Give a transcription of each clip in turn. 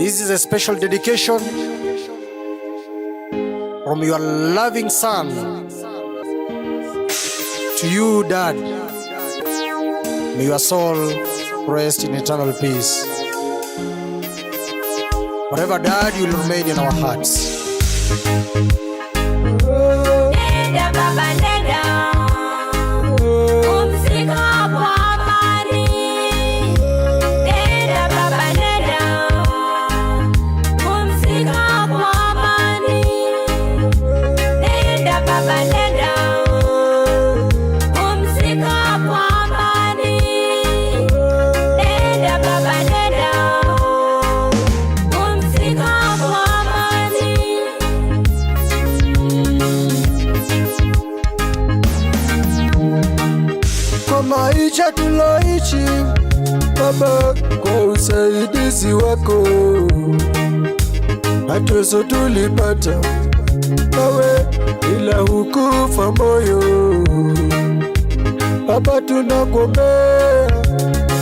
This is a special dedication from your loving son to you, Dad. May your soul rest in eternal peace. Forever, Dad, you will remain in our hearts. Maisha tuloishi Baba, kwa usaidizi wako mateso tulipata, nawe ila hukufa moyo. Baba, tunakuombea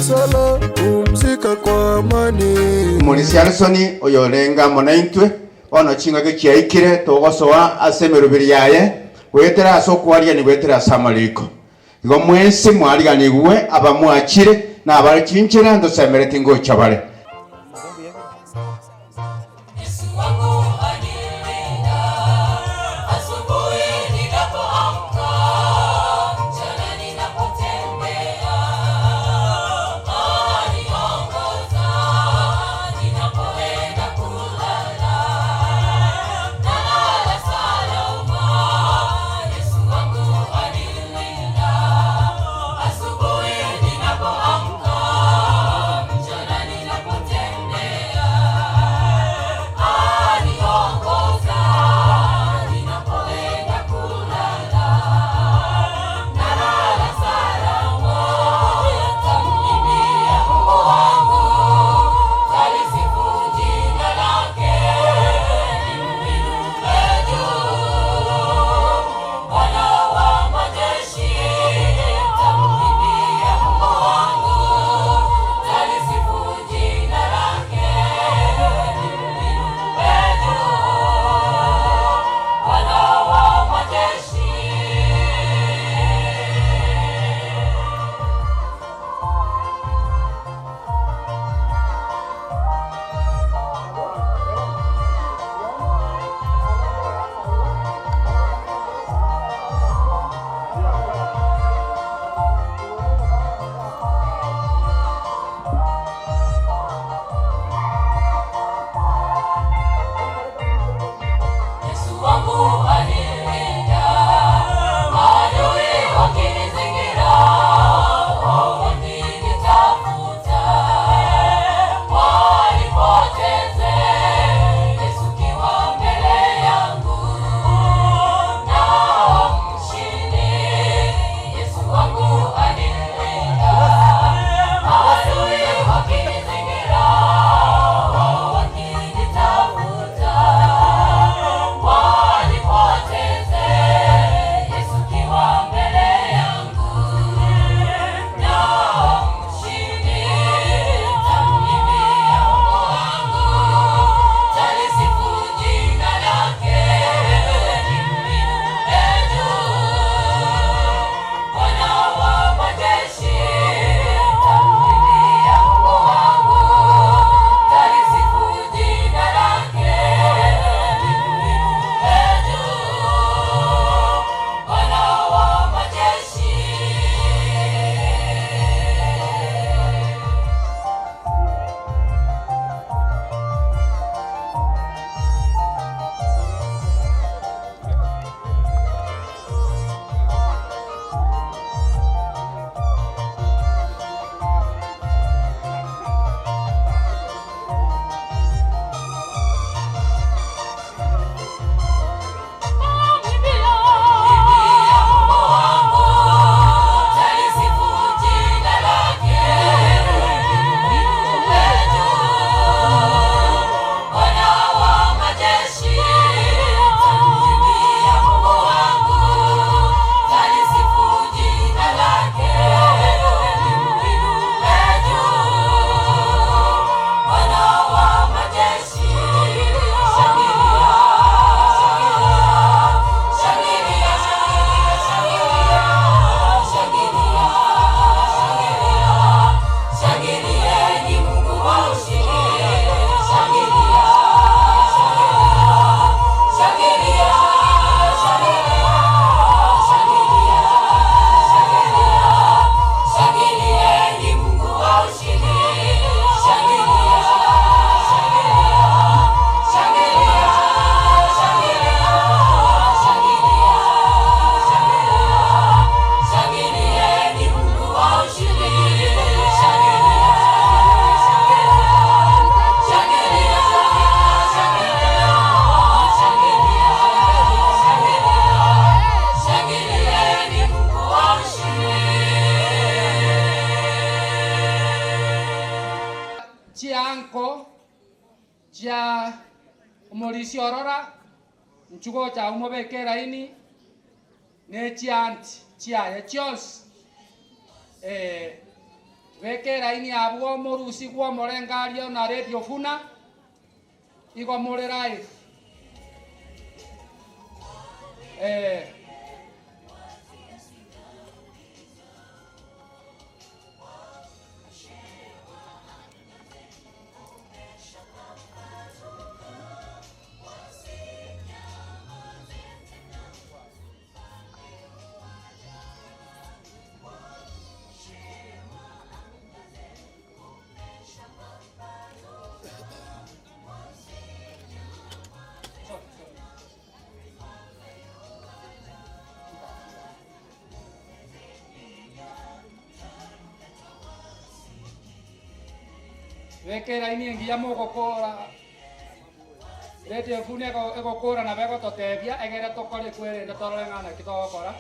sala, pumzika kwa amani. Mulisi Alsoni oyolenga monaintwe ono chingage kiaikire togosoa asemerubiri yaye wetera asokwaria ni wetera samaliko ngo mwese mwariganigwe abamwakire na abakinchira ndo semereti ngo chabare. chianko chia umolisi orora nchugo cha umobekera ini ne chianti chiaye chios bekera ini abwo morusi gwo morengario na radio funa igo more live Bekera ini ngia mo gokora rete fune ko gokora na bego totebia egere tokore kwere ndo torore ngana kitokora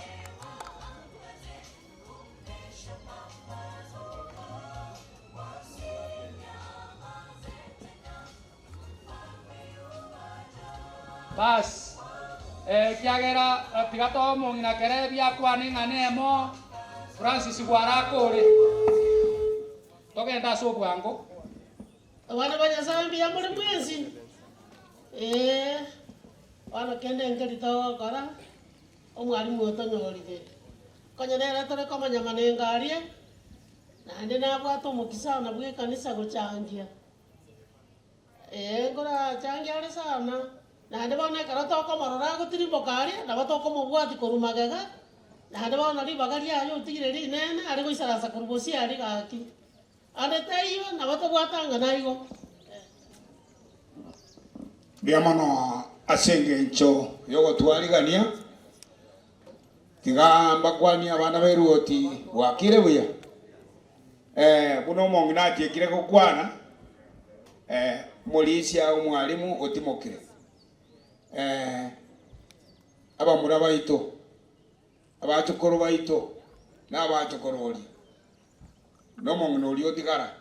bas kiagera pigato mo ngina kere bia kwani ngane mo Francis Gwarakore togenda so bwango wana banya sambi ya muri mwezi wana kende ngeli tawa kara omwalimu otonyolide konyerera tore komanya manengarie na ndi na bwato mukisa na bwe kanisa gochangia ngora changia ari sana na ndi bona kara to komorora gutirimbo kari na bato komobwati korumagaga na ndi bona libagari ayo tigire ri nene ari goisarasa kurubosi ari gaki ande tayo na bato bwatanga naigo biamono asenge ncho yogo twarigania tigamba kwani abana beruoti wakire buya buno mongina atikire gukwana mulisia umwalimu otimokire abamura baito abachokoro baito na abachokoro oli no mongino oli otigara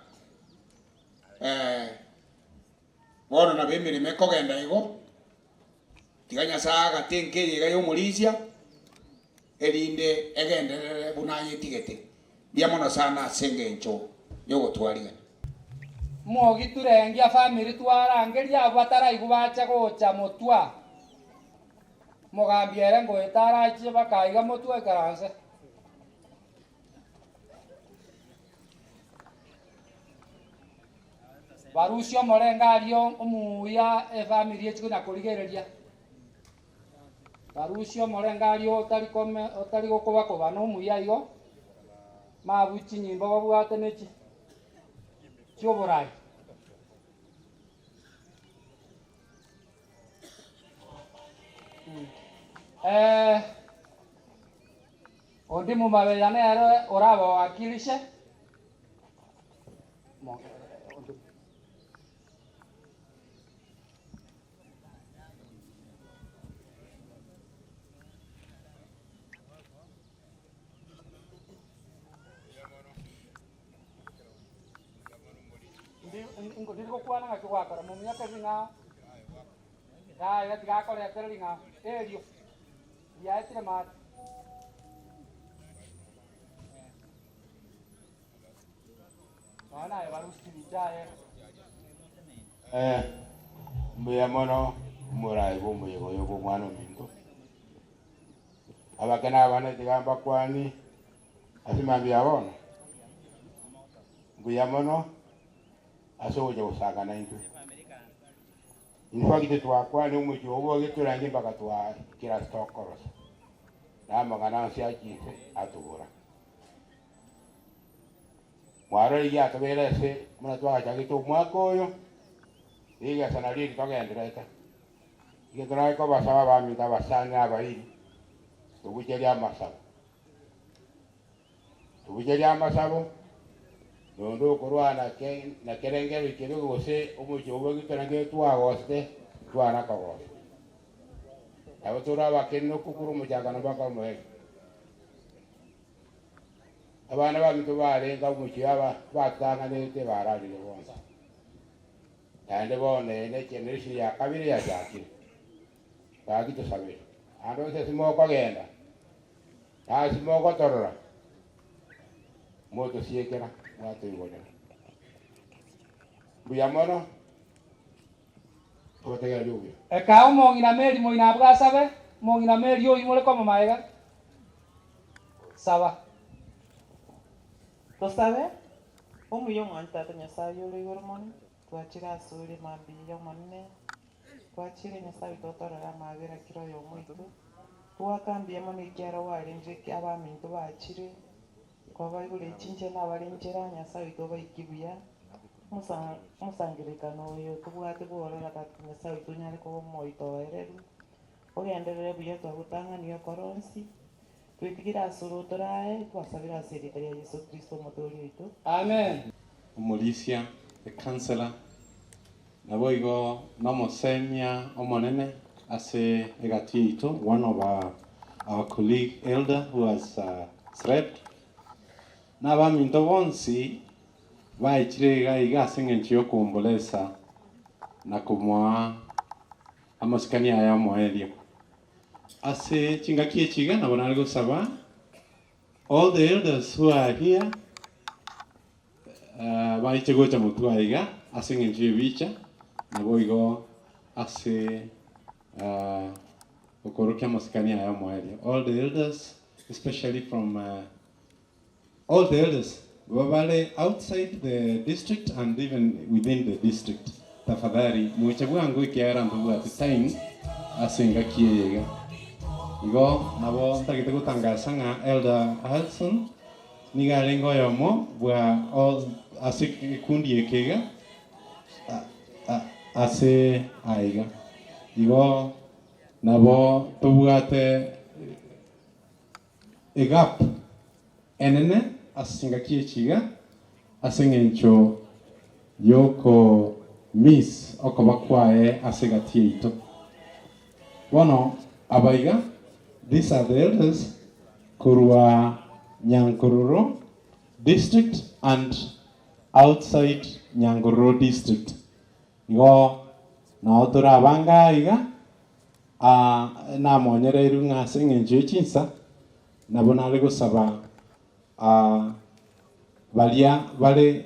bono na bemirime kogenda igo tiganya saga tenkeri ga yomulisia erinde egenderere bunaye tigete biamono sana sengencho yogo twariga mogi turengia family twarangeria abatara igubacha gocha motwa mogambiere ngo etara chi bakaiga motwa karanse barusio morengario omuya family echigo na kurigereria barusio morengario otari gokoba koba no muya igo mabuchi nyimbo babwate nechi choborai ondi mumabe yane ero orabo wakilishe Ndiko kwana ngaki wakara mumya kazinga ya tigakora ya telinga erio ya etire mat ana ya barusti bijaye mbuya mono murai bombo yego yogo mwana mingo abakana abana tigamba kwani asimambi abona mbuya mono asoje usaga na into infagite twakwa ni umuji obo giturangi mpaka twa kira stokoros na magana sia kite atugura mwaro ya tabera se muna twa jagito mwako yo iga sanali togendreta igedrai ko basaba ba mi ta basanga abai tubujeria masabo Nondo korwana na kerengero ikero gose umuji obo giturangi twagoste twana kago abatura bakeno kukuru mujagana baka mwe abana ba mitu bare nga umuji aba batanga nete bararire bonza Ande bone ne generation ya kabiri ya jaki. Bagi to sabe. Ando se simo ko genda. Ta simo ko torora. Moto siekera watu iwoja. Buyamono. Ko tegera yubi. E ka mo ngina meri mo ina bwa sabe. Mo ngina meri yo imole ko mamaega. Saba. To sabe? Omu yo nganta to nyasaye yo igoro moni. Twachira asuri mabi yo monne. Twachire nyasaye totorera mabira kiro yo muito. Twakambie moni kiara warenje abaminto bachire. Kwaba igure chinche n'abarenjera nyasaye to bayikibuya. Musangirikano yo tubwate borera kati nyasaye tunyare ko moito ereru. Ogenderere buye twagutanga niyo koronsi. Twitigira asuru torae twasabira serikali ya Yesu Kristo mutori witu. Amen. Omulisia, the councillor, naboigo nomosenia omonene ase egatiito, one of our colleague elder who has slept. Nabaminto bonsi baichire iga sing'enchi yokumbolesa na kumwa amasikania ya moelio. Ase chingaki chiga nabona algo saba. All the elders who are here baiche gocha mutuaiga ase ng'enchi bicha naboigo ase okorokia masikania ya moelio. All the elders, especially from all the elders wabale outside the district and even within the district. Tafadhali muchagu angu ikiara ndugu at the time asenga kiega. Igo nabo ndagite gutangaza nga Elder Hudson niga lengo yomo bwa all ase kundi ekega ase aiga. Igo nabo tubwate egap enene asinga kiechiga aseng'encho yoko miss okobakwae asegatiito. Bono abaiga, these are the elders kurwa Nyankururo district and outside Nyankururo district. Igo na otora abanga iga na monyere irunga aseng'encho echinsa nabona ari gusaba balia vale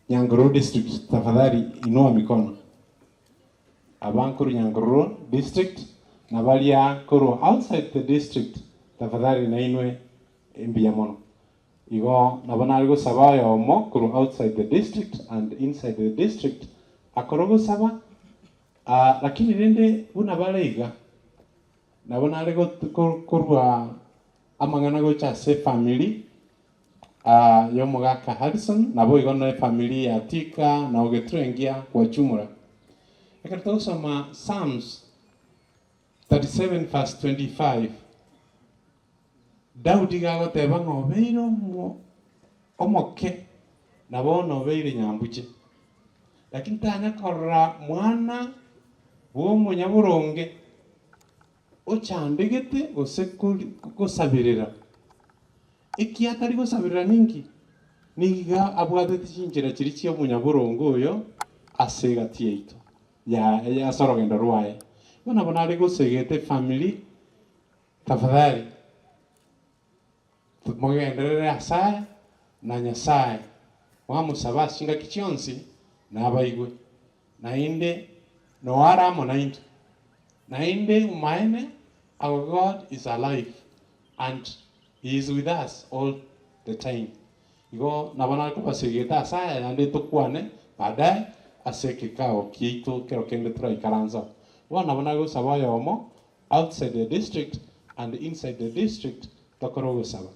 Nyanguru district tafadhali inua mikono. Abankuru Nyanguru district na balia kuru outside the district tafadhali na inue mbiyamono. Igo nabona algo saba yomo kuru outside the district and inside the district akorogo saba lakini nende una baleiga nabona algo kurwa amangana gocha se family yo mugaka Harrison nabo igono family ya Tika na ogetrengia kwa chumura. Ekatoka soma Psalms 37 verse 25. Daudi gago teba ngobeiro mo omoke nabo nobeire nyambuche. Lakini tanya korra mwana wo munyaburonge ochandegete gusabirira iki atari gusabirira ningi niga abwatete chinjira kiri cyo munyaburongo oyo asegatie ito ya sorogenda rwaye bona bona ari gusegete family tafadhali mugenderere asaya na nyasaye wamusaba singa kichionsi na abaigwe na inde no aramo na inde umaene. Our God is alive and He is with us all the time. Igo nabana ko pasegeta asaya ande tukwane baadaye aseke kao kiito kero kende try karanza. Wana nabana go sabaya omo outside the district and inside the district tokoro saba.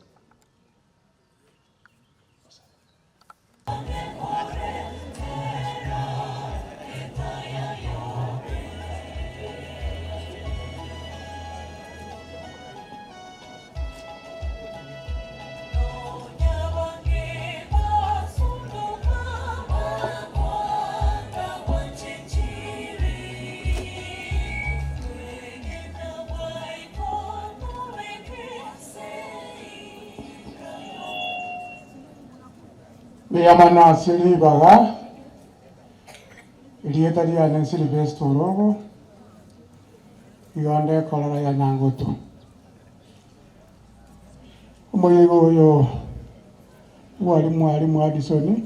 Biyamana silibaga Irieta riane Sylvester Orogo igande korora ya Nyangutu umuyigo uyo mwalimu Addison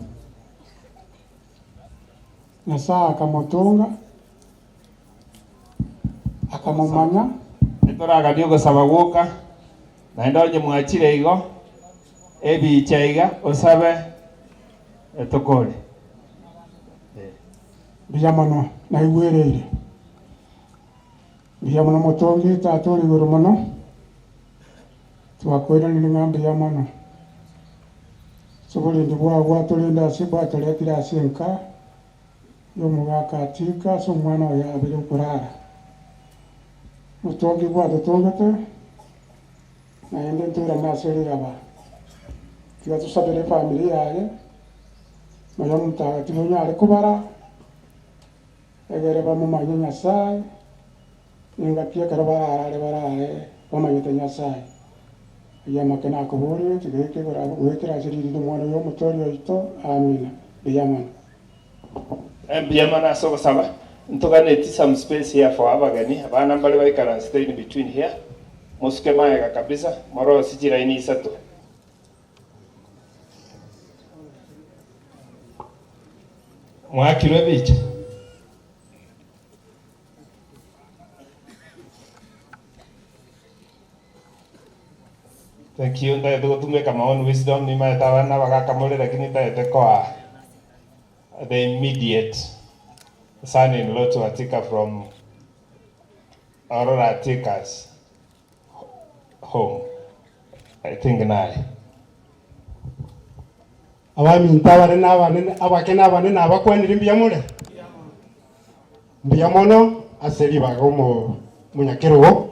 na saa akamutunga akamumanya nitoragathie gusaba guka na ndonye mwachire igo ebicha iga usabe etukore biyamono na igwereire biyamono mutongi taturi iguru muno twakwira ni ngambi yamono sobulindi bwagwa tulinda siba tuletira sinka yomugaka atika so mwana oyo abiri kurara mutongi bwa tutongete na ende ntura naseri aba tiga tusabire familia yaye nayo mutagatifu nyari kubara egere bamumanye Nyasaye ningatie karo barare bamanyete Nyasaye yamakena akuburi tigeke gorabo gwetera shiriri mwana yo mutori oito amina biyamana biyamana so gusaba ntuganeti some space here for abagani abana mbali baikara stay in between here musuke maega kabisa moro sijira ini isatu mwakirwe bicha thank you nda to tumeka maon wisdom ni ma tawana bagakamole lakini taete kwa the immediate son-in-law to Atika from Aurora Atika's home. I think naye. Abami ntabare n'abane abakena abane n'abakwanira mbiyamule. Mbiyamono aseri bagomo munyakero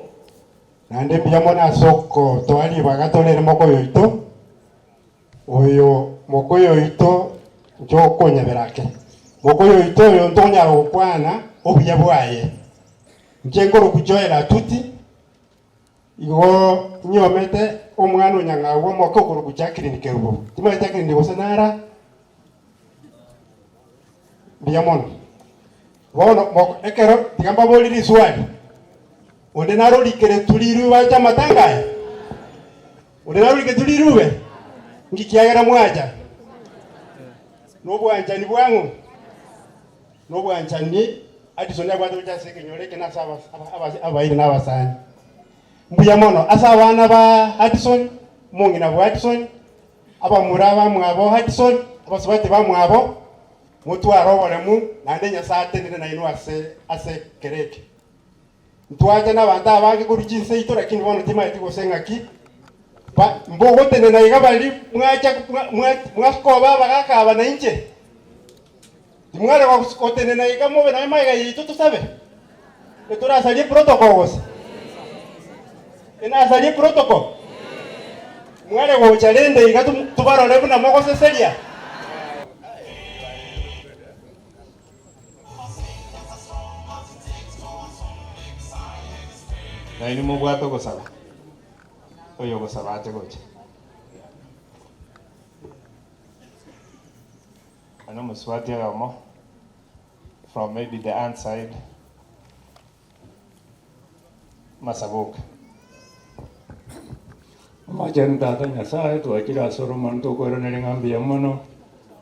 nande mbiyamona asoko twali bagatolere mokoyo ito. Oyo mokoyo ito njo konyaberake. Mokoyo ito yo ntonya okwana obuya bwaye. Njengoro kujoera tuti igo nyomete omwana onyangawo mokokoro kujakiri nikerubo. Tima jakiri ndi bosanara. Biyamono. Wono ekero tigamba boliri swali. Onde naro likere tuliru bacha matanga. Onde naro likere tulirube. Ngikiagera mwaja. Nobwanja ni bwangu. Nobwanja ni Addison yagwado cyaseke nyoreke nasaba abayire n'abasani. Mbuyamono asa abana ba Addison mungina ba Addison abamuraba mwabo Addison abasubate ba mwabo mutwaro bolemu nande nyasate ndene na inu ase kereke. Ntwaje n'abantu abage kurukinse ito lakini bono tima yati gosengaki ba mbogo tene na igabali mwaskoba bagakaba na inje. Timwale kwa kotene na igamo na maiga yito tusabe. Etora sali protocols. Ina sali protocol. Mwale kwa uchalende igatu tubaro lebu na moko seselia. Na ini mubwato gosaba. Oyo gosaba ate gocha. Ano muswati yamo from maybe the aunt side Masabuka. Majan tata Nyasaye tuachira Solomon to korona ngambi yamono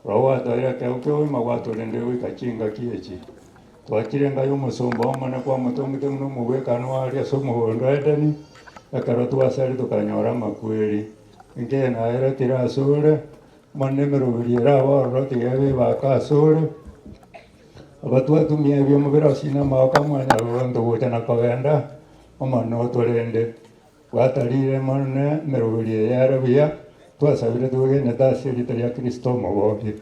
rawa toya keo mawato lendewe kachinga kiechi tuachire ngayo musomba omana kwa mutongi no mubeka no aria somo ndwetani akarotu asari tukanyora makweri nge na era tira sore manne merubirira wa tigebe bakasore abatu atumia byo mubera sina maka mwana rondo gutana kagenda omano tolende watarire manne merubirira yarabia twasabire tugene tasiri taria Kristo mogobi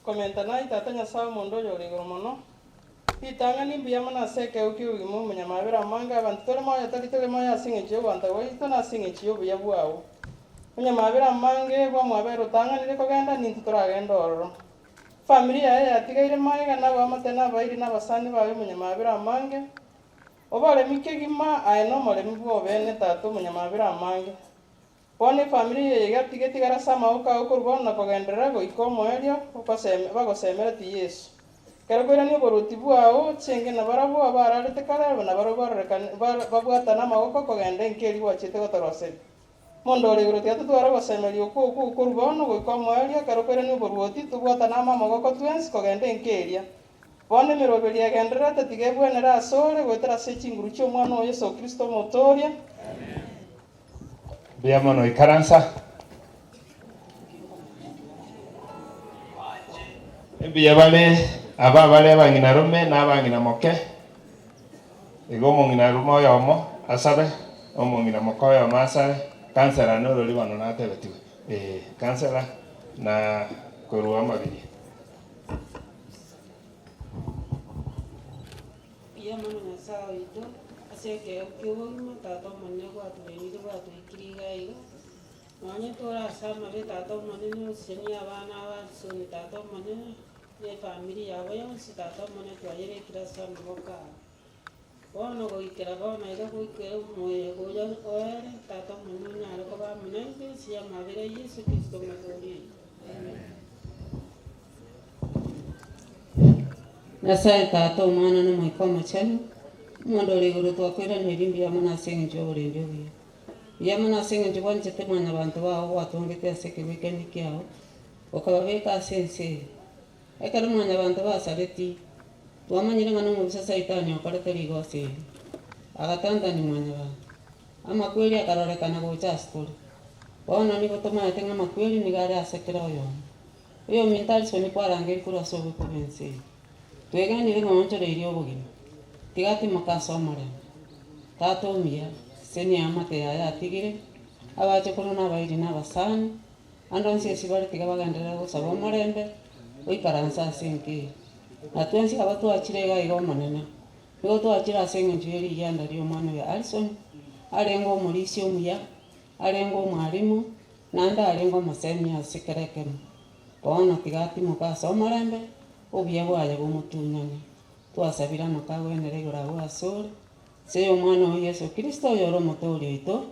komenta na itata Nyasaye mondo yori goromono itanga ni biyamana seke ukiugimu munyamabera manga abantu tole moya tali moya singe chiyo banta wito na singe chiyo biyabwao munyamabera mange bwa mwabero tanga nile kogenda nintu turagenda ororo familia ya tigaire maiga na bamatena bairi na basani bawe munyamabera mange obale mikegima aino mole mbo bene tatu munyamabera mange Pone familia yega tigara sama uka ukurubona kogendera go ikomo elio ukasemera ti Yesu kero kwera ni oboruti bwao chenge na barabo abararete kare na barabo babwata na magoko kogenda nkeri gwachete gotoroseri mondo ole iguru tiatu twara gosemerio kurubono goikomoeria kero kwera ni oboruti tubwata na magoko twens kogenda nkeria bone miroberi agenderete tigebwenera asore gwetera se chinguru chio mwana wa Yesu Kristo motoria. Biamono ikaransa. Bia bale aba bale bangina rume na bangina moke. Igo mongina rumo yomo asabe omongina moko yomo asabe kansela no loli bano na teletiwe. Kansela na korua mabiri. Pia mano na sawa ito aseke ukiwoma tato manne kwa tuleni kwa tukiriga igo manye tora sama be tato manne no seni abana wa soni tato manne ne familia yabo yonse tato manne twayere kira sana boka bono go ikera bono ido go ikera moye go ya oere tato manne nyaro ko ba manne si amabere Yesu Kristo matori. Amen. Nasaye tato mwana no moiko machano mondo legoro to akwera ne rimbi amana sengi jo rende wi yamana sengi jo wanje te mwana bantu ba watu ngete aseke weekend kiao okabeka sense ekara mwana bantu ba sareti tuamanyira ngano mu sasa itanya okarete ligo se agatanda ni mwana ba ama kweli akarore kana go cha story bona ni gotoma tenga makweli ni gare asekera yo mental so ni kwarange kura so ko bense tweganire ngonchore irio bugima tigati makasomore tato mia seni amate ya tigire abaje korona bairi na basani andonse sibari tigabagandera go sabo morembe oikaransa senke atwensi abatu achirega igo manene igo to achira senge njeri yanda rio mwana ya Alison arengo murisio muya arengo mwalimu nanda arengo masemi asikerekemo bona tigati makasomorembe obye bwaje bumutunyane twasabira makagwenere igorabo asore se omwana wa Yesu Kristo yoro motori ito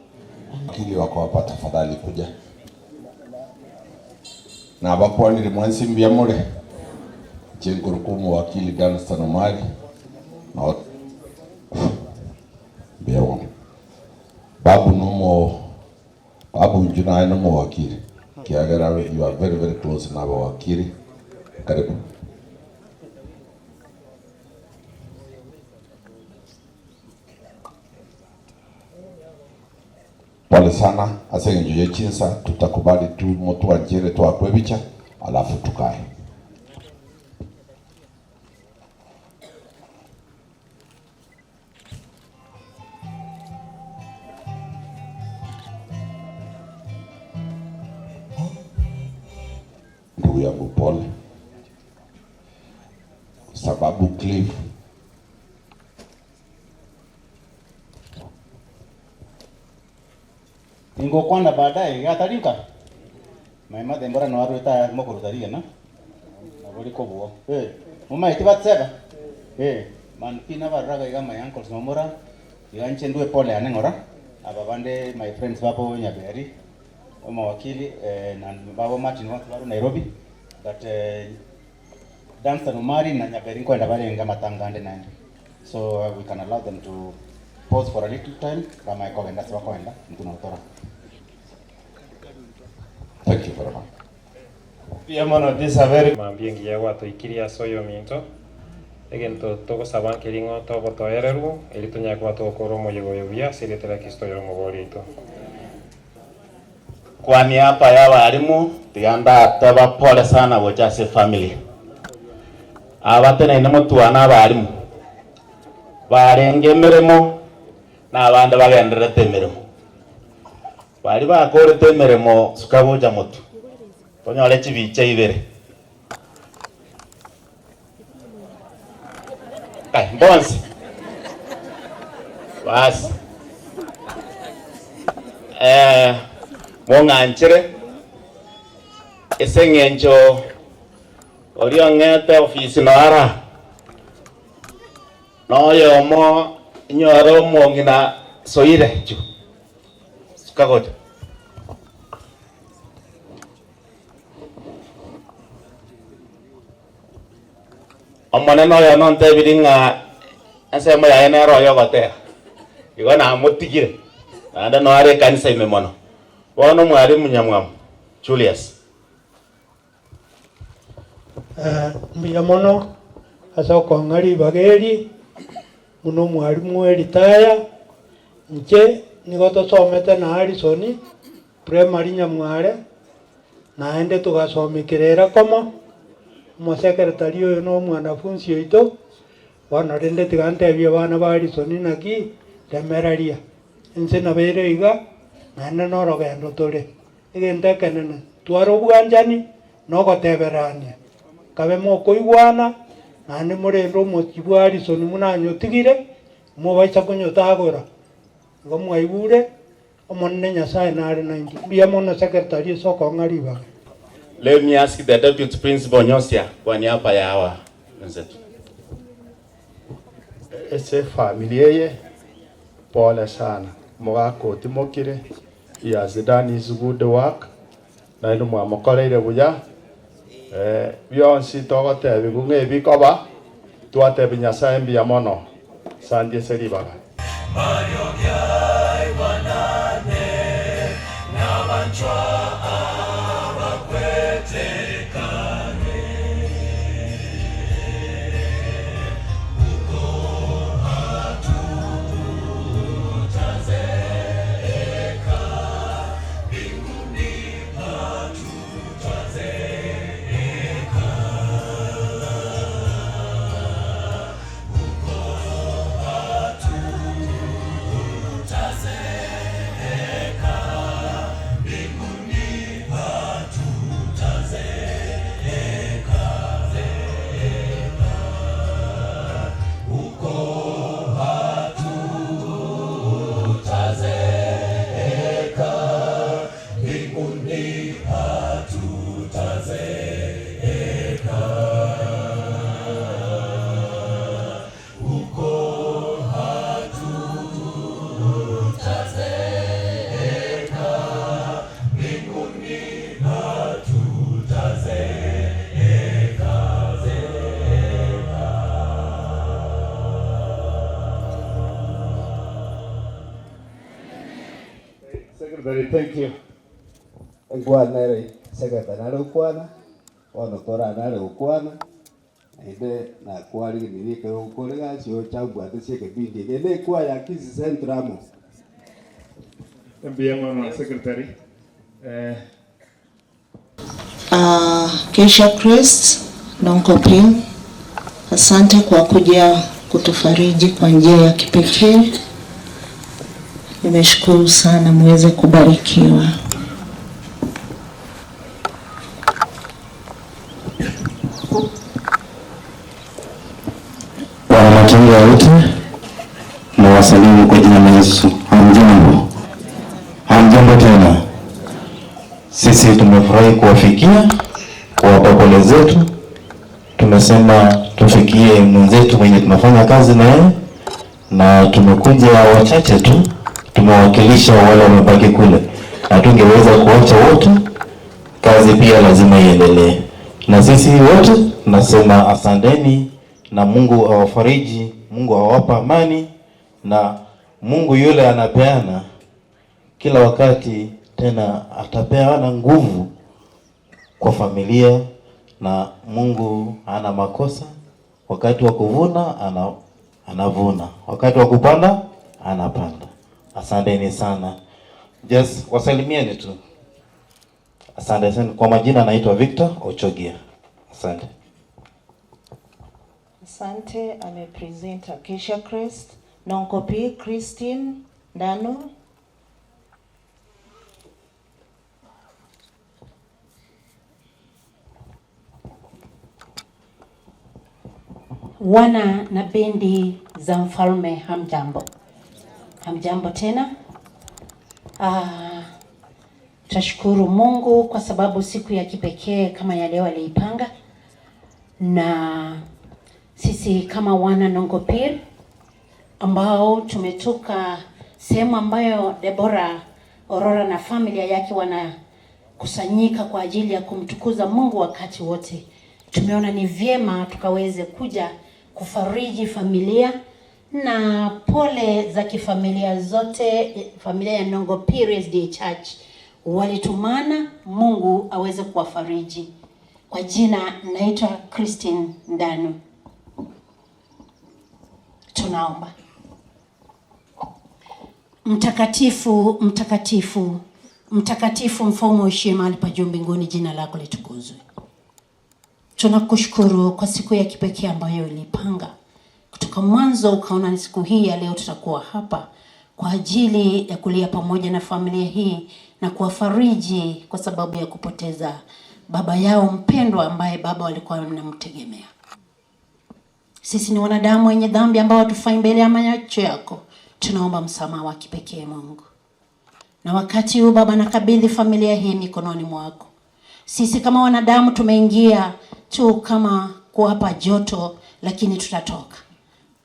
akili wako hapa tafadhali kuja na abapo ni mwansi mbia mure jengurukumu wakili Danstan Omari na bewa babu nomo babu njuna nomo wakili kiagera you are very very close na wakili karibu. Pole sana asengenjo yechinsa tutakubali tu moto wa njere to akwebicha alafu tukae. Ndugu yangu pole sababu Cliff ingo kwanda baadaye gatarika maima dembora no arweta mokuru tariga na nabori ko buo mama itibatseba man pina baraga iga my uncles nomora iganche ndwe pole anengora ababande my friends bapo nyaberi mawakili na babo Martin wa Nairobi but Danstan Omari na nyaberi kwenda barenga matangande nande so we can allow them to pause for a little time kama iko wenda sawa kwenda mtunaotora. Thank you very much. Pia mono disaveri mambiengi ya watu ikiria soyo minto egento toko saban kiringo to botoereru elitunya kwa to koromo yego yobia siretera kisto yo moborito kwa niaba ya walimu tiganda taba pole sana Bochase family abatene ine mutuana abalimu barenge mirimo n'abandi bagenderete emirimo bari bakorete emirimo sukabuja mutu tonyore chibiche ibere mbonsi basi monganchire esengenjo oriongete ofisi noara noyomo nyoro mongina soire chu sukagoja Omwana no yo non te biringa ase mo ya ene ro yo gote. Igo na mutigire. Anda no are kanisa imemono. Wono mwari munyamwam. Julius. Mbiya mono asoko ngari bageri muno mwari mweritaya nche nigoto somete na Harrison primary Nyamware naende tugasomikirera komo mo secretary oyo no mwanafunzi oito wana rende tigantebia bana ba Harrison naki temeraria ense na bere iga nane no rogendo tore igente kenene twaro bwanjani no goteberania kabe mo koigwana nane murendo mo kibwa Harrison munanyo tigire mo baisa kunyotagora ngo mwaibure omonne Nyasaye nare 90 bia mono secretary soko ngariba. Let me ask the deputy principal Nyosia kwa niaba ya hawa wenzetu. Ese familia ye pole sana mogako timokire he has done his good work na ino mwamokoreire buya byonsi togotebi gunge bikoba twatebi Nyasaye mbia mono sandie seribaga Thank you. Ngwana re secretary na ukwana ono tora na ukwana ide na kwali ni ke ukolega sio chagwa tsheke bindi ile kwa ya Kizi Central Mbia mama secretary Keisha Christ Nonkopio, asante kwa kuja kutufariji kwa njia ya kipekee. Nimeshukuru sana, muweze kubarikiwa. Wanamatungo wote na wasalimu kwa jina la Yesu. Hamjambo. Hamjambo tena. Sisi tumefurahi kuwafikia kwa pole zetu. Tumesema tufikie mwenzetu mwenye tunafanya kazi naye, na tumekuja wachache tu, tumewakilisha wale wamebaki kule. Na tungeweza kuacha wote, kazi pia lazima iendelee. Na sisi wote tunasema asanteni, na Mungu awafariji, Mungu awapa amani, na Mungu yule anapeana kila wakati tena atapeana nguvu kwa familia, na Mungu hana makosa. Wakati wa kuvuna anavuna, wakati wa kupanda anapanda. Asanteni sana. Just wasalimieni tu. Asante sana. Kwa majina naitwa Victor Ochogia. Asante. Asante. Amepresenta Keisha Christ Nonkopi Christine Ndano. Wana na bendi za mfalme, hamjambo. Hamjambo tena. Tashukuru Mungu kwa sababu siku ya kipekee kama ya leo aliipanga, na sisi kama wana Nonkopir ambao tumetoka sehemu ambayo Deborah Orora na familia yake wanakusanyika kwa ajili ya kumtukuza Mungu wakati wote. tumeona ni vyema tukaweze kuja kufariji familia, na pole za kifamilia zote. Familia ya Nongo PSDA Church walitumana, Mungu aweze kuwafariji. Kwa jina naitwa Christine Ndanu. Tunaomba. Mtakatifu, mtakatifu, mtakatifu, mfalme uishie mahali pa juu mbinguni, jina lako litukuzwe. Tunakushukuru kwa siku ya kipekee ambayo ulipanga kutoka mwanzo, ukaona ni siku hii ya leo tutakuwa hapa kwa ajili ya kulia pamoja na familia hii na kuwafariji kwa sababu ya kupoteza baba yao mpendwa ambaye baba walikuwa wanamtegemea. Sisi ni wanadamu wenye dhambi ambao hatufai mbele ya macho yako. Tunaomba msamaha wa kipekee Mungu. Na wakati huu Baba, nakabidhi familia hii mikononi mwako. Sisi kama wanadamu tumeingia tu kama kuwapa joto, lakini tutatoka.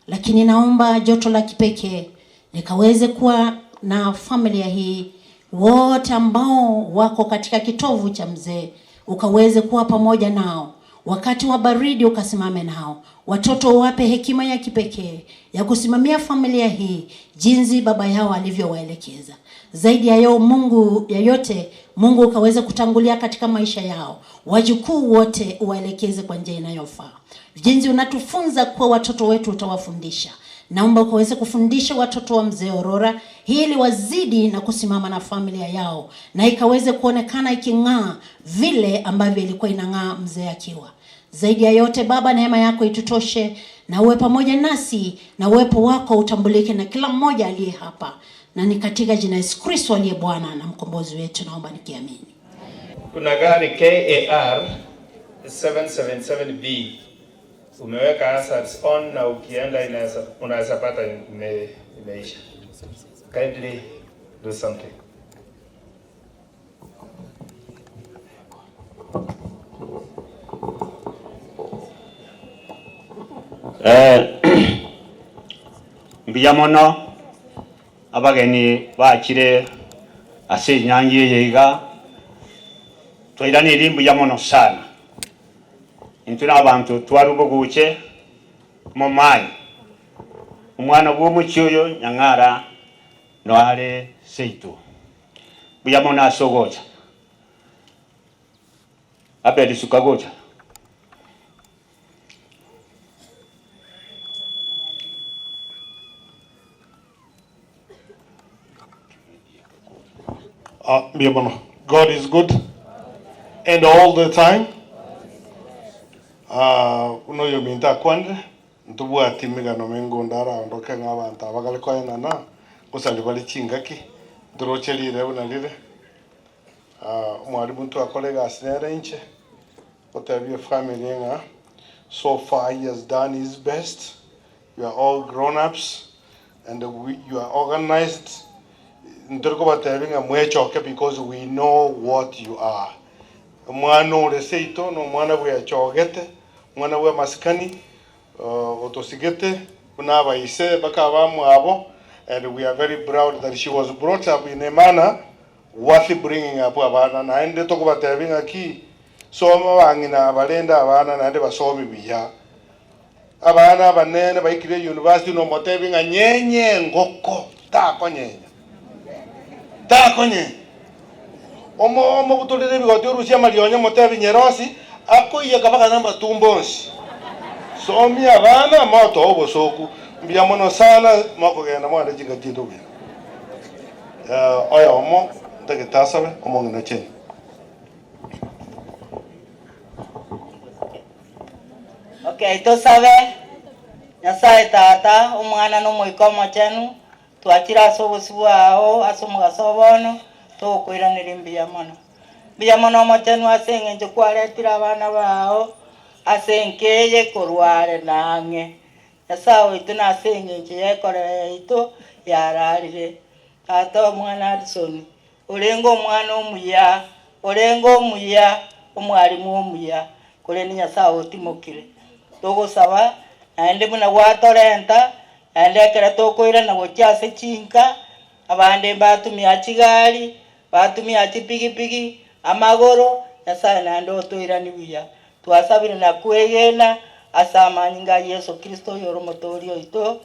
Lakini naomba joto la kipekee likaweze kuwa na familia hii, wote ambao wako katika kitovu cha mzee, ukaweze kuwa pamoja nao. Wakati wa baridi ukasimame nao. Watoto wape hekima ya kipekee ya kusimamia familia hii jinsi baba yao alivyowaelekeza. Zaidi ya yao Mungu ya yote, Mungu ukaweze kutangulia katika maisha yao. Wajukuu wote uwaelekeze kwa njia inayofaa. Jinsi unatufunza kwa watoto wetu utawafundisha. Naomba ukaweze kufundisha watoto wa mzee Aurora ili wazidi na kusimama na familia yao, na ikaweze kuonekana iking'aa vile ambavyo ilikuwa inang'aa mzee akiwa. Zaidi ya yote Baba, neema yako itutoshe na uwe pamoja nasi, na uwepo wako utambulike na kila mmoja aliye hapa. Na ni katika jina Yesu Kristo aliye Bwana na mkombozi wetu naomba nikiamini. Kuna gari KAR 777B umeweka hazards on na ukienda unaweza pata imeisha. Kindly do something. Mbiyamono abageni bakire ase nyangi yeiga twairani mbiyamono sana intuna abantu twarubuguche momai umwana bw'omucyoyo nyangara no ale seitu mbiyamono asogocha abedi sukagocha God is good and all the time. Uno yo minta kwande ntubu atimiga no mengo ndara ondoke ngabanta bagale kwa na kusali bali chingaki drocheli leo na lile mwalimu tu akolega asinere inche otabia family nga. So far he has done his best. You are all grown-ups and you are organized. Because we know what you are. Mwana ureseito no mwana we chogete mwana we maskani otosigete unaba ise bakaba mwabo, and we are very proud that she was brought up in a manner worth bringing up abana na ende tokubatabinga ki so mabangina abalenda abana na ende basomi biya abana banene baikire university no motebinga nyenye ngoko takonye takonye omo butolere bigote Rusia malionye motebi nyerosi akoye kabaka namba tumbonsi somi abana moto obosoku mbiyamono sana moko genda mwana jinga tido bya oya omo tegetasabe omo ngina chen. Okay, to sabe Nyasaye tata umwana no moikomo chenu twakira sobusibu ao asumugasobono tokwiranira mbiyamono mochenu asenge kwaretira abana bao asenkeye kurware nange Nyasaye ituna asenge yekorere ito yararire tata omwana Addison olengo omwana omuya omwalimu omuya kole ni Nyasaye otimokire togosaba ande muna watorenta ande kera tokoira na gochase chinka abande batumia chigari batumia chipigipigi amagoro Nyasaye nando toira ni buya twasabire na kwegena asamanyinga Yesu Kristo yoro motori oito.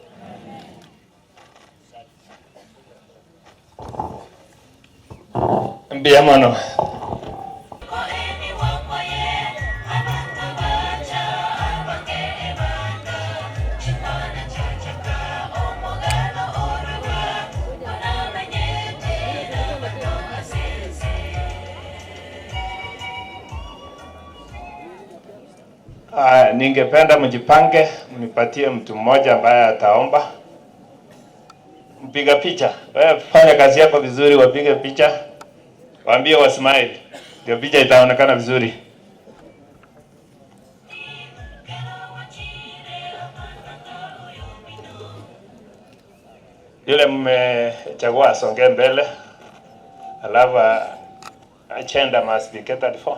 Mbia mono. Ningependa mjipange, mnipatie mtu mmoja ambaye ataomba. Mpiga picha, wewe fanya kazi yako vizuri, wapige picha. Waambie wa smile, ndio picha itaonekana vizuri. Yule mmechagua songe mbele. Alafu agenda must be catered for.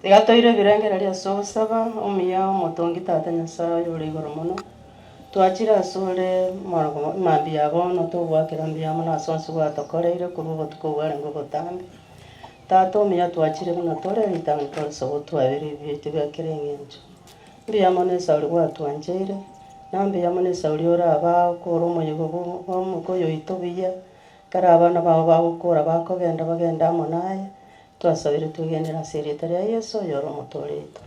Tigatoire birengera ria sosaba omuya omotongi tata Nyasaye uri igoro muno. Twachira asore marago mambi abono tugwakira mbia muno asonsi gwatokoreire kurugo tukugware ngo gotambi. Tata omuya twachire muno tore ritanga tore so twabiri bite byakirengenjo. Mbia muno sauri gwatwanjeire. Nambi yamone sauri ora aba koro moyigo omukoyo itobiya. Kara abana babo bagukora bakogenda bagenda monaye. Twasabire tugendera seretari ya Yesu yoro motorito.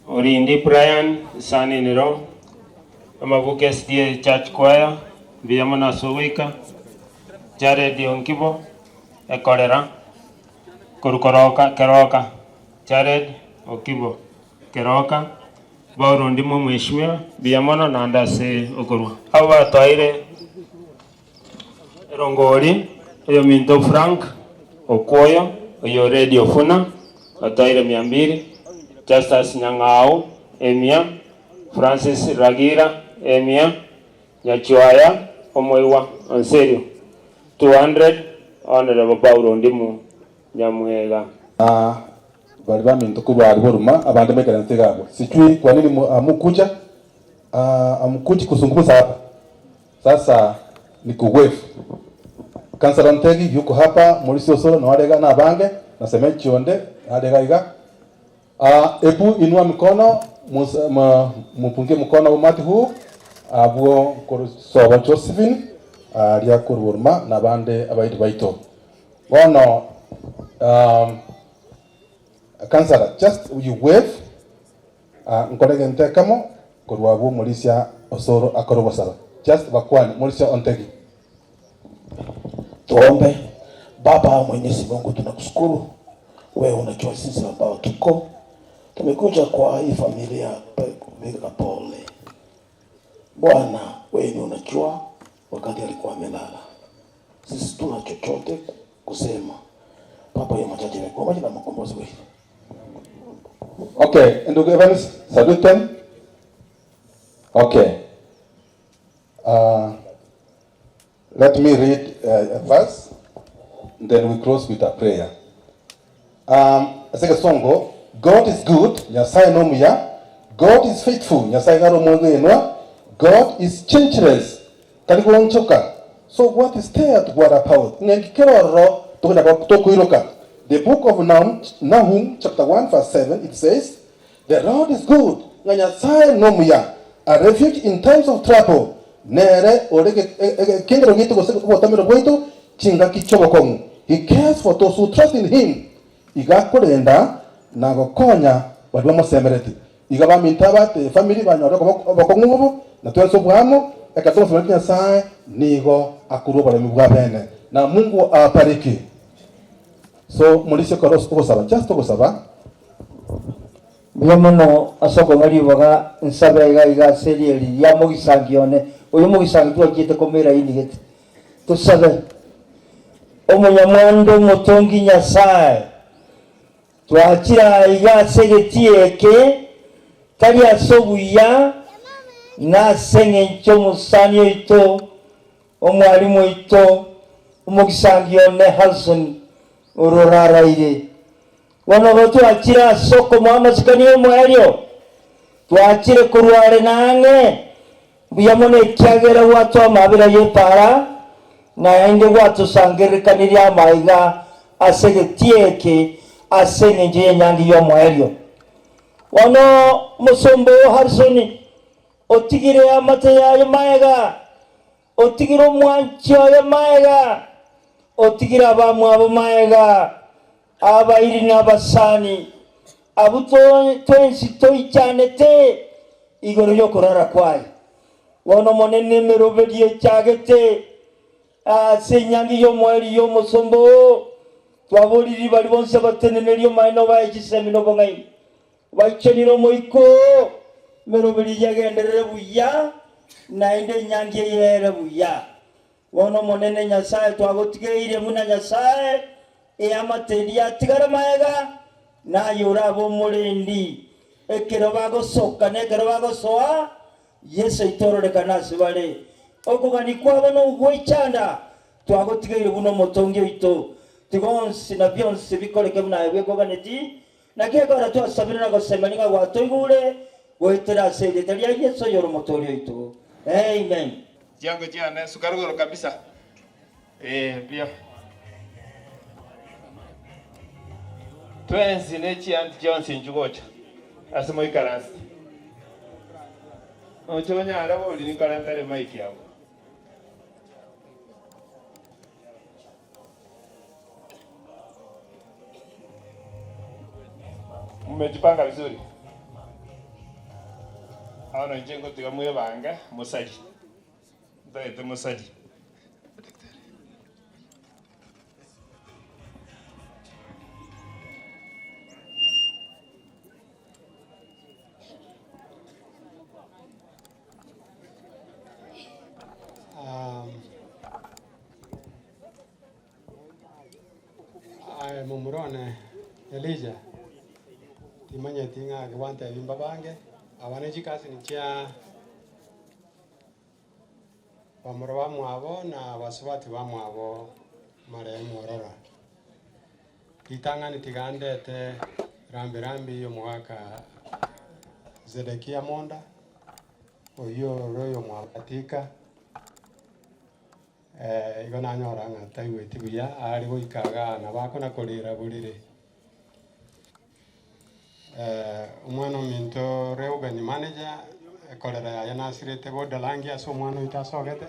Orindi Brian Sani Niro Amabuke SDA Church Choir Biyamana Sowika Jared Yonkibo Ekorera Kurukoroka Keroka Jared Okibo Keroka Baurundi Mheshimiwa Biyamana Nandase Okorwa Hawa Toire Rongori Oyo Minto Frank Okoyo Oyo Radio Funa Toire 200 Justus Nyang'ao Emia Francis Ragira Emia Nyachuaya Omoiwa Onserio 200 Honorable Paulo Ndimu Nyamwega bali baminto kubali boruma abandi megana ntegabo sijui kwa nini amukuja amukuji kuzungumza hapa sasa ni kuwefu Kansala Ntegi yuko hapa Mauricio Solo na walega na bange na Semechi Onde walega iga ebu inua mikono mupunge mkono umati huu abuo kurusoba Josephine ria kururuma na bande abaidi baito bono Kansala just you wave nkolege ntekamo kurwabu Mauricio Osoro akorobosala just bakwani Mauricio Ontegi. Tuombe. Baba Mwenyezi Mungu, tunakushukuru wewe, unajua sisi ambao tumekuja kwa hii familia kupiga pole. Bwana, wewe unajua wakati alikuwa amelala, sisi tuna chochote kusema. Baba ya machache kwa majina makombozi wewe. Okay, ndugu Evans, salute them. Okay. Let me read a verse, then we close with a prayer. Aseke songo, God is good, Nyasai no muya. God is faithful, Nyasai ngaro mongo yenwa. God is changeless, kaligo onchoka. So what is there to worry about? Ngengikero tokena tokuiroka. The book of Nahum, chapter 1, verse 7, it says, the Lord is good, Nyasai no muya, a refuge in times of trouble. Nere orege kendro gitu go tamiro goito chinga kichobo kongu. He cares for those who trust in him. Iga korenda na gokonya badwa mosemereti. Iga ba mintaba te family banyoro bokongubu na twenso bwamo ekatomo family ya sai nigo akuru bale mubwa bene. Na Mungu awabariki. So mulise koros kusaba just kusaba. Biamono asoko ngari baga nsabe iga seriali ya mogisangione uyu mugisangi twagite komera inigete tusabe omunyamwando mutongi Nyasaye twakira iga segetieke tali asobuya na senge nchomusani ito omwalimu ito umugisangione Harrison uroraraire wano twakira soko mama sikaniyo mwario twakire kurware nange buyamone kyagera watu amabira yetara na inde watu sangerekaniria maiga asegetieke asenge nyangi yo mwaelio wano musombo harsoni otigire amate ya maiga otigiro mwancho ya maiga otigira abamu abo maiga abairi n'abasani abuto twensi toichane te igoro yo korara kwai wono monene merobedie chagete senyangi yo mweli yo musombo twaboliri bali bonse batenenelio maino bayisemino bongai bacheniro moiko merobedi yagenderere buya nainde nyangi yere buya wono monene nyasaye twagotigeire muna nyasaye amateria tigara maega na yurabo mulendi ekero bagosoka nekero bagosoa Yesu itorore kanasi bale okugani kwabo no gwichanda twagotigeire buno motongi ito tigonsi na byonsi bikoleke buna yebwegoganeti nakekora twasabira na gosemeninga gwatoigure goitera sede talia Yesu yoro motorio ito amen jango jana sukarugoro kabisa pia twensi nechi anti Johnson jugocha asimo ikaransi ochonya arabo lini karantare maiki yao mmejipanga vizuri haona njengo tigamwe banga musaji ndaite musaji Mumurone Elijah timanye tinga gwante bimba bange abane jikasi nikia bamuro bamwabo na basubati bamwabo maremu orora itanga nitigandete rambi yo mwaka Zedekia Monda oyo royo mwabatika igona nyora ngata iweti buya ari goikaga na bakona kolera bulire umwana minto reugani manager kolera ya nasirete bodalangi aso mwana itasogete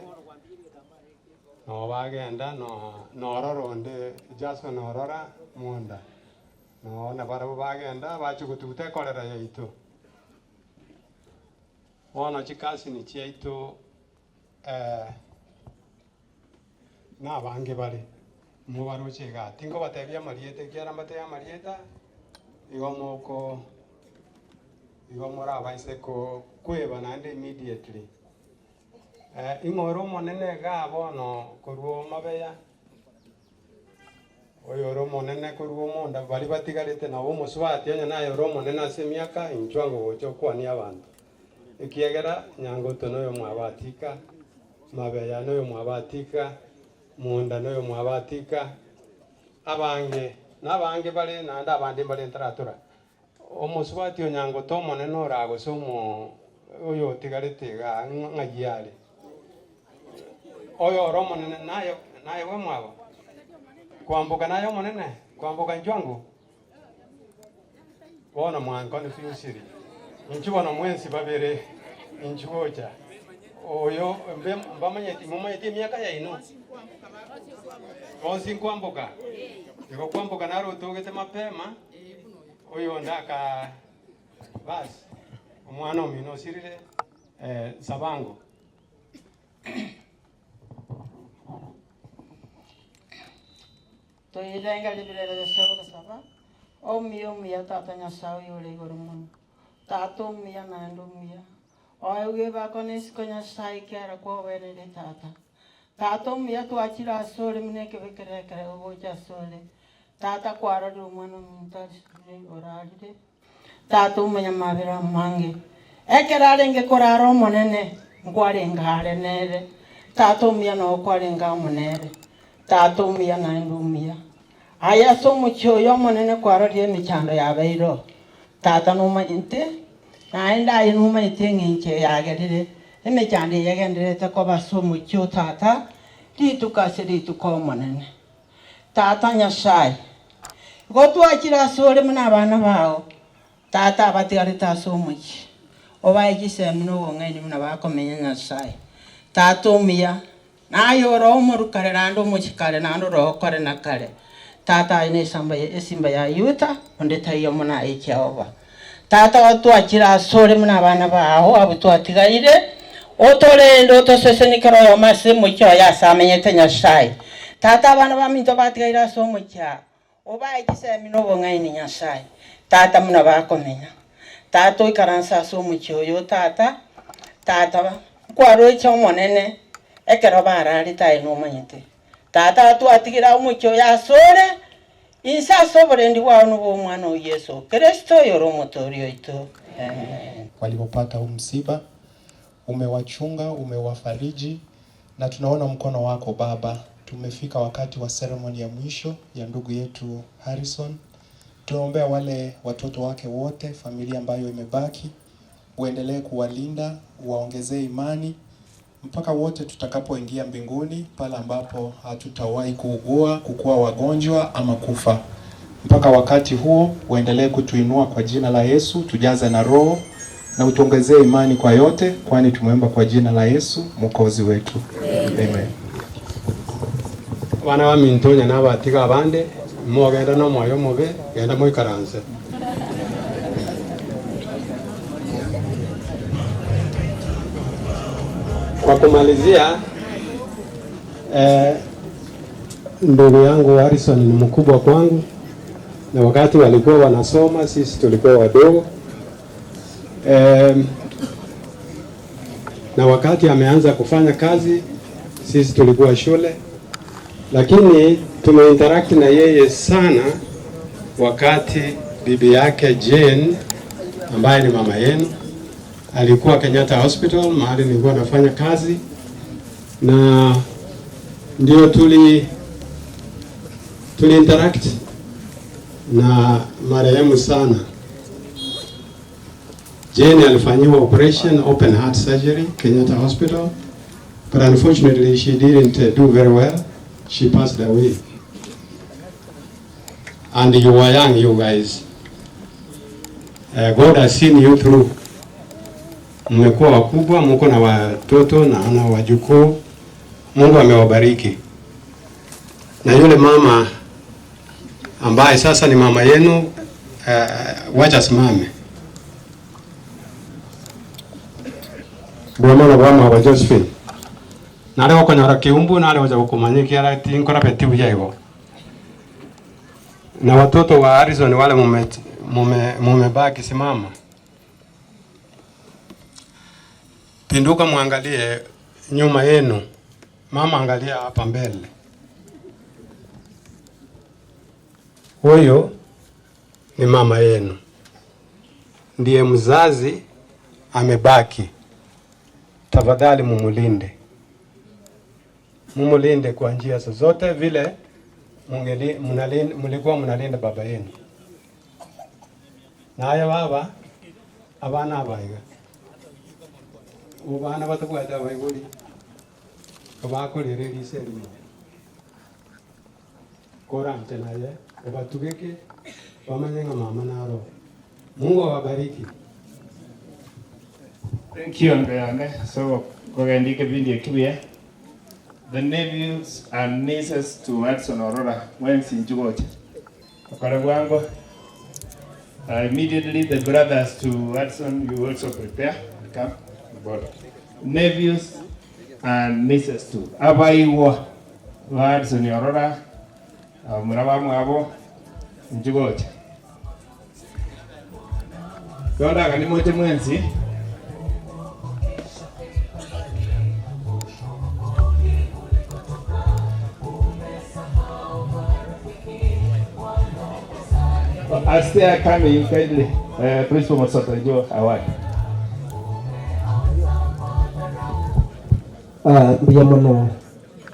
no bagenda no roronde jaso no rora monda no na barabo bagenda bachugutute kolera ya ito wana chikasi ni chieito na bange bari mubaro chega tingo batebya mariete kiara batebya marieta igomoko igomora baise ko kweba nande immediately ingoro monene ga bono koruo mabeya oyoro monene koruo monda bari batigarete na bomo swati onya na yoro monene asemiaka inchwango gocho kwani abantu ikiegera nyango tono yo mwabatika mabeya no yo mwabatika munda no yo mwabatika abange nabange bale nanda abandi bale ntaratura omuswati onyango tomone no rago somo oyo tigarete ga ngayale oyo romo nayo we mwabo kwambuka nayo monene kwambuka njwangu bona mwanko ni fiusiri nchibona mwensi babere nchigocha oyo mbamanyeti miaka ya ino onsi kwambuka iko kwambuka naro tugete mapema oyo ndaka basi omwana omino sirire sabango to ilenga libere de sabo saba omi tata nya sawi ole gorumon tato mi na ndo mi oyo ba konis konya sai kera ko wele de tata tato mi to achira sole mine ke bekere kere obo cha sole tata kwara do mano minta orade tato mi nya mabira mange ekera lenge koraro monene ngware ngare nere tato mi no kware ngamonere tato mi na ndo mi aya somo choyo monene kwara die michando ya beiro tata no ma inte naenda inu ma itengi che ya gedire emechande yagenderete ko basomo kyo tata litukasiri tukomonene tata Nyasaye gotwakira sore muna bana bao tata abatigarita somoki obaegisemi nobong'aini muna bakomenya Nyasaye tata omuya nayora omorukare nando omochikare nando rohokore na kare tata aine esimba ya yuta onde taiyo muna ekiaoba tata otwakira sore muna bana bao abutwatigaire otorendo otosesenikero yomase mukyo yasamenyete Nyasaye tata abana baminto batigaire somokya obaegisemi nobong'aini Nyasaye tata muna bakomenya tata oikaransa somokyo yo tata kwaro ekyo monene ekero barari tae nomanyete tata twatigira omukyo yasore insa soborendi wao nubo mwana wa Yesu Kristo yoro motori oito. Amen. Walipopata msiba umewachunga, umewafariji na tunaona mkono wako Baba. Tumefika wakati wa ceremony ya mwisho ya ndugu yetu Harrison. Tunaombea wale watoto wake wote, familia ambayo imebaki, uendelee kuwalinda, waongezee imani mpaka wote tutakapoingia mbinguni, pale ambapo hatutawahi kuugua, kukua wagonjwa ama kufa. Mpaka wakati huo uendelee kutuinua kwa jina la Yesu, tujaze na roho na utuongezee imani kwa yote, kwani tumeomba kwa jina la Yesu Mwokozi wetu. Amen. Bana wa mintonya nabatiga abande mogenda no moyo mobe genda moikaranse. Kwa kumalizia, ndugu yangu Harrison ni mkubwa kwangu, na wakati walikuwa wanasoma sisi tulikuwa wadogo, na wakati ameanza kufanya kazi sisi tulikuwa shule, lakini tumeinteract na yeye sana wakati bibi yake Jane ambaye ni mama yenu alikuwa Kenyatta Hospital, mahali nilikuwa nafanya kazi, na ndio tuli interact na marehemu sana. Jane alifanyiwa operation, open heart surgery, Kenyatta Hospital, but unfortunately she didn't do very well. She passed away. And you were young, you guys. God has seen you through. Mmekuwa wakubwa, mko na watoto na wajukuu. Mungu amewabariki. Na yule mama ambaye sasa ni mama yenu, wacha simame. Bwana mama wa Josephine. Nale wako nyara kiumbu nale wacha kukumanyikia la tinkora peti bujaigo. Na watoto wa Harrison wale mumebaki simama. Pinduka muangalie nyuma yenu. Mama angalia hapa mbele. Huyo ni mama yenu. Ndiye mzazi amebaki. Tafadhali mumulinde. Mumulinde kwa njia zozote vile mlikuwa mnalinda baba yenu. Na haya baba abana abaiga. Ubana batakwenda baiguli. Abakorere liseri. Korante naye obatugeke bamanyenga mama naro. Mungu awabariki. Thank you, Andreane. So, kogendike video kibia. The nephews and nieces to Hudson Aurora went in Georgia. Immediately the brothers to Hudson, you also prepare. Come, nephews and nieces too. Abaiwa Hudson Aurora, Murabamu Abo, in Georgia. God, I can imagine. As they are coming, kindly, Principal Masotajo Award. Biyamono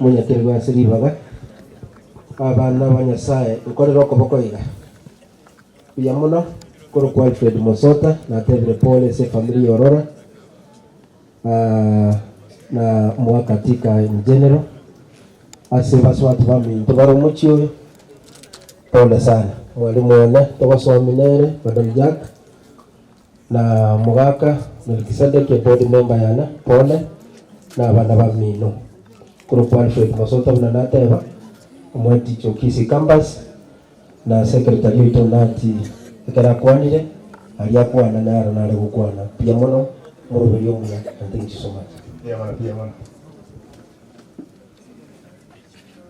munyaterwa siribaga abana banyasaye ukorera okoboko iga biyamono koro kwa Alfred Mosota na Tevre Pole se familia Aurora na mwa katika in general ase basi watu bami tubaro muchio pole sana mwalimu ene tobasominere Madam Jack na mugaka Melkisedek board member yana pole na abana bamino group Alfred Masota na nateba mweti chokisi campus na secretary wetu nati ekera kwanire alia kwana na ara na gukwana pia mono muruberio munya. Thank you so much. Pia mono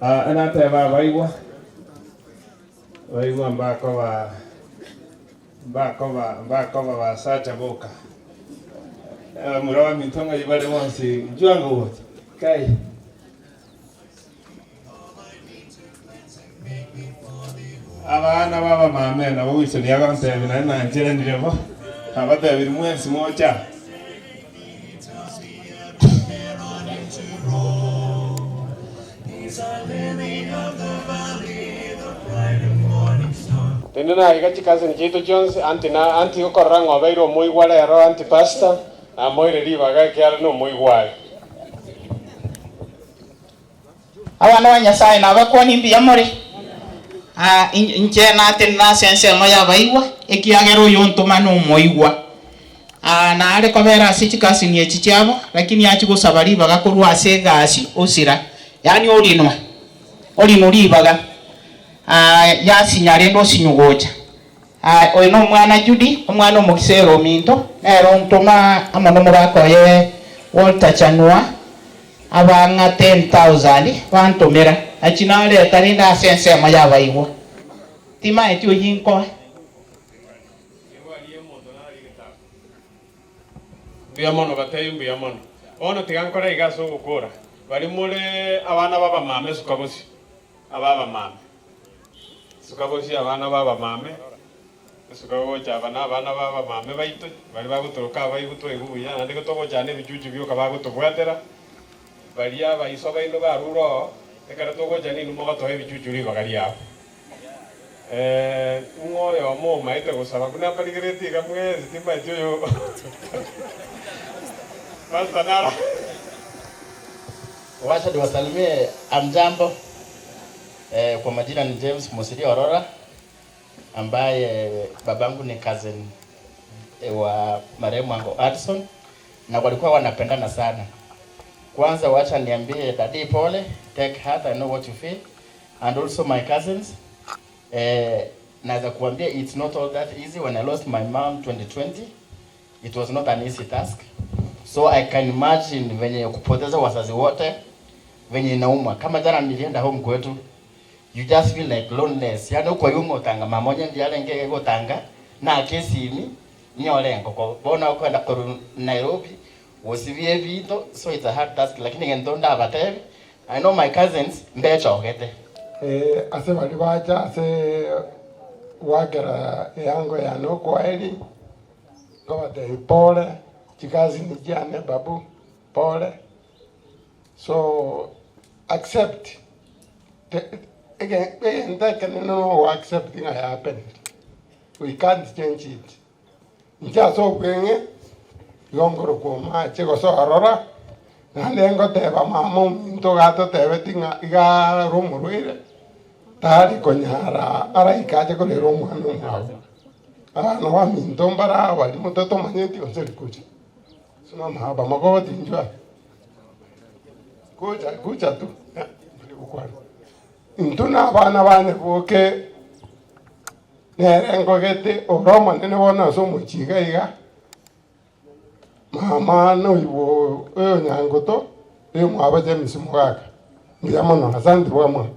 anateba baigwa mbako basacha boka murawa mitonga yibale wansi juanga wote kai abana baba mame na buiso ni abante na njere ndimo abata biri mwezi moja Tendena igachi kazi ni Jito Jones anti okorango abairo moi wala ero anti pasta na moi riba ga kyara no moi wala abana wa Nyasaye na bakwani mbia muri inche na tenna sense moya baigwa ekiagero yontoma no moigwa na ale kobera sichikasi ni echichabo lakini achi gusabari bagakorwa ase gasi osira yani olino libaga yasinyare ndo sinyugocha oyino mwana Judy omwana omukisero minto ero ntoma amono mubakoye Walter Chanua abanga 10,000 bantomera achinale tarinda sense moya baigwa tima etio yinko biamono batayumbi yamono ono tigankora igaso gukora bari mure abana baba mame sukabosi ababa mame sukabosi abana baba mame sukabocha abana baba mame baito bari bagutoroka bayiguto eguya nandi gotogo cyane bijuju byoka bagutobwatera bari aba iso baino baruro ekara togo cyane numo gatohe bijuju ri bagari yabo ngoyo mo maite gusaba kuna paligreti kamwe zitimba joyo basta nara Wacha niwasalimie amjambo. Kwa majina ni James Musiri Aurora ambaye babangu ni cousin wa marehemu Uncle Addison na walikuwa wanapendana sana. Kwanza wacha niambie daddy pole, take heart, I know what you feel, and also my cousins. Naweza kuambia it's not all that easy. When I lost my mom 2020, it was not an easy task. So I can imagine venye kupoteza wazazi wote venye inauma. Kama jana nilienda home kwetu, you just feel like loneliness. Yaani uko yungo tanga mamoja ndiye alenge go tanga na kesi ni nyolengo ko bona kwenda koru Nairobi wasivie vito, so it's a hard task, lakini ngendonda abatevi. I know my cousins mbecho gete ase bali bacha ase wagera yango ya no kwaeli kwa de pole chikazi ni jane babu pole, so accept again that can no accepting happened. We can't change it. Nja so kwenge yongoro ko ma chego so arora na lengo te ba mamo into gato te betinga iga rumurire tari konyara ara ikaje ko le romu hanu ma no wa minto mbara wa mutoto manyeti onseri kuchi suma mahaba mago tinjwa kucha tu kwa intuna bana bane boke nerengo gete oroma nene bona so muchiga iga mama no iwo nyangoto mwa James mugaka ndiamono asante bwamo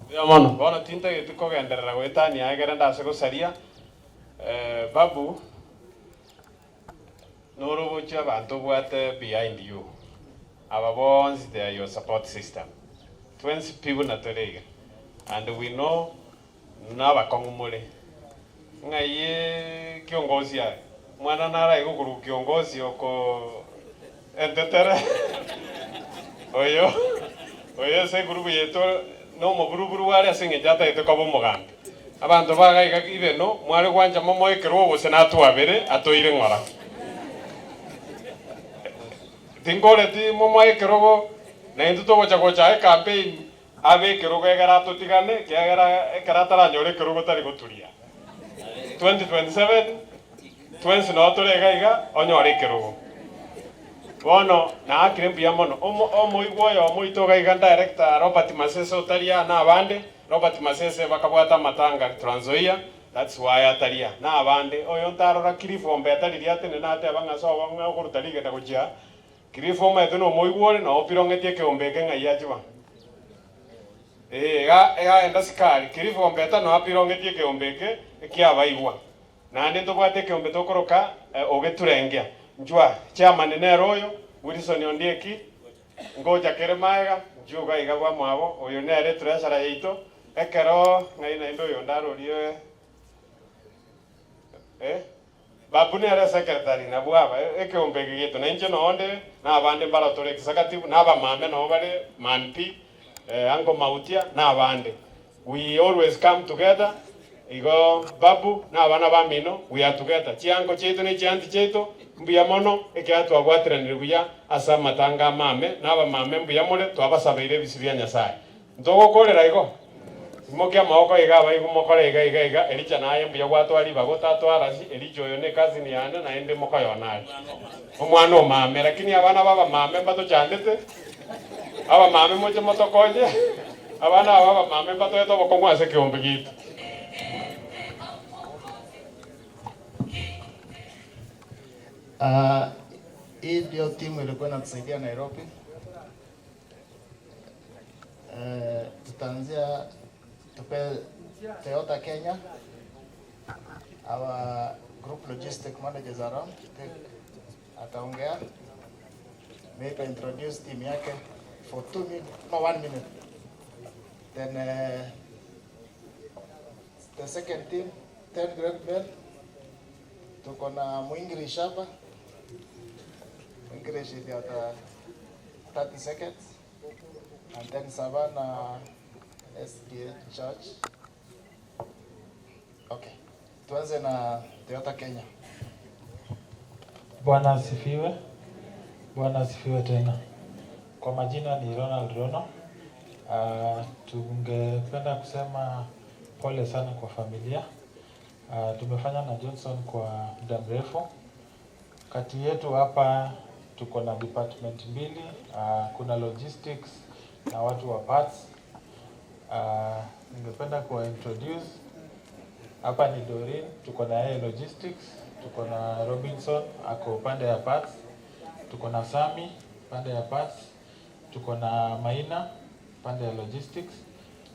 ndiamono bona tinta gitu kogenderera gwetania agera ndase gucaria babu norobochi abantu bwate behind you our bonds, they are your support system 20 people na torega and we know naba kongumule ngaye kiongozi ya mwana nara igukuru kiongozi oko entetere oyo se grupu yeto no mo grupu wale asinge jata yeto kabo mugambi abantu bagaika ibeno mwari gwanja momo ekero bose natu abere atoire ngora tingore ti momo kerogo na into to gocha campaign ave kerogo egara to tigane kiagera ekarata nyore kerogo tari goturia 2027 twins no torega iga onyore kerogo bono na akirembia mono omo igwoyo omo itoga iga director Robert Masese otaria na abande Robert Masese bakabwata matanga Trans Nzoia. That's why ataria na abande oyo ntarora Clifford betariria tene na ate abangaso banga okurutariga tagochia Clifford metho no moigwore na opirongetie keombeke ngai ajiba ega enda sikari Clifford beta no apirongetie keombeke kia baigwa na ande tobwate keombe tokoroka ogeturengia njwa chairman nero oyo Wilson Ondieki ngoja keremaega njuga igabwa mwabo oyo nere treasurer yeito ekero ngai na ndo yo ndarorie babu ni ara secretary na bwaba ekeombege gitu na inche no onde na abande baratore executive na aba mame no bare manpi ango mautia na abande we always come together igo babu na abana bamino we are together chiango chetu ni chianti chetu mbuya mono ekiatu agwatiranire buya asa matanga mame na aba mame mbuya mole twabasabeire bisibya nyasaye ndogo korera igo mokia maoko igaba igumokore iga ericha naye mbuya gwatwari bagotatwara si ericho yo ne kazi ni yana na ende mokoyo naye omwana omame lakini abana baba mame bato chandete aba mame moche motokoje abana baba mame bato eto bokongwa se kiombe gitu hii ndio timu ilikuwa inatusaidia Nairobi. Tutaanzia tupe Toyota Kenya. Our group logistic managers around ataongea. Maybe introduce team yake for 2 minutes, no 1 minute. Then the second team, 10 grade men. Tuko na Mwingiri hapa. English is at 30 seconds, and then Savannah SDA Church. Okay, tuanze na Toyota Kenya. Bwana asifiwe. Bwana asifiwe tena. Kwa majina ni Ronald Rono. Tungependa kusema pole sana kwa familia. Tumefanya na Johnson kwa muda mrefu. Kati yetu hapa tuko na department mbili, kuna logistics na watu wa parts. Ningependa kuwa introduce. Hapa ni Dorin, tuko na yeye logistics, tuko na Robinson ako pande ya parts, tuko na Sami pande ya parts, tuko na Maina pande ya logistics,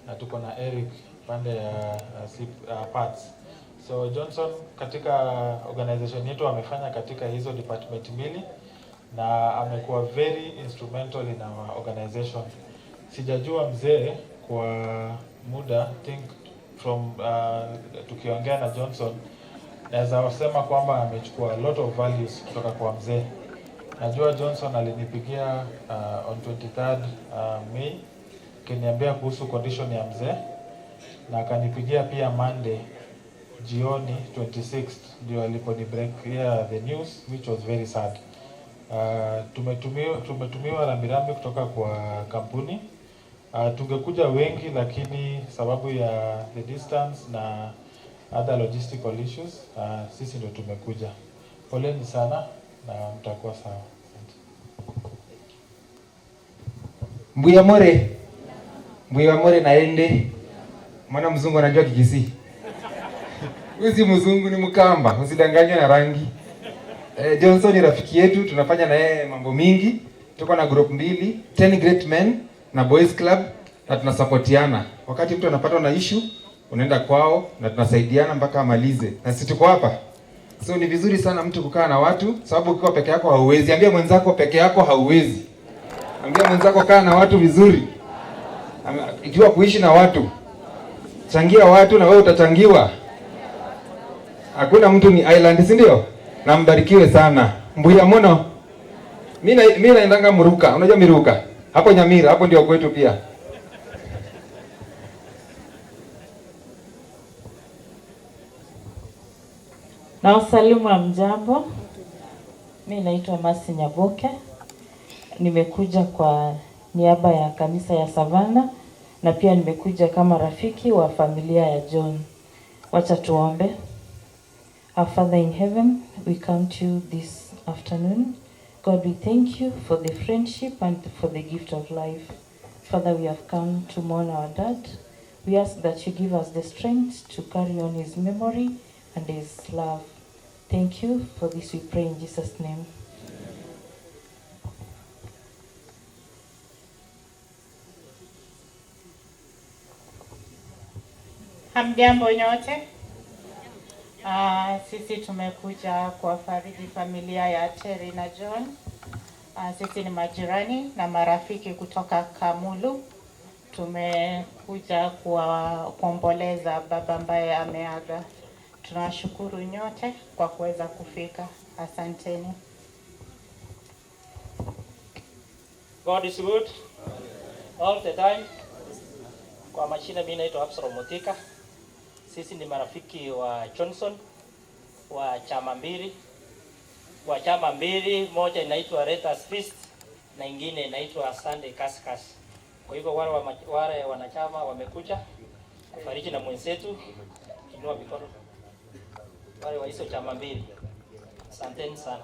na tuko na Eric pande ya parts. So Johnson katika organization yetu amefanya katika hizo department mbili na amekuwa very instrumental in our organization. Sijajua mzee kwa muda, think from tukiongea na Johnson naweza wasema kwamba amechukua a lot of values kutoka kwa mzee. Najua Johnson alinipigia on 23rd May kiniambia kuhusu condition ya mzee, na akanipigia pia Monday jioni 26th ndio aliponi break the news, which was very sad. Tumetumiwa rambirambi kutoka kwa kampuni. Tungekuja wengi lakini sababu ya the distance na other logistical issues sisi ndio tumekuja. Poleni sana na mtakuwa sawa. Mbuya more naende. Mwana mzungu anajua Kikisii. Usi mzungu ni Mkamba, usidanganywe na rangi. Johnson ni rafiki yetu, tunafanya na yeye mambo mingi. Tuko na group mbili, 10 great men na boys club, na tunasupportiana. Wakati mtu anapata na issue, unaenda kwao na tunasaidiana mpaka amalize. Na sisi tuko hapa. So ni vizuri sana mtu kukaa na watu, sababu ukiwa peke yako hauwezi. Ambia mwenzako peke yako hauwezi. Ambia mwenzako kaa na watu vizuri. Ikiwa kuishi na watu, changia watu na wewe utachangiwa. Hakuna mtu ni island, si ndio? Na mbarikiwe sana. Mbuya mono. Mimi naendanga Muruka. Unajua Miruka? Hapo Nyamira, hapo ndio kwetu pia. Na wasalimu wa mjambo. Mimi naitwa Masi Nyaboke. nimekuja kwa niaba ya kanisa ya Savannah na pia nimekuja kama rafiki wa familia ya John. Wacha tuombe. Our Father in heaven, we come to you this afternoon. God, we thank you for the friendship and for the gift of life. Father, we have come to mourn our dad. We ask that you give us the strength to carry on his memory and his love. Thank you for this, we pray in Jesus' name. Hamjambo nyote. Sisi tumekuja kuwafariji familia ya Terry na John. Sisi ni majirani na marafiki kutoka Kamulu. Tumekuja kuomboleza baba ambaye ameaga. Tunawashukuru nyote kwa kuweza kufika. Asanteni. God is good all the time. Kwa majina mimi naitwa Absalom Motika. Sisi ni marafiki wa Johnson wa chama mbili, moja inaitwa Retas Feast na ingine inaitwa Sunday Kaskas. Kwa hivyo wale wanachama wamekuja kufariji na mwenzetu, inua mikono. Wale wa hizo chama mbili. Asanteni sana.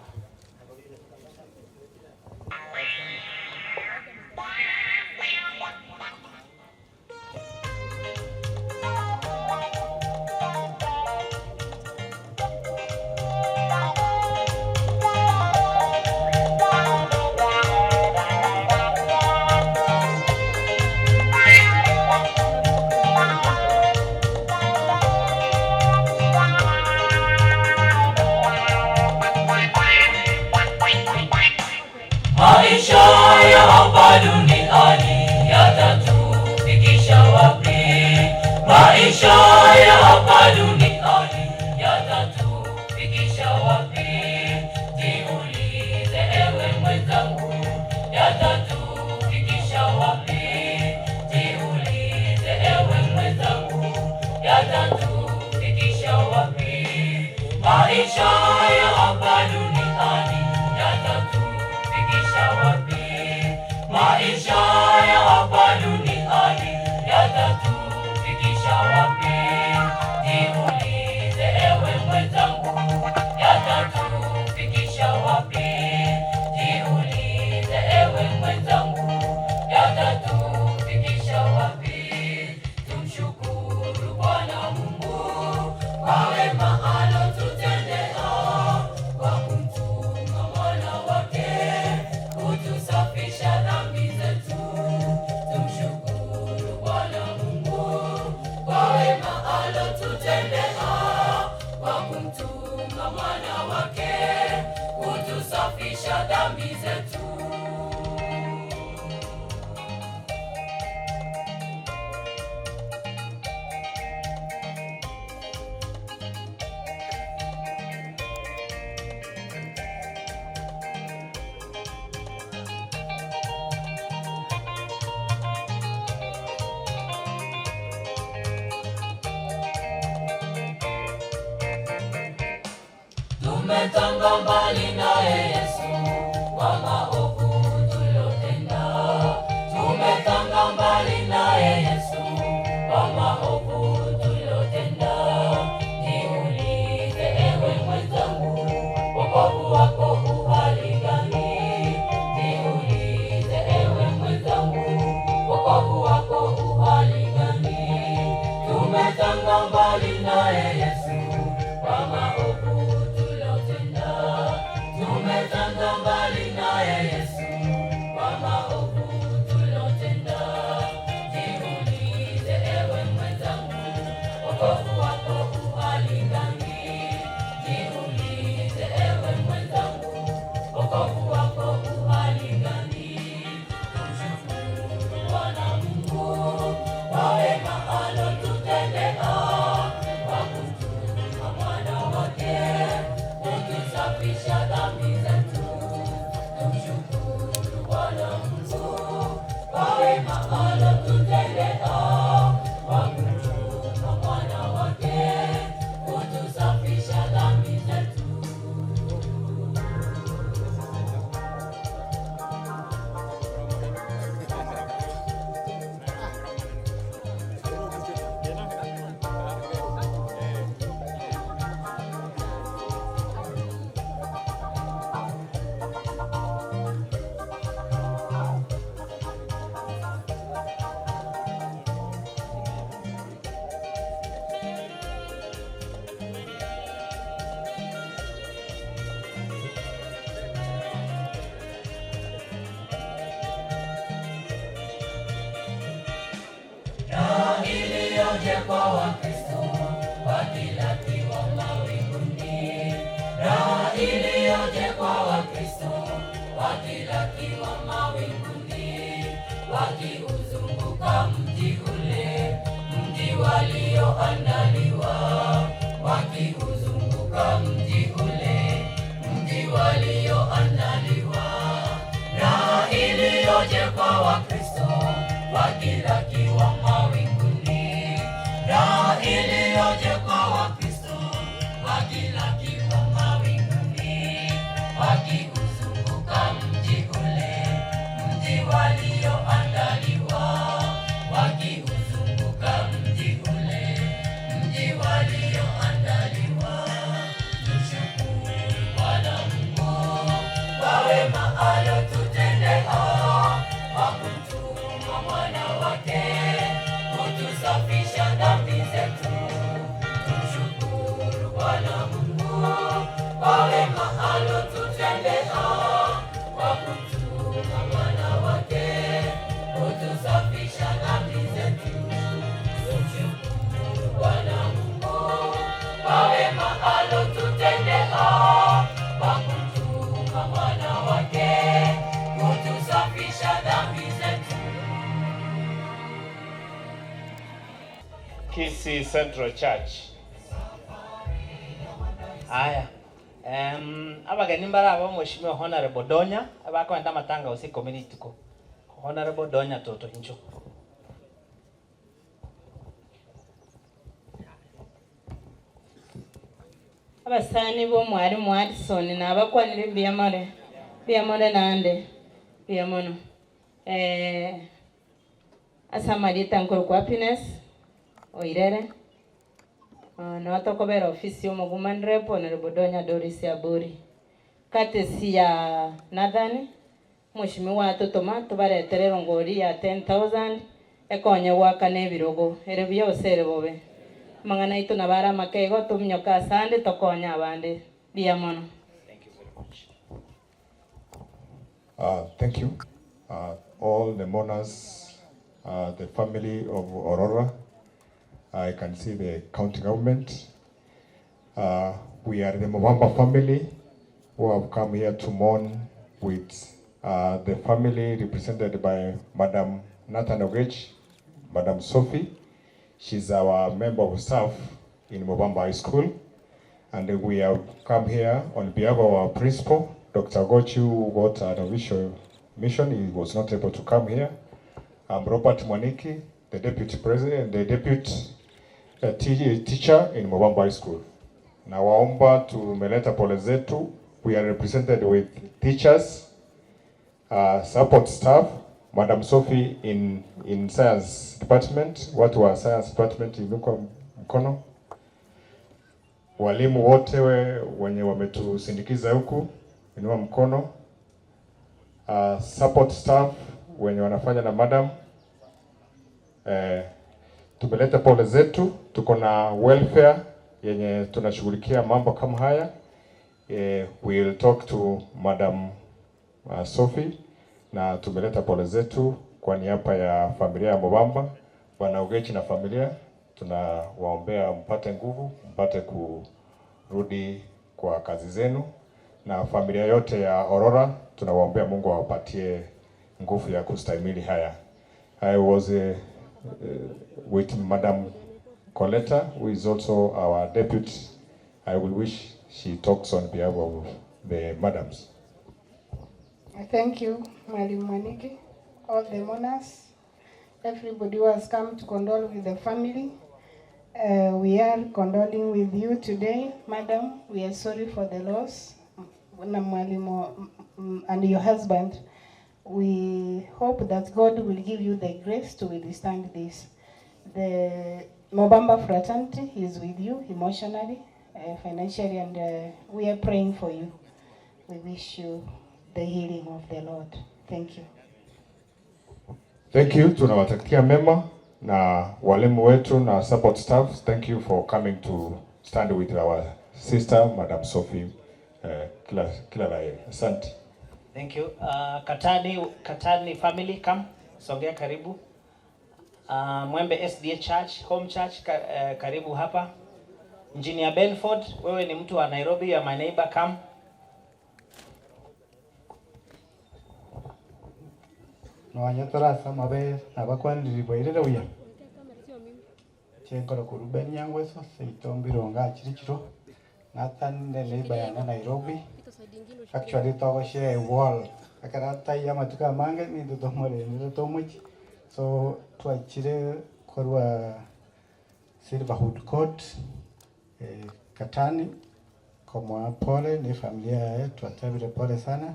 Maisha ya hapa duniani yatatufikisha wapi? Maisha ya hapa duniani yatatufikisha wapi? Jiulize ewe mwenzangu, yatatufikisha wapi? Jiulize ewe mwenzangu, yatatufikisha wapi? Maisha ya hapa duniani yatatufikisha wapi? Maisha ya hapa duniani yatatufikisha wapi? Jiulize ewe mwenzangu, yatatufikisha wapi? Jiulize ewe mwenzangu, yatatufikisha wapi? Tumshukuru Bwana Mungu kwa wema alotutendea, kwa kumtuma mwana wake kutusafisha dhambi zetu. Tumshukuru Bwana Mungu kwa wema alotutendea, kwa kumtuma mwana wake kutusafisha dhambi zetu. Tumetanga mbali naye Yesu kwa maovu tuliyotenda. Tumetanga mbali naye Yesu kwa maovu tuliyotenda. Jiulize ewe mwenzangu, wokovu wako uhali gani? Jiulize ewe mwenzangu, wokovu wako uhali gani? Tumetanga mbali naye Yesu kwa maovu tuliyotenda. Tumetanga mbali naye Yesu kwa maovu tuliyotenda. Jiulize ewe mwenzangu, wokovu wako uhali gani? Jiulize ewe mwenzangu, wokovu wako uhali gani? Tumshukuru Bwana Mungu kwa wema alotutendea, kwa kumtuma mwana wake kutusafisha dhambi zetu. Tumshukuru Bwana Mungu kwa wema alotutendea, kwa kumtuma mwana wake kutusafisha dhambi zetu. iliyoje kwa Wakristo wakilakiwa mawinguni, raha iliyoje kwa Wakristo wakilakiwa mawinguni, wakiuzunguka mji ule, mji walioandaliwa, wakiuzunguka mji ule, mji walioandaliwa, raha iliyoje kwa Wakristo wakilakiwa mawinguni, raha iliyoje kwa Wakristo wakilakiwa mawinguni, wakiuzunguka mji ule, mji walioandaliwa, wakiuzunguka mji ule, mji walioandaliwa. Tushukuru Bwana Mungu kwa wema alotutendea, kwa kumtuma mwana wake kutusafisha dhambi zetu. Tumshukuru Bwana Mungu kwa wema alotutendea, kwa kumtuma mwana wake kutusafisha dhambi zetu. Tumshukuru Bwana Mungu kwa wema alotutendea, kwa kumtuma mwana wake kutusafisha dhambi zetu. Kisii Central Church. Aya. Abageni mbarabo Mheshimiwa Honorable Donya abakwenda matanga usi community ko. Honorable Donya toto injo. Abasani bo mwalimu Addison n'abakwanira biyamare nande biyamono asamarita nkuru kwa happiness oirere n'abatokobera ofisi y'omugumani rep Honorable Donya Doris Aburi katesi ya Nathan Mheshimiwa watu tomato bareterero ngori ya 10,000 ekonye waka n'ebirogo ere byose ere bobe mangana itu nabara makego tumnyoka sande tokonya abande biyamono. Thank you. All the mourners, the family of Aurora. I can see the county government. We are the Mubamba family who have come here to mourn with the family represented by Madam Nathan Ogech, Madam Sophie. She's our member of staff in Mubamba High School. And we have come here on behalf of our principal, Dr. Gochu, who got an official mission. He was not able to come here. I'm Robert Mwaniki, the deputy president, the deputy teacher in Mubamba High School. Na waomba tumeleta pole zetu. We are represented with teachers, support staff, Madam Sophie in science department, watu wa science department inuka mkono. Walimu wote wenye wametusindikiza huku inua mkono. Support staff wenye wanafanya na madam. Tumeleta pole zetu, tuko na welfare yenye tunashughulikia mambo kama haya. We'll talk to Madam Sophie na tumeleta pole zetu kwa niaba ya familia ya Mubamba, Bwana Ogechi na familia. Tunawaombea mpate nguvu, mpate kurudi kwa kazi zenu, na familia yote ya Aurora tunawaombea Mungu awapatie nguvu ya kustahimili haya. I was with Madam Coletta, who is also our deputy. I will wish she talks on behalf of the madams. Thank you, Mwalimu Mwaniki, all the mourners, everybody who has come to condole with the family. We are condoling with you today, Madam. We are sorry for the loss, Mwalimu and your husband. We hope that God will give you the grace to withstand this. The Mubamba fraternity is with you emotionally, financially, and we are praying for you. We wish you the healing of the Lord. Thank you. Thank you. Tunawatakia mema na walimu wetu na support staff. Thank you for coming to stand with our sister, Madam Sophie. Kila la heri. Asante. Thank you. Katani family, come. Songea karibu. Mwembe SDA Church, Home Church, karibu hapa. Engineer Benford, wewe ni mtu wa Nairobi, ya my neighbor, come. Noanyatora sama be abakwani riboirere uya. Chekora kurubeni yangweso seitombirunga chirichiro. Nathan ne neighbor ya Nairobi. Actually to share wall. Akarata ya matuka mange ni ndo tomore ni tomuchi. So twachire korwa Silverwood Court Katani kwa pole ni familia yetu, atavile pole sana.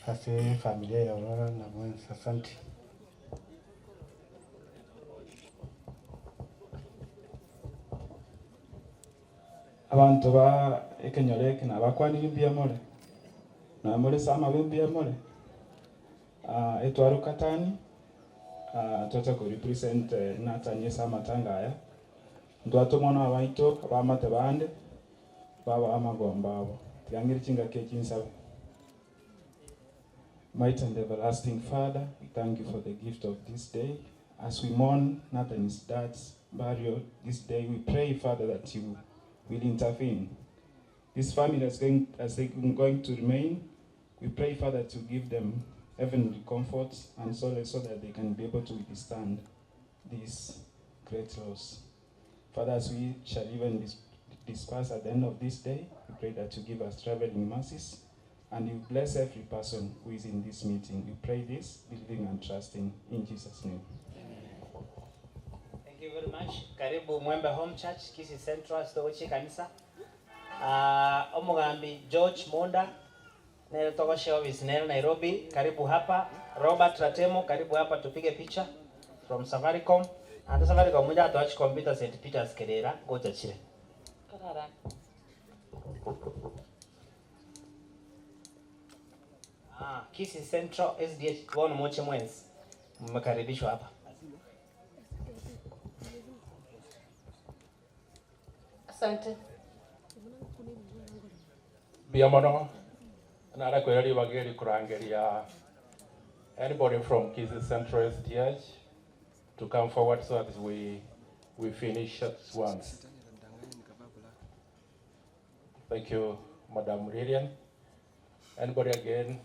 Hasi familia ya Aurora na mwenzi, asante. Abantu ba ekenyoleke na bakwani biamole na mole sama biamole etwaro Katani tota ko represent Natanye sama tangaya ndo atomona abaito abamate bande baba amagomba abo tiangiri chinga ke chinsabe. Mighty and everlasting Father, we thank you for the gift of this day. As we mourn Nathan's dad's burial this day, we pray, Father, that you will intervene. This family as they're going to remain, we pray, Father, to give them heavenly comfort and solace so that they can be able to withstand this great loss. Father, as we shall even disperse at the end of this day, we pray that you give us traveling mercies and you bless every person who is in this meeting. We pray this, believing and trusting in Jesus' name. Thank you very much. Karibu Mwembe Home Church, Kisii Central, Stogochi Kanisa. Omugambi George Monda, nero toka office nero Nairobi, karibu hapa. Robert Ratemo, karibu hapa tupige picha from Safaricom. And Safaricom muda atuachi computer St. Peter's Kerera, goja chile. Karara. Kisii Central SDA Bwana Moche Mwenzi, mmekaribishwa hapa. Asante. Biamono nara kweli bageri kurangeria anybody from Kisii Central SDH to come forward so that we finish at once. Thank you, Madam Lilian. Anybody again?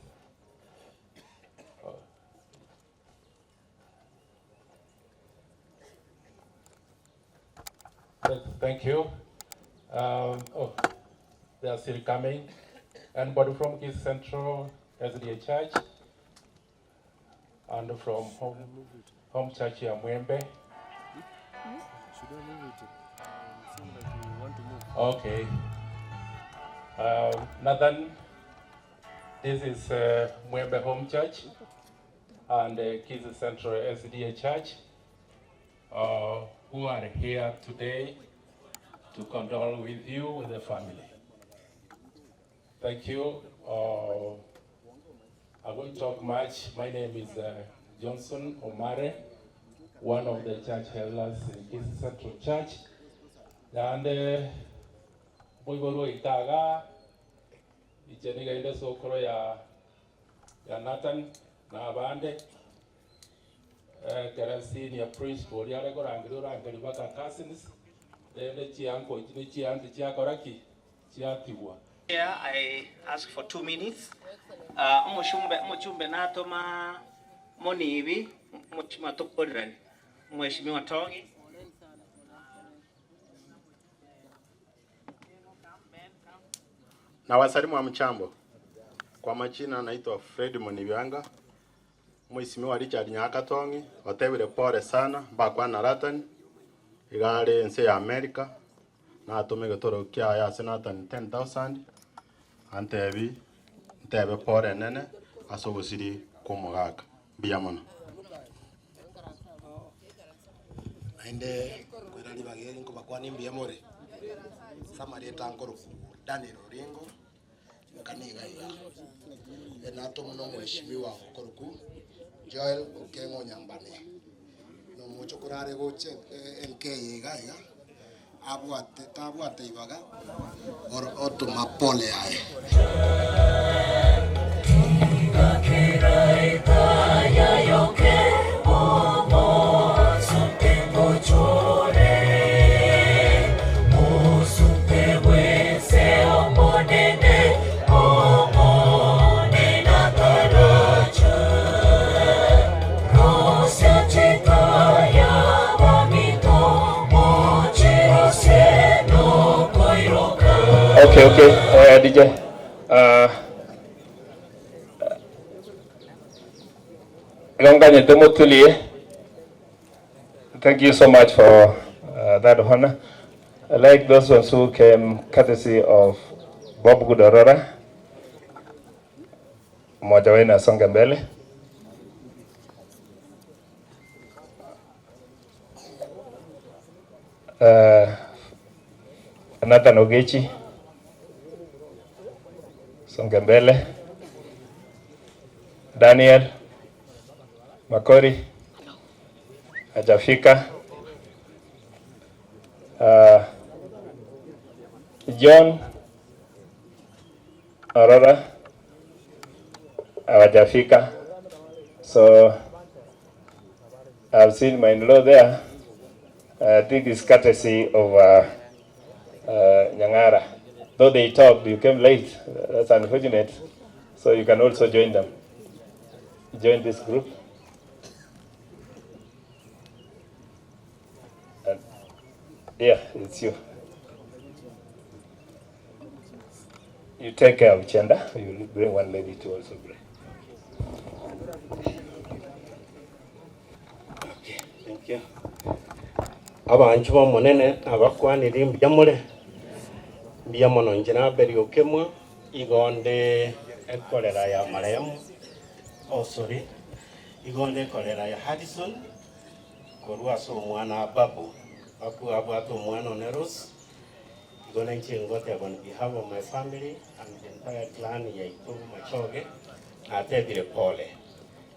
Thank you. They are still coming. Anybody from Kisii Central SDA Church and from Home Church ya Mwembe? Okay. Nathan, this is Mwembe Home Church and Kisii Central SDA Church who are here today to condole with you, with the family. Thank you. I won't talk much. My name is Johnson Omare, one of the church elders in Kisii Central Church. And Mwiboro itaga icheniga inde sokoro ya Nathan na abande kerasini ya principal yale korangiro rangiri baka cousins then chianko chianti chiakoraki chiatiwa. Here I ask for 2 minutes. Muchumbe natoma monivi matokorani Mheshimiwa Tongi. Na wasalimu wa mchambo. Kwa majina naitwa Fred Monivyanga. Mheshimiwa Richard Nyakatongi, otebire pole sana bakwa na Nathan igare nse ya America na atume gitoro kia ya Nathan 10,000 antebi ntebe pole nene asogosiri kumugaka biamono. Ainde kwirali bageri ngo bakwani mbiamore samari tankoro Daniel Oringo kaniga iga enato muno Mheshimiwa Koruku Joel Okengo Nyambane no mucho kurare goche LK iga iga abwate ibaga oto mapole aye Kakira ita ya yoke omo Okay, DJ. Thank you so much for that honor. I like those ones who came courtesy of Bob Gudorora, mmoja wenu asonge mbele. Nathan Ogechi, songe mbele. Daniel Makori hajafika. John Aurora hawajafika. So I've seen my in-law there. I think it's courtesy of Nyangara. Though they talked, you came late. That's unfortunate. So you can also join them. Join this group. And yeah, it's you. You take care of Chenda. You will bring one lady to also bring. Okay, thank you. Abantu bamunene abakwanira imbiyamule mbiyamono njena beri okemwa igonde ekolera ya maremu igonde ekolera ya Hadison korwa so mwana babu abwato mwana Neros igone chingote on behalf of my family and the entire clan ya Ikubu Machoge atebire pole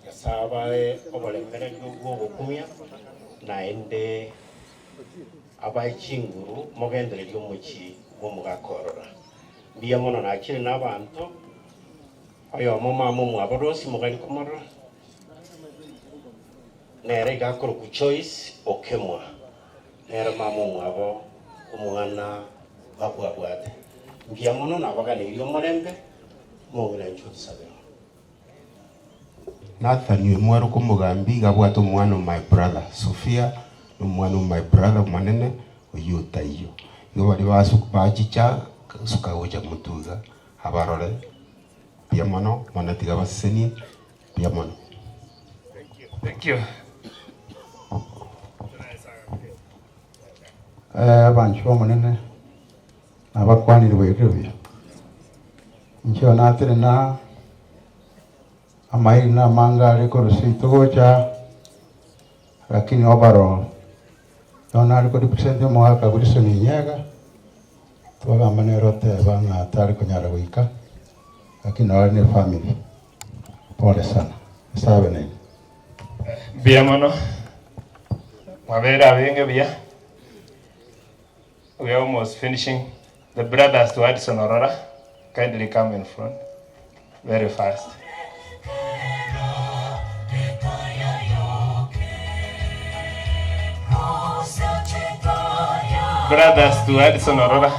yasabae obole mbere gwo kumya na ende abai chinguru mogendere y'umuki wo mugakorora biyamono nakiri n'abantu ayo mama mu aborosi mugani kumara nere gakoro ku choice okemwa nere mama mu abo umwana babwabwate biyamono nabagane iyo murembe mugura nchusabe Nathan mwaro kumugambi gabwato mwana my brother Sofia umwana my brother manene uyuta iyo ngo bari bachicha sukawoja mutuza abarore biyamono monatiga baseni biyamono. Thank you. Abantu bamunene abakwanirwe irubya ncho natire na amai na mangale korosito gocha lakini overall Dona aliko represent mwaka kuliso ni nyega tuwaga manero te banga tari kunyara wika lakini wale ni family pole sana sabe nini Biyamono Mabera Abenge Bia. We are almost finishing. The brothers to Addison Aurora kindly come in front very fast. Brothers to Addison Aurora.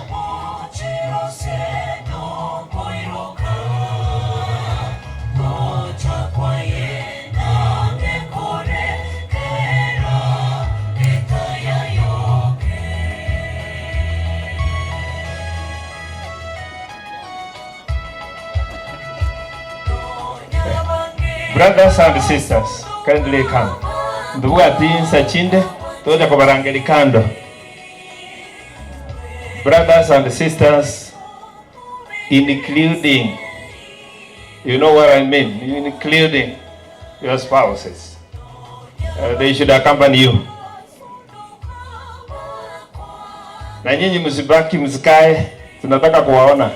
Brothers and sisters, kindly come. Ndugu atinsa chinde, toja kubarangeli kando. Brothers and sisters, including, you know what I mean, including your spouses. They should accompany you. Na nyinyi msibaki msikae, tunataka kuwaona.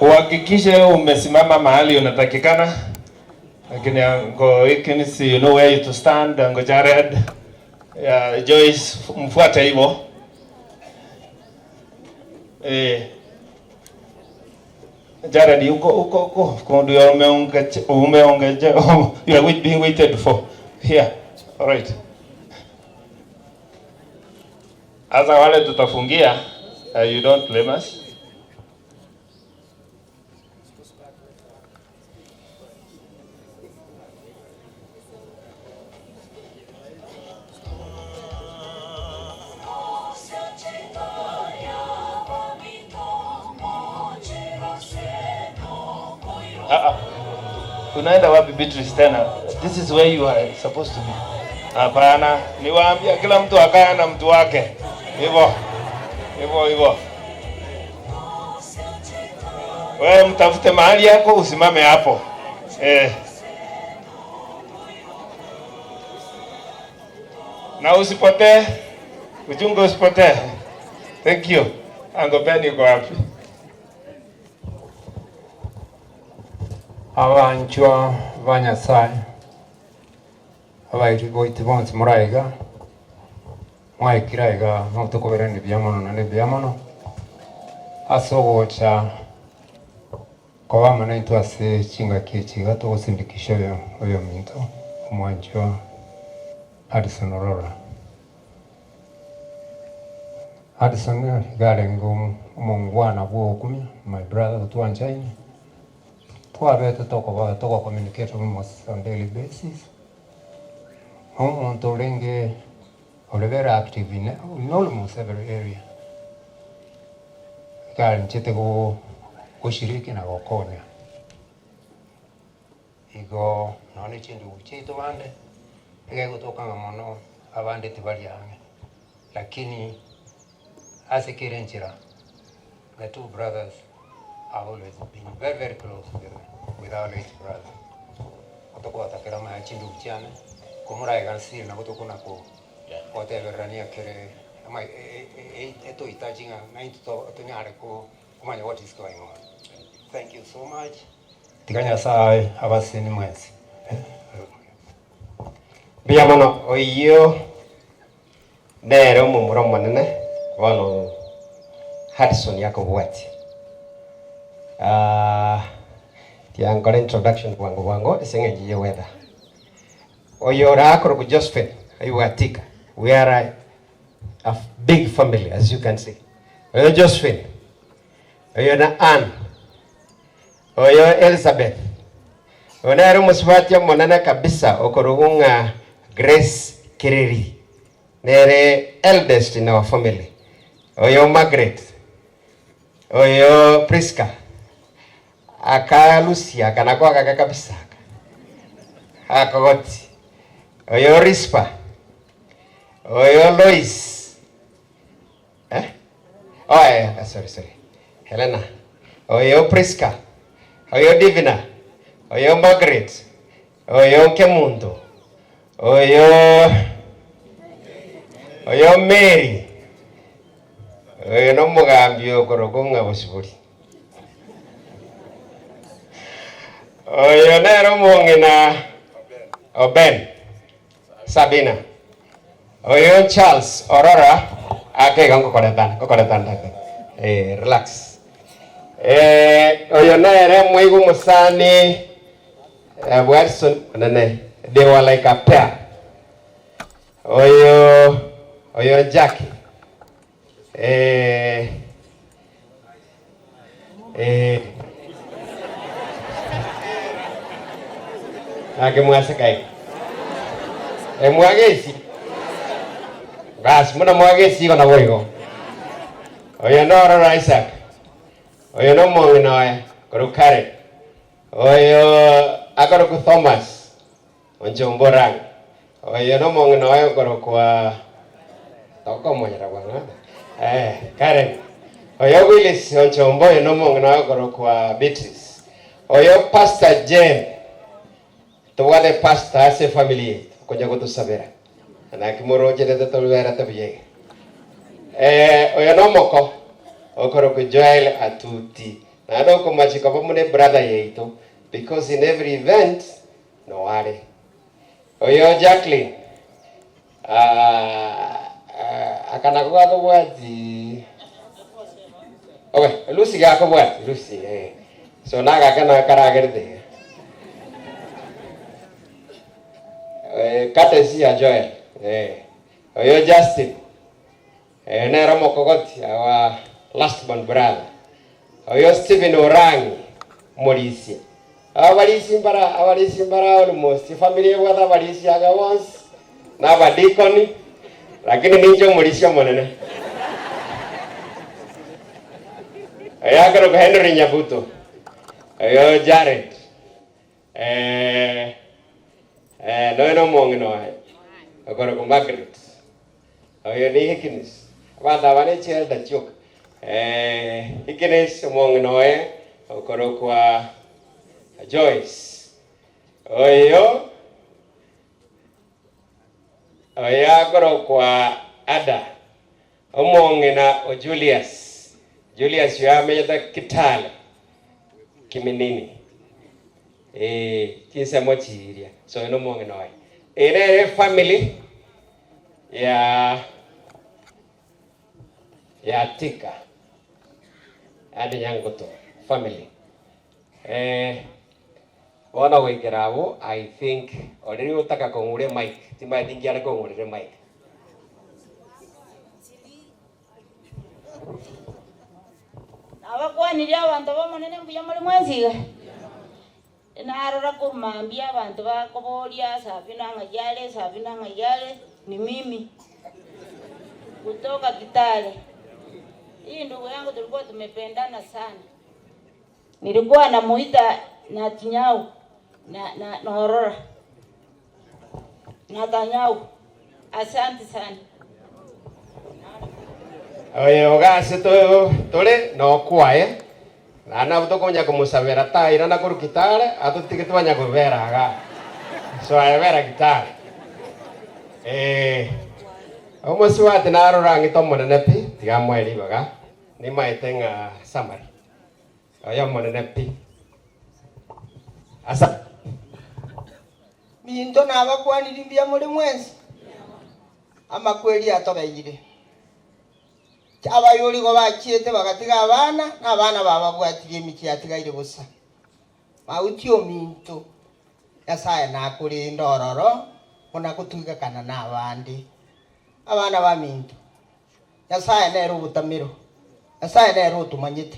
Uhakikishe umesimama mahali unatakikana. Lakini ngo ikini si you know where to stand ngo Jared Joyce mfuate hivyo. Jared uko ndio umeongeje you are being waited for here. All right. Asa wale tutafungia, you don't blame us. Unaenda wapi Beatrice tena? This is where you are supposed to be. Hapana, niwaambia kila mtu akae na mtu wake. Hivyo. Wewe mtafute mahali yako usimame hapo. Na usipotee. Ujunge usipotee. Thank you. Angopeni uko wapi? Abanchwa banyasaye abairi boite bonse muraiga mwaikiraiga notokoberani byamono na nebyamono asogocha kwa mana into ase chinga kichiga to sindikisho yo minto mwanchwa Addison Aurora Addison garengo mongwana bwo kumya my brother tuanchaini kwa beto toko communicate almost on daily basis. Homo tolenge are very active in almost every area. Kali nchete kushiriki na gokone. Igo none chindu uchito bande. Ege kutoka ngamono abande tibali yange. Lakini asikire nchira. The two brothers have always been very, very close with our late brother. Kutoko atakera maya chindu uchane. Kumura siri na kutoko nako. Whatever rania kere. Ama eto itajinga na into tonyare ko kumanya what is going on. Thank you so much. Tiganya sai abasini mwezi. Biyamono oyo nero mumuro manene wano Hudson yako bwati. Tiangore introduction wango isengeji ye weather. Oyo rakoro ku Josephine ayuatika. We are a big family as you can see. Oyo Josephine. Oyo na Anne. Oyo Elizabeth. Onero muswati monana kabisa okorugunga Grace Kiriri. Nere eldest in our family. Oyo Margaret. Oyo Priska. Aka Lucia kana kwa kaka kabisa. Akagoti. Oyo Rispa. Oyo Lois. Oh yeah, sorry. Helena. Oyo Priska. Oyo Divina. Oyo Margaret. Oyo Kemundo. Oyo Mary. Oyo no mugambi okorogonga busibuli. Oyo nero mongina Oben Sabina. Oyo Charles Aurora ake gango koretanda. Relax. Oyo nere mwigu musani Wilson nene they were like a pair. Oyo Jackie. Ake mwase kai. Mwagesi. Bas muna mwagesi kona boigo. Oyo no Isaac. Oyo no monginoe korukare. Oyo akoro ku Thomas. Onjomborang. Oyo no monginoe korukwa toko monyera bwana. Karen. Oyo Willis onjombo oyo no monginoe korukwa Beatrice. Oyo Pastor Jane. Tuwale pastor ase family koja kutusabira. Na kimoro jere tolwera tabiye. Oyo no moko okoro ku Joel atuti. Na ndo ko machika pamune brother yeito because in every event no wale. Oyo Jacqueline akana ko ga bwati okay Lucy ga ko bwati Lucy so naga kana karagerde courtesy ya Joel oyo Justin Nera Mokogoti, our last born brother. Oyo Stephen Orangi Morisia. Abalisi mbara almost family wada balisi aga once na badikoni lakini ninjo Morisia monene. Ayagaro Henry Nyabuto. Oyo Jared. No mongino. Agora ko Margaret. Oyo ni Hikins. Wanda wane chelda chuk. Hikines mongnoe okoro kwa Joyce. Oyo akoro kwa Ada. Omongena o Julius. Julius yameda Kitale. Kiminini. Kinse mochiria. So no mongnoe. Ere family ya Tika adi yangoto family wana wegerawo I think already utaka kongure mic timba dingiara kongure mic abakwanira abantu bamonene mbuya muri mwanziga narora kumambia abantu bakoboria sabina ngajale ni mimi kutoka Kitale. Hii ndugu yangu tulikuwa tumependana sana. Nilikuwa namuita na Tinyau na Aurora. Na Tanyau. Asante sana. Oyo gase tole no kwae. Ana butokonya kumusabera taira na kuru Kitale atutike twanya kubera aga. So ayebera Kitale. Omosi wate narora ngitomone pi tiga mweli baga ni maitenga summary aya monene pi asa binto nabakwanira mbya muri mwensi amakweli atobeyire abayoli go bakiete bagatiga abana n'abana babagwatire emiki yatigaire busa mauti ominto Nyasaye nakurinda ororo ona kutuga kana n'abandi abana baminto Nyasaye nero butamiro Nyasaye nero tumanyite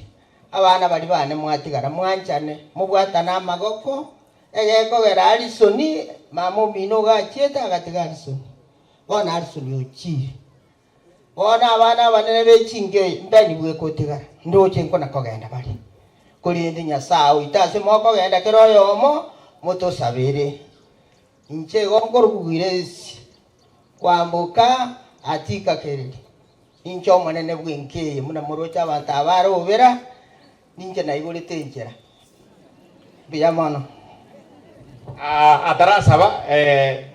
abana bali bane mwatigara mwanchane mubwatana amagoko egeko gera Alisoni mamo bino gachieta agatiga Alisoni bona Alisoni uchi bona abana banene bechinge ndani bwe kotigara ndoche nkona kogenda bali kulindi Nyasaye itase moko genda keroyo omo mutosabire inche gongoro bugiresi kwambuka atika kereri incho manene bwinke muna murocha batabara obera ninje naigolete injera biyamono atarasaba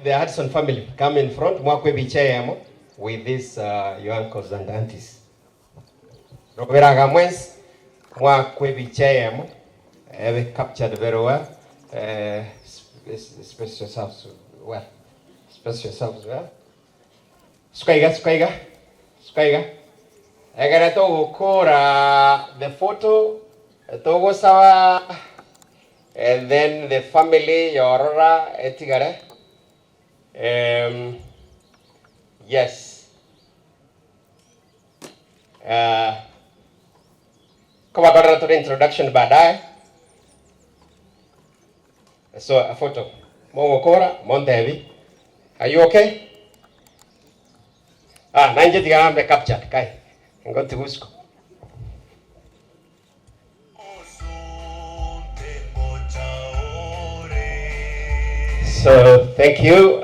the Hudson family come in front mwakwe bichayemo with this your uncles and aunties robera gamwens mwakwe bichayemo have captured very well space yourselves well Skaiga. Egere to gukura the photo to sawa and then the family yorora etigare. Yes. Kama badala to introduction baadaye. So a photo. Mongokora Montevi. Are you okay? Nanje tigambe capture kai. Ngote gusko. So thank you.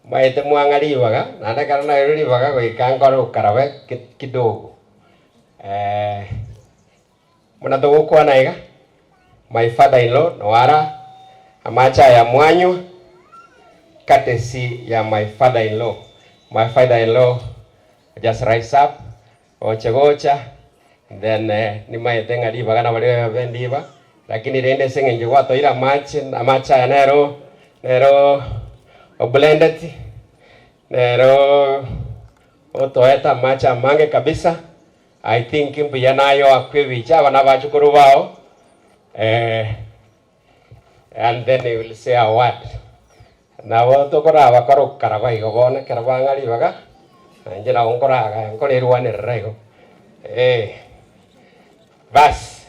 Maite muangali baga. Nanda karana yuri baga ko ikangoro karawe kidogo. Muna to ko naiga. My father-in-law Noara amacha ya mwanyu. Courtesy ya my father-in-law. My father-in-law just rise up, ochegocha, then ni maitenga diba kana bale bendiba, lakini rende senge njwa to ira match amacha ya nero nero blended nero otoeta macha mange kabisa. I think mbiyanayo akwewicha wana bachukuru bao and then they will say a word. Na woto kora bakaro karabai gobona karabanga libaga njena onkoraga nkolerwane rego bas.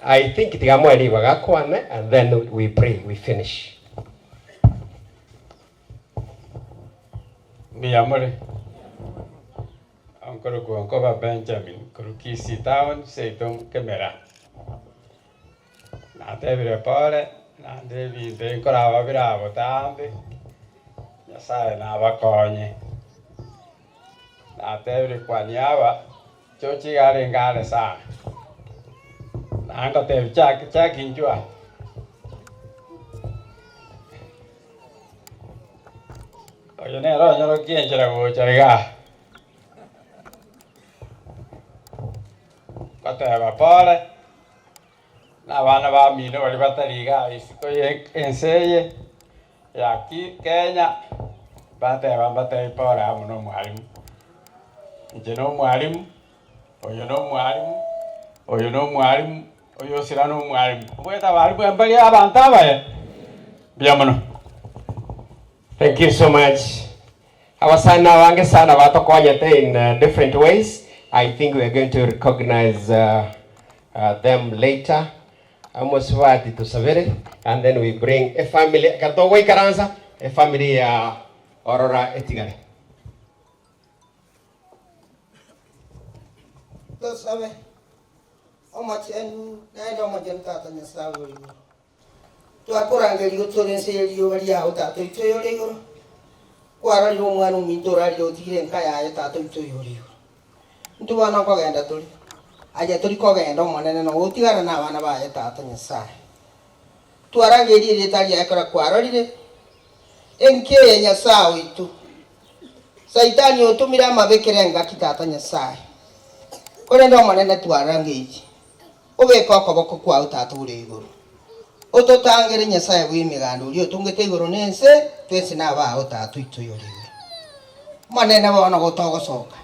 I think tigamwe libaga kwane and then we pray, we finish. Miyamore Onkoro Kuankoba Benjamin Kurukisi Town Seitum Kemera Natevire Pole Nandevi Denkorava Bravo Tambi Nyasaye Navakonye Natevire Kwanyava Chochi Garingale Sa Nanko Tev Chak Injua Oyonero Nyoro Kienjera Wuchariga Kateva Pole na bana ba mino bali batariga isiko enseye ya Kenya bateva Pole amuno mwalimu njeno mwalimu oyo no mwalimu oyo sirano mwalimu bweta bali bwembali abantu abaye biamono. Thank you so much. Awasana wange sana batokonyete in different ways. I think we are going to recognize them later. Amoswati to Savere, and then we bring a family. Katogoi Karanza, a family Aurora Etigare. Sabe, omachen na omachen tata nyasawe. Tu akorangeli gotorense yo bali ya tata itoyo lego. Kwara yo mwana mintora yo tigire nkaya ya tata itoyo lego. Ntu bana ko genda tuli. Aja tuli ko genda monene no utigara na bana ba ya tata nyasaye. Tu arangeli ri tali ya kara kwara lire. Enke ya nyasawe itu. Saitani otumira mabekere ngaki tata nyasaye. Kore ndo monene tu arangeli. Obeka ko boko kwa tata uri iguru. Ototangere nyasaye bw'imigando uri otungete iguru nense twese naba otatu itoyo lire. Monene bona gotogosoka.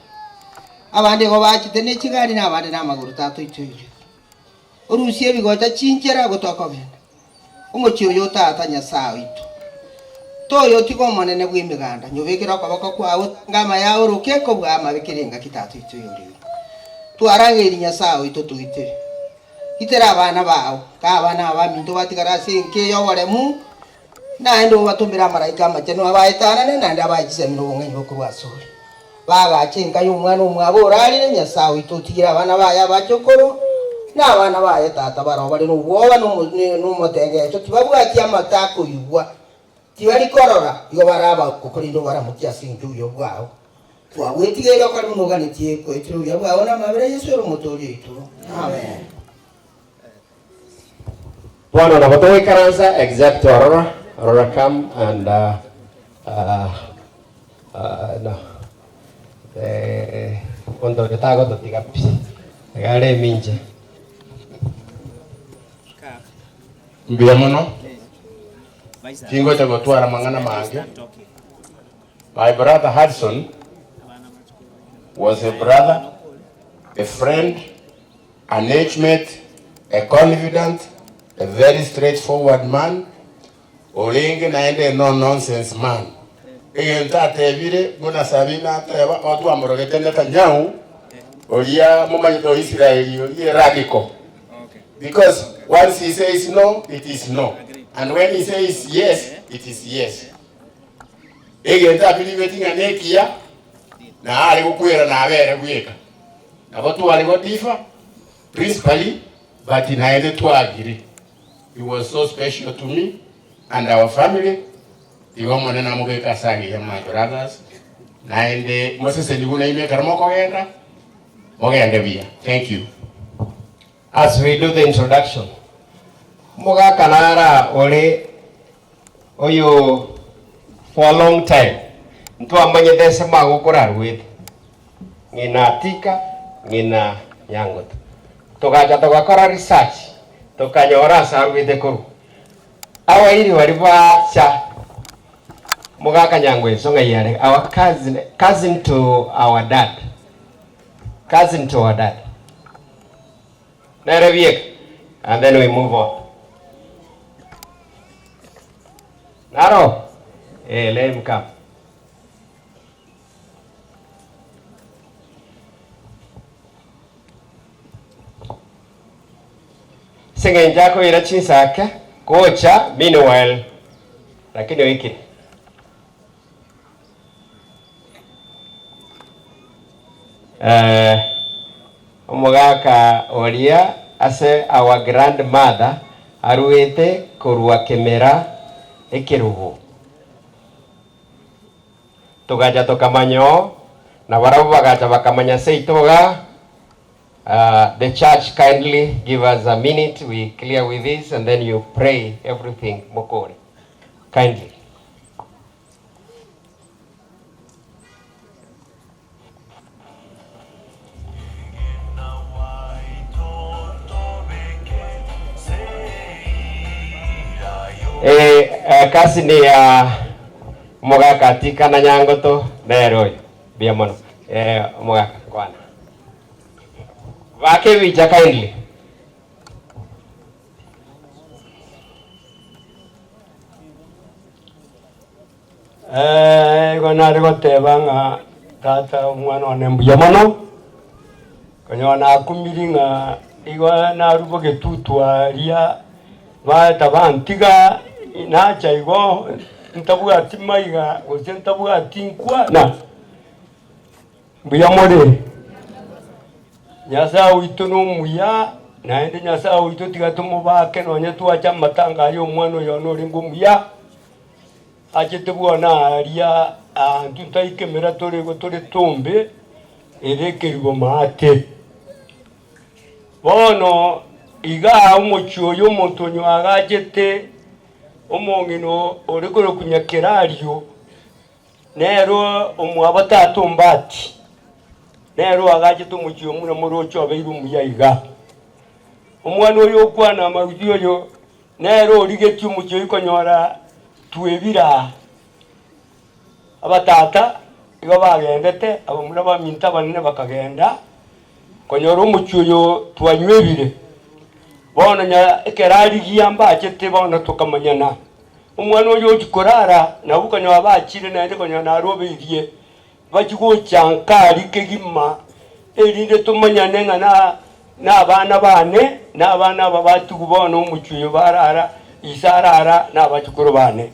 Abandi go bakite ne kigari n'abandi n'amaguru tatu itoyo. Urusiye bigocha chinchera gutoko benda. Umuchi uyo tata nyasawe itu. Toyo tigo monene bw'imiganda nyubikira ko bako kwawe ngama ya uruke ko bwama bikirenga kitatu itoyo lire. Twarangeri nyasawe itu tuite. Itera abana bawo ka abana abaminto batigara sinke yo walemu na ndo batumira marayika amacheno abayitana ne nandi abayise mnonge nyoko basuri baga chenga y'umwana umwabora ari nyasawe itotigira abana baya bacokoro na abana baya tata baro bari n'ubwoba n'umutenge cyo tibabwati amatako yuwa tibari korora yo baraba kokorindo baramutya sinke yo bwawo twabwetigera ko ari munoganitie ko itiro yabwawo na mabere Yesu rumotori itu. Amen. Bueno, na boto Karanza except Aurora come and no. Kondo kitago to tigapi. Gale minje. Mbiamono. Kingo cha gotwara mangana mange. My brother Hudson was a brother, a friend, an age mate, a confidant, a very straightforward man, olingi naende no nonsense man. Egenta tebire muna sabina teba watu amorogete Netanyahu olia mumanyo Israeli olia radical. Because once he says no, it is no. And when he says yes, it is yes. Egenta bilivetinga nekia na ali kukwera na abere kweka. Na watu waligotifa principally but inaende twagiri. He was so special to me and our family. Igo monena mugeka sangi ya my brothers. Naende Moses ndiguna ime karamoko genda. Mogende bia. Thank you. As we do the introduction, Moga Kanara Ole Oyo for a long time. Ntu amanye desa magokorar with ngina tika ngina nyangot. Tokaja tokakora research tokanyora sa with the kuru. awairi walivacha mugaka nyangwe songa yare, our cousin to our dad, and then we move on. Naro, let him come. Singing Jako ila chinsaka, kocha, meanwhile, lakini wiki. Omugaka olia ase our grandmother aruete kurua kemera ekirugo. Tugaja tokamanyo na warabu bagaja bakamanya seitoga. The church kindly give us a minute, we clear with this and then you pray everything mokore. Kindly. Kasi ni mugaka atika na nyangoto neroi bia mono mugaka kwana wake vija kindly. Gona rigoteba nga tata umwana one mbuya mono konyona akumiringa igwa na rubo getutwa ria bata bantiga nacha igo ntabua timaiga gose ntabua tinkwa na mbuya more nyasa witu no muya na ende nyasa witu tigatumo bake no nyetu acha matanga yo mwana yo no ringo muya achetebuwa na aria ntutaike mera tore go tore tombe erekergo mate bono iga umuchyo yo montonyo agajete omongino orekoro kunyakerario nero omwabatato mbati nero agajete umuchyo muna morocho abeiru muyayiga omwana oyo kwana marudio yo nero origeti umuchyo ikonyora tuebira abatata igo bagendete abamura baminta banene bakagenda konyora umuchuyo twanywebire bona nya ekerari giyamba akete bona tukamanyana umwana oyo gikorara na bukanyo abakire na ende konyona aroberie bakigo cyankari kegima erinde tumanyane na abana bane na abana babatu kubona umuchuyo barara isarara na abakikoro bane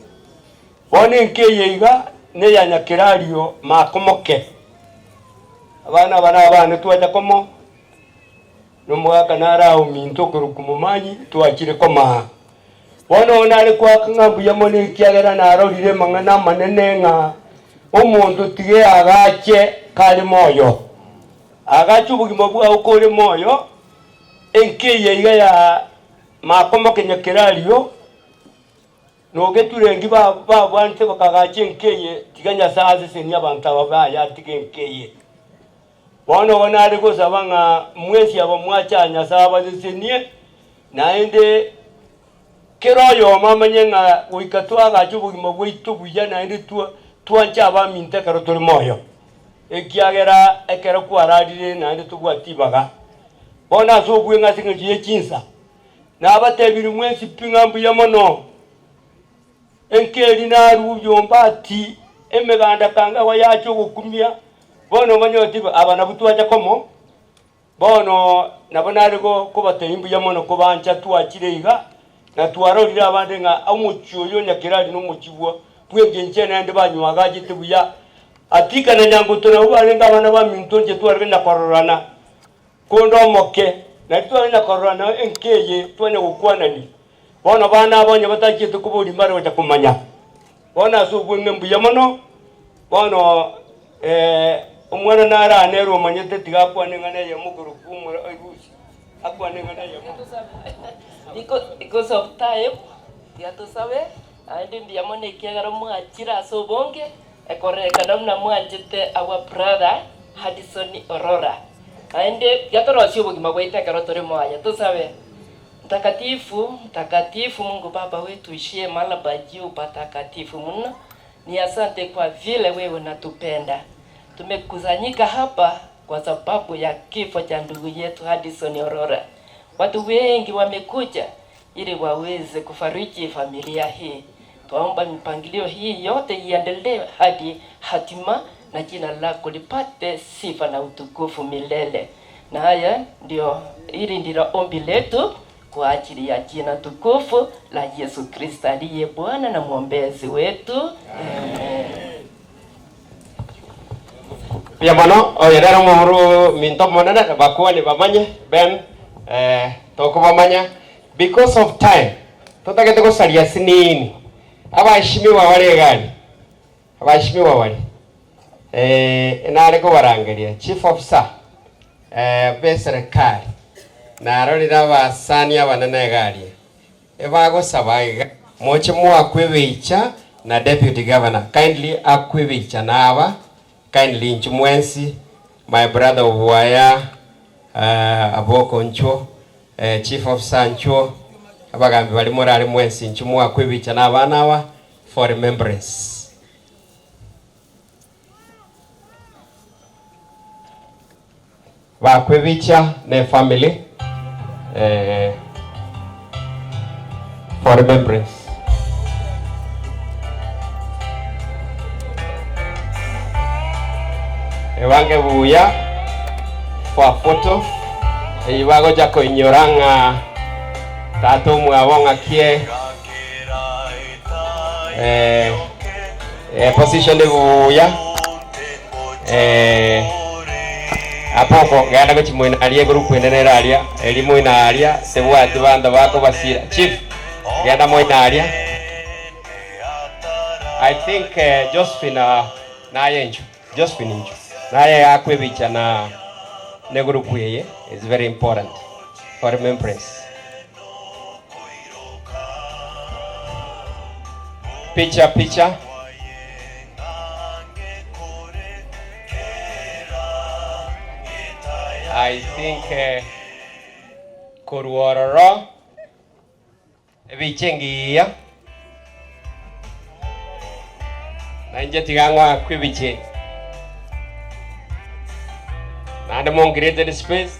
bone nkeyeiga ne yanyakerario makomoke abana bana tuaja komo nomwaka nara uminto kurukumumanyi tuachire koma bone onale kwa kangabu yamone kiagera narorire mangana manene nga omuntu tige agache kali moyo agachu bugimo bwa ukore moyo enkeyeiga ya makomoke nyakerario no geturengi bwante bakagache nkeye tiganya saze senya abantu abaya tigenkeye bono bonare ko sabanga mwezi abo mwachanya saba senie naende keroyo mamanyenga uikatwa gachubugimo bwitu buya naende twancha abaminta karotore moyo ekiagera ekero kwararire naende tugwatibaga bona so bwenga singiye chinsa na abatebiri mwezi pingambu ya mono enkeri na rubyo mbati emeganda kanga wayacho gukumia bono manyoti abana butwacha komo bono nabonarego kubateyimbu ya mono kubancha twakireiga na twarorira abande nga amuchuyo nyakirari no mukibwa bwenge nchene ande banywaga gitebuya atika na nyangotona ubarenga abana ba mintonje twarwe na kororana kondo moke na twarwe na kororana enkeye twanya gukwanani bona bana abonye batakite kuburi mare wacha kumanya bona so bwenge mbuya mono bono umwana nara anero manyete tigakwane ngana ya mukuru kumura arusi akwane ngana ya because of time tiato sabe andi ndiamone kiagara mwachira so bonge ekoreka namna mwachete our brother Hadison Aurora ande yatoro shubo gimagwaita karotore mwaya to sabe Mtakatifu, mtakatifu Mungu Baba wetu ishie mahali pa juu patakatifu mno. Ni asante kwa vile wewe unatupenda. Tumekusanyika hapa kwa sababu ya kifo cha ndugu yetu Addison Orora. Watu wengi wamekuja ili waweze kufariji familia hii. Tuomba mipangilio hii yote iendelee hadi hatima, na jina lako lipate sifa na utukufu milele. Na haya ndio, hili ndilo ombi letu kwa ajili ya jina tukufu la Yesu Kristo aliye Bwana na mwombezi wetu. Amen. Pia mano oyerera mumuru minto monana bakwani bamanye ben toko bamanya because of time tutagete kusalia sinini abashimiwa wale gani abashimiwa wale nare ko barangeria chief officer be serikali na rorira basani abanene gari ebago sabaiga moche mwakwebicha na deputy governor kindly akwebicha naba kindly nchumwensi my brother Waya aboko ncho chief officer ncho abagambi bali morali mwensi nchumwakwebicha nabana aba for remembrance. Bakwebicha ne family for remembrance. Ewange buya for photo iwago jako inyoranga tato mwabonga kie position de buya apoko ganda ko chimwena aliye group enera alia elimo ina alia sebwati banda bako basira chief ganda moina alia I think Josephine naye njo Josephine njo naye akwebicha na ne group yeye is very important for remembrance. Picha I think Kurwarara Vichengia Nanjatigangwa Kwibiche Nandamon created space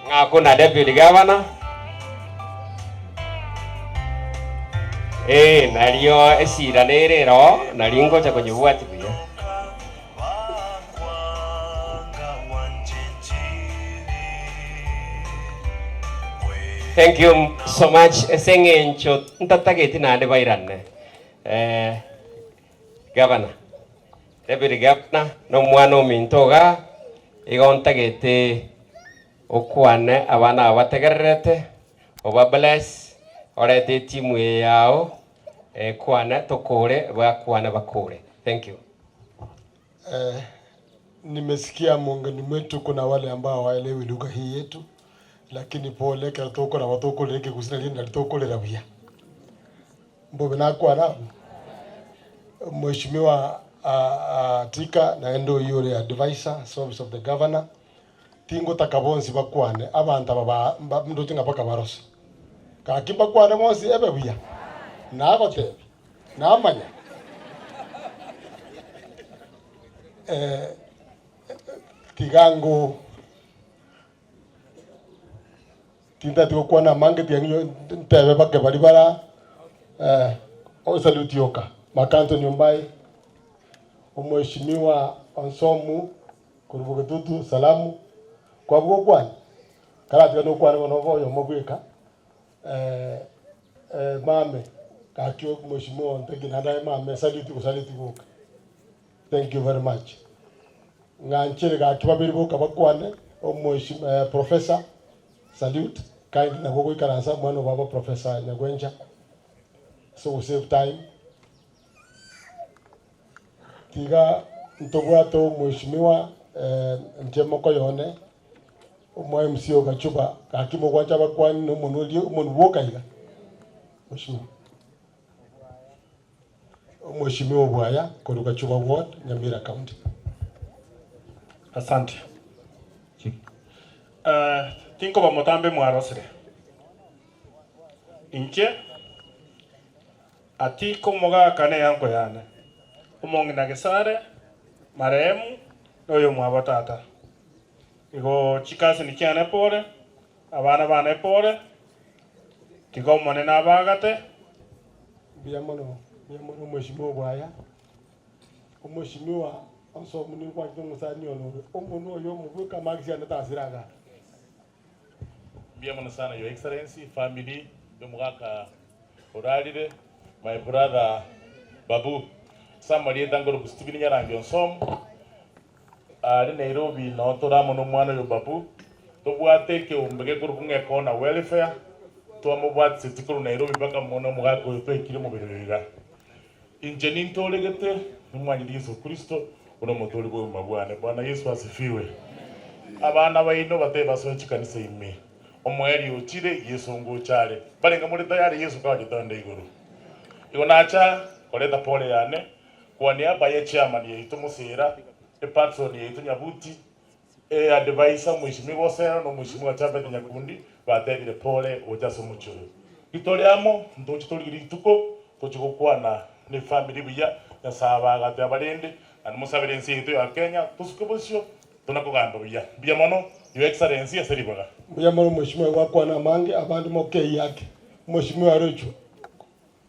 Ngakuna deputy governor nalio esira nerero nalingo cha kujibuati pia. Thank you so much. Esengencho ntatageti nande bairane. Governor. Deputy governor no mwana mintoga igontagete okwane abana abategererete obabless orete timu yao kwana tokore bakwana bakore. Thank you. Nimesikia miongoni mwetu kuna wale ambao hawaelewi lugha hii yetu, lakini pole kwa toko na watoko leke kusina linda toko le rabia mbobe na kwa mheshimiwa Tika na ndo yule advisor service of the governor tingo takabonsi bakwane abantu baba ndo tinga paka barosa ka kimba kwane monsi ebe bia na gote na amanya tigango tinta tiko kwana mange tianyo tebe bake baribara o salutioka makanto nyumbai mheshimiwa Onsomu kurubugetutu salamu kwa bwo kwani kala tika no kwani bonovo yo mobweka mame kakyo mheshimiwa ntegi nadaye mame salute kusalute. Thank you very much. Nganchere gakiba biribo kabakwane mheshimiwa professor salute kind na gogo ikaransa mwana baba professor Nyagwenja, so we save time. Tiga ntogwato mheshimiwa ntemo koyone umwe MCO gachuba kakimo kwacha bakwani no monolio monwoka iga mheshimiwa Bwaya kuruka Chuba ward Nyamira county. Asante. Tinko ba motambe mwarosire. inche ati komoga kane yanko yane umongi na gesare maremu oyo mwabo tata igo chikasi ni kiane pore abana bana pore tigo mone na bagate biamono mheshimiwa bwaya umheshimiwa also muni kwa musani onoro omuntu oyo mubuka magisi anatasiraga biamono sana your excellency family domugaka oralire my brother Babu somebody tangoro kustibini nyarangi onsom ari Nairobi no toramo no mwana yo Babu tobwate ke umbege kurunge kona welfare twamubwate sitikuru Nairobi baka mona mugako yo twekire mu birira injeni ntolegete numwanyi Yesu Kristo uno mutoli bwo mabwane Bwana Yesu asifiwe abana baino bateba so chikanisa ime omweri uchire Yesu ngo chale balenga muri tayari Yesu kwa gitonde iguru igonacha koleta pole yane kwa niaba ya chairman yetu musira patron yetu Nyabuti advisor mheshimiwa Sera no mheshimiwa Chapati Nyakundi batebire pole ojaso muchuru itolyamo ndochitoliri tuko tochikokwana ni family biya yasaba gate abalende and musabire nsi yetu ya Kenya tusukubusyo tunakugamba biya mono your excellency aseribaga biya mono mheshimiwa wakwana mange abantu moke yake mheshimiwa Rocho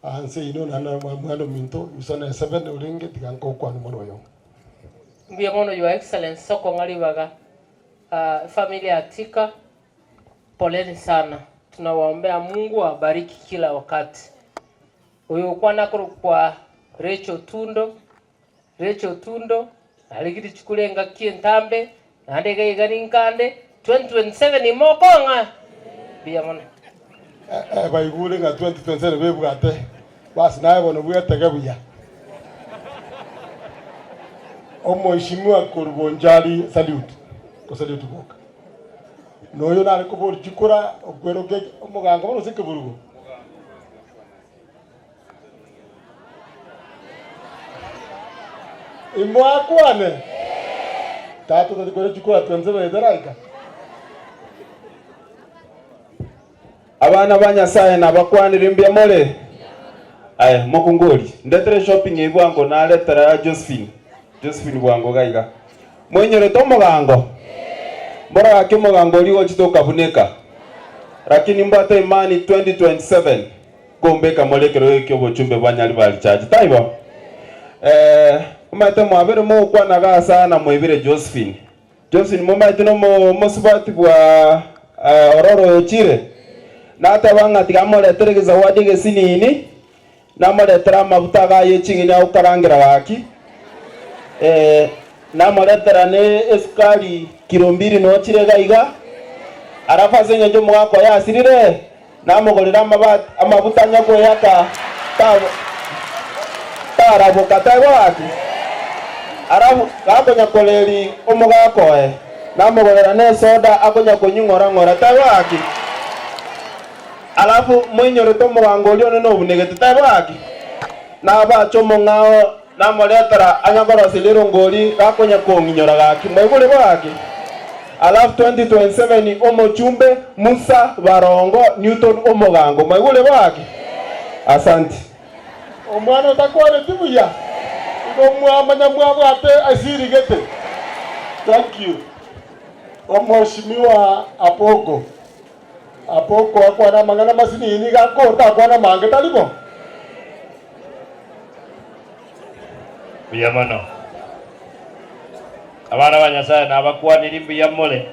anse ino nana mwana minto usana 7 ulinge tikanko kwa mono yo biya mono your excellency soko ngalibaga familia Atika poleni sana, tunawaombea Mungu awabariki kila wakati. Uyo kwana kwa Rachel Tundo aligiri chikulenga kientambe andega igarinkande 2027 imokonga biya mona bayigure nga 2027 bebwate basi naye bono bwetege buya omheshimiwa Kurubonjali salute salute boka noyo nari kubor chikura okwero ke omuganga bono sikeburugo imwakwane tato tatikore chikura twenze edaraika abana banyasaye nabakwanira mbya mole aya mokungoli ndetere shopping ibwango na letera Josephine bwango gaiga mwenyere to mugango mbora yake mugango liwo chitoka buneka lakini mbata imani 2027 gombeka molekero yake obochumbe banyali bali charge taibo umate mwabere mo kwana ga sana mwebire Josephine mumate no mosubati bwa ororo yochire nata banga tigamoletere zawadi gesinini namoletera mabuta ga yechingini au karangira gaki namoletera ne esukari kilo 2 no chire gaiga arafa zenye njo mwako yasirire namugorera amabuta nyako yaka tarabo katawaki arabu gakonya koleri omugako namugorera ne soda akonya konyungora tawaki alafu mwenyore to mugango lyo no bunegete tawaki nabacho mungao namoletera anyagoro siliro ngoli gakonya konginyora gaki mwegure bwaki alafu 2027 omochumbe Musa Barongo Newton omugango mwegure bwaki asante omwana takware tibuya omwamanya mwabwate asirigete thank you omheshimiwa Apoko akwana mangana masinini gakota akwana mange talibo biyamano abana banyasaye nabakwanira mbiyamole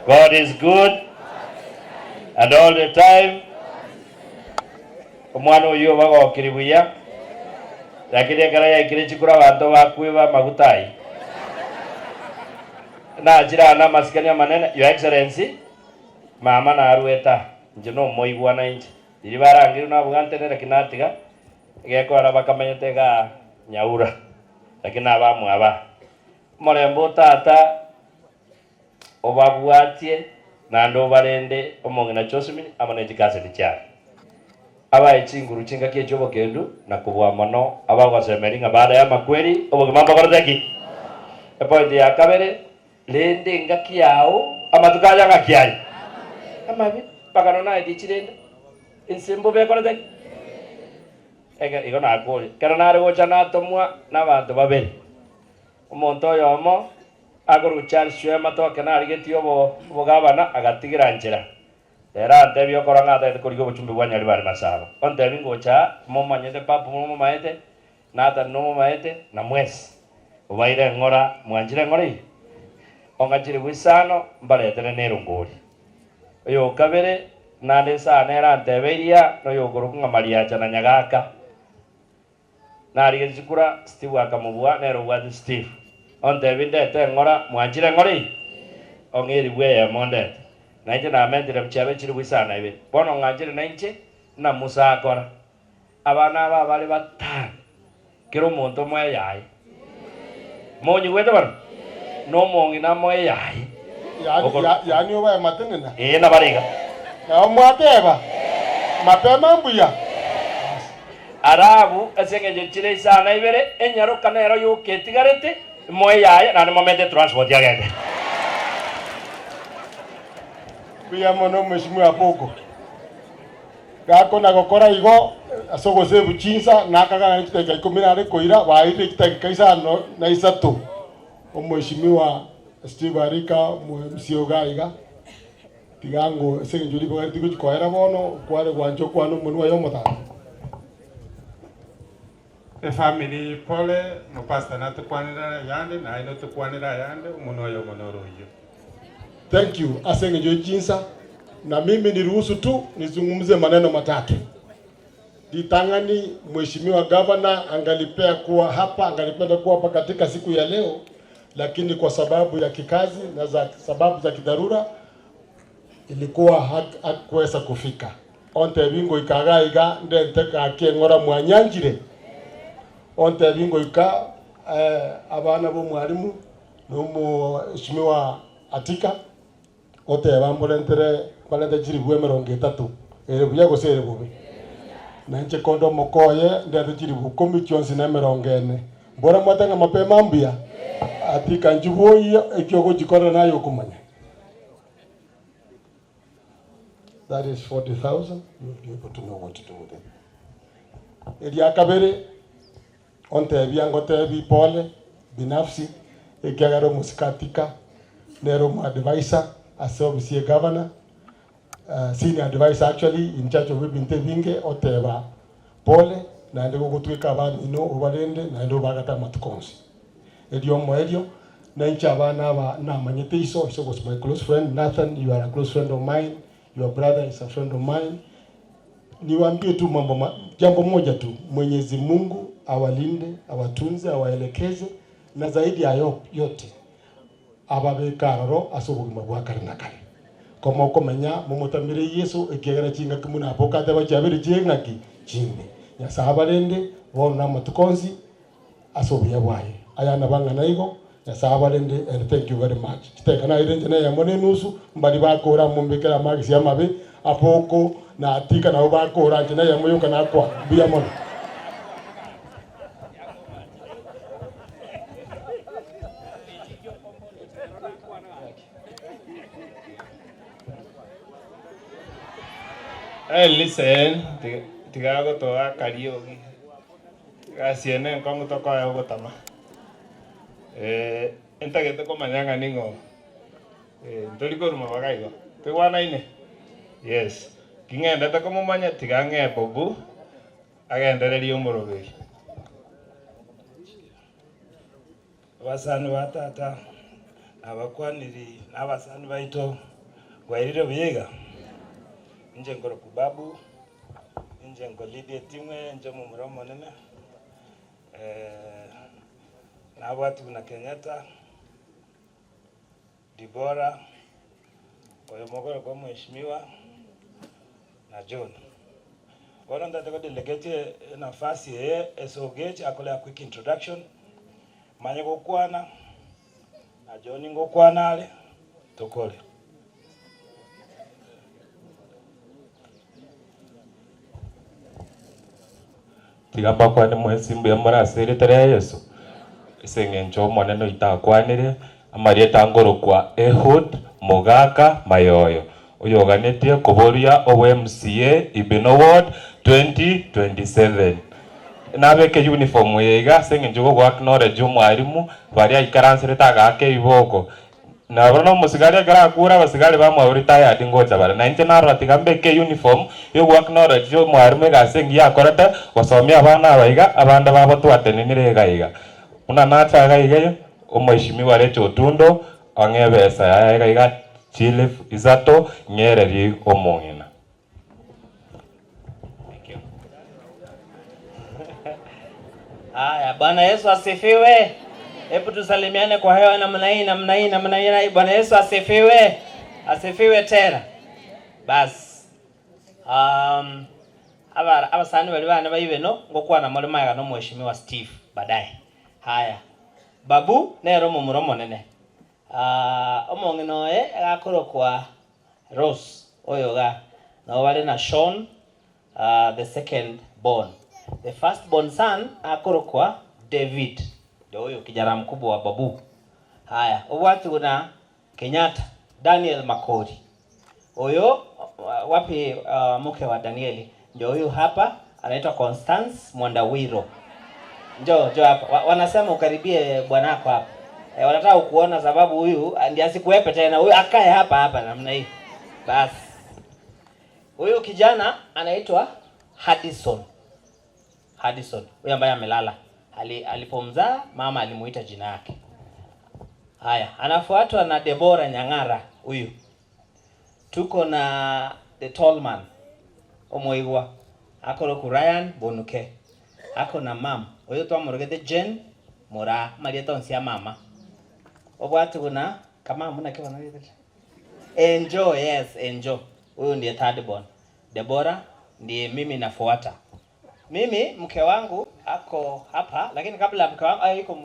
God is good and all the time omwana oyo bagokiri buya lakini kala yakire chikura abantu bakwiba magutai na jira na masikania manene your excellency mama na arweta nje no moigwana inje iri barangiru na bugantenera kinatiga gekora bakamanyete ga nyaura lakini abamu aba morembo tata obabwatie na ndo barende omongena Josephine amane jikase dicha aba echinguru chinga kie jobo kendu na kubwa mono aba gwasemeringa baada ya makweri obogimamba goroteki epoide ya kabere lende ngaki yao amatukaya ngakiai amabi pagano na edichirende insimbo bekorete igo nakuri kero nare gocha natomwa n'abantu babere omonto oyomo agorucha shwema toke narigetie obogabana agatigira njera era antebi okora ng'ataete koriga obochumbi bwa nyari bari masaba ontebi ngocha momanyete papu momaete nata nomomaete na mwesi obaire ng'ora mwanjire ng'ori ongachire gwisano mbaretere nerongori oyo kabere nande sana era ntebeiria noyo goruku ng'amariacha na nyagaka narigechikura Steve akamubwa nero bwa Steve ontebi ndete ng'ora mwanjire ng'ori ong'eri bweye mondete naije namentire mchabe chiri gwisana ibe bono ng'anjire nainche na Musa akora abana aba bari batano kero omonto moya yaye monyi gwete bano no mongi na moya yaye yani oba matenena na bariga na mwateba mapema mbuya arabu asenge chire sana ibere enyaro kanero yo ketigarete moya yaye na momete transport yagende buya mono mheshimiwa Boko gako na gokora igo asogose buchinsa nakaga niteka 10 koira waire kiteka isano na isatu omheshimiwa Steve Arika msiogaiga tigango senjuri bwa tigo chikoera bono kware gwanjo kwano munwa yo motha family pole no pastor na tukwanira yande na ino tukwanira yande munwa yo monoro hiyo. Thank you asenjo chinsa na mimi niruhusu tu nizungumze maneno matatu. Ditangani mheshimiwa governor angalipea kuwa hapa, angalipenda kuwa hapa katika siku ya leo, lakini kwa sababu ya kikazi na sababu za kidharura ilikuwa hakuweza kufika. Onte bingo ikagaiga ndenteka akengora mwanyanjire. Onte bingo ika abana bo mwalimu no mheshimiwa Atika ote bambolentere balende jiri bwe 30 ere buya gosere bubi nanche kondo mokoye ndende jiri bu commission na 40 bora mwatanga mapema mbia Atika njuboyi ekyogo jikora nayo kumanya. That is 40,000. You'll be able to know what to do with it. Elia kabere onte biango te bi pole binafsi ekiagaro musikatika nero mu advisor as obviously governor senior advisor actually in charge of Wibinte Binge oteba pole na ndego gutwika abana ino obarende na ndo bagata matukonsi edio moedio na incha abana aba na manyete iso was my close friend Nathan. You are a close friend of mine, your brother is a friend of mine. Niwaambie tu jambo moja tu, Mwenyezi Mungu awalinde, awatunze, awaelekeze na zaidi ya yote ababekararo asobugima bwa karinakare komo komenya mumutamire Yesu ekegera chinga kimuna apokate bachabire chingaki chimbe nyasabalende bona matukonzi asobuya bwaye ayana banga naigo nyasabalende and thank you very much kitekana irenje na yamone nusu mbali bakora mumbekera magisi yamabe apoko na Atika na bakora njena yamoyoka na kwa biya mono. Listen, tigago toa kariogi. Gasiene kongo to kwa yogo tama. Entagete ko manyanga ningo. Ntoliko ruma bagaigo. Te wana ine. Yes. Kingenda ta como manya tigange bobu. Agendereri umuroberi. Basani batata abakwaniri n'abasani baito wairire buyega. Nje ngoro kubabu nje ngolidie timwe nje mu muromo nene na watu na Kenyatta Dibora oyo mogoro kwa mheshimiwa na John wala ndataka delegate nafasi esogeje akola quick introduction manye gokwana na John ngokwana ale tokole. Tigamba kwa ni mwesimbu ya mwana asiri tere Yesu isenge ncho mwaneno itakwanire amari etangoro kwa Ehud Mogaka Mayoyo uyoganetie kuboria obo MCA Ibino Ward 2027 nabeke uniform yega senge njugo gwa knowledge umwarimu bari aikaransire tagake iboko na bano musigari garakura basigari bamwe retired ngoja bara 19 atigambe uniform yo gwa knowledge umwarimu gasengi yakorata wasomya abana abaiga abanda babo twatenenire gaiga una nacha gaiga umweshimiwa Lecho Tundo angebesa ya gaiga Chief Izato Nyereri Omong'ina. Haya, Bwana Yesu asifiwe. Hebu tusalimiane kwa hewa namna hii. Bwana Yesu asifiwe. Asifiwe tena. Bas. Abasani bali bana bayibeno ngokwa na mulima ya no mheshimiwa Steve baadaye. Haya. Babu nero mu muromo nene. Omong'ina agakoro kwa Rose oyoga na wale na Sean the second born. The first born son akoro kwa David. Ndio huyo kijana mkubwa wa Babu. Haya, watu kuna Kenyatta Daniel Makori. Huyo wapi mke wa Danieli? Ndio huyo hapa anaitwa Constance Mwandawiro. Njoo hapa. Wanasema ukaribie bwanako hapa. Wanataka kuona sababu huyu ndiye asikuepe tena. Huyu akae hapa namna hii. Basi. Huyu kijana anaitwa Haddison. Huyu ambaye amelala. Alipomzaa mama alimuita jina yake. Haya, anafuatwa na Deborah Nyang'ara huyu. Tuko na the tall man. Omoigwa. Ako ku Ryan Bonuke. Ako na mam. Huyu twamurugete Jen Mora Marieta nsia mama. Obwatu kuna kama muna kiwa na Enjoy, yes, Enjoy. Huyu ndiye third born. Deborah ndiye mimi nafuata. Mimi mke wangu ako hapa, lakini kabla mke wangu yuko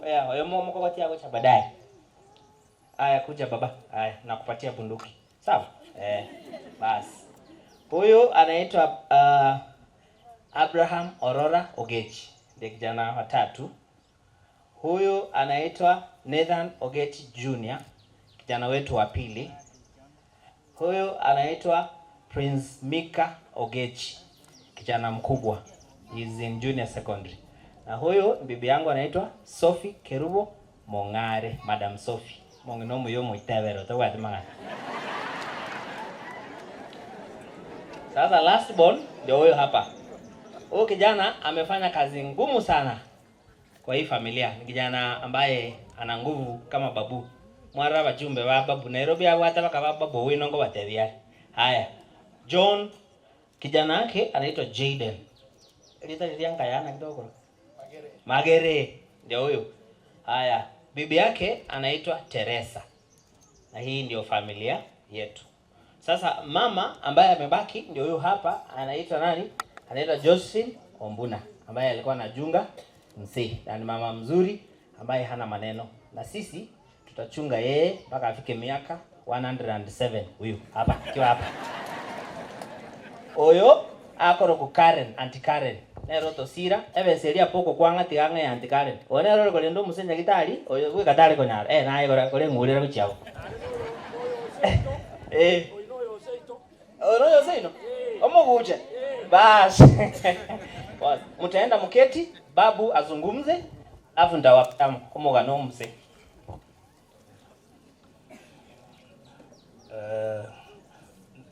mko kwa tiago cha baadaye. Aya kuja baba. Aya nakupatia bunduki. Sawa? Basi. Huyu anaitwa Abraham Aurora Ogechi. Ndiye kijana wa tatu. Huyu anaitwa Nathan Ogechi Jr. Kijana wetu wa pili. Huyu anaitwa Prince Mika Ogechi. Kijana mkubwa. He's in junior secondary. Na huyu bibi yangu anaitwa Sophie Kerubo Mong'are, Madam Sophie. Mong'ino yo muitevero to wadi mangana. Sasa last born ndio huyo hapa. Huyu kijana amefanya kazi ngumu sana kwa hii familia. Ni kijana ambaye ana nguvu kama babu. Mwara wajumbe wa babu Nairobi au hata kama babu winongo watevia. Haya. John kijana yake anaitwa Jaden. Elita nilianga yana kidogo. Magere ndio huyo. Haya, bibi yake anaitwa Teresa. Na hii ndio familia yetu. Sasa mama ambaye amebaki ndio huyo hapa anaitwa nani? Anaitwa Josephine Ombuna ambaye alikuwa anajunga mzee. Na ni mama mzuri ambaye hana maneno. Na sisi tutachunga yeye mpaka afike miaka 107 huyu hapa kiwa hapa. Oyo akoro ku Karen, Auntie Karen. Nero to sira, seria poko kwanga tianga ya Auntie Karen. One ro ko lendo musenya gitari, oyo ku katare ko nyara. Na igora ko le ngurira ku chao. Ono yo seino. Omo guje. Bas. Mtaenda mketi, babu azungumze, afu ndawapam komoga no mse.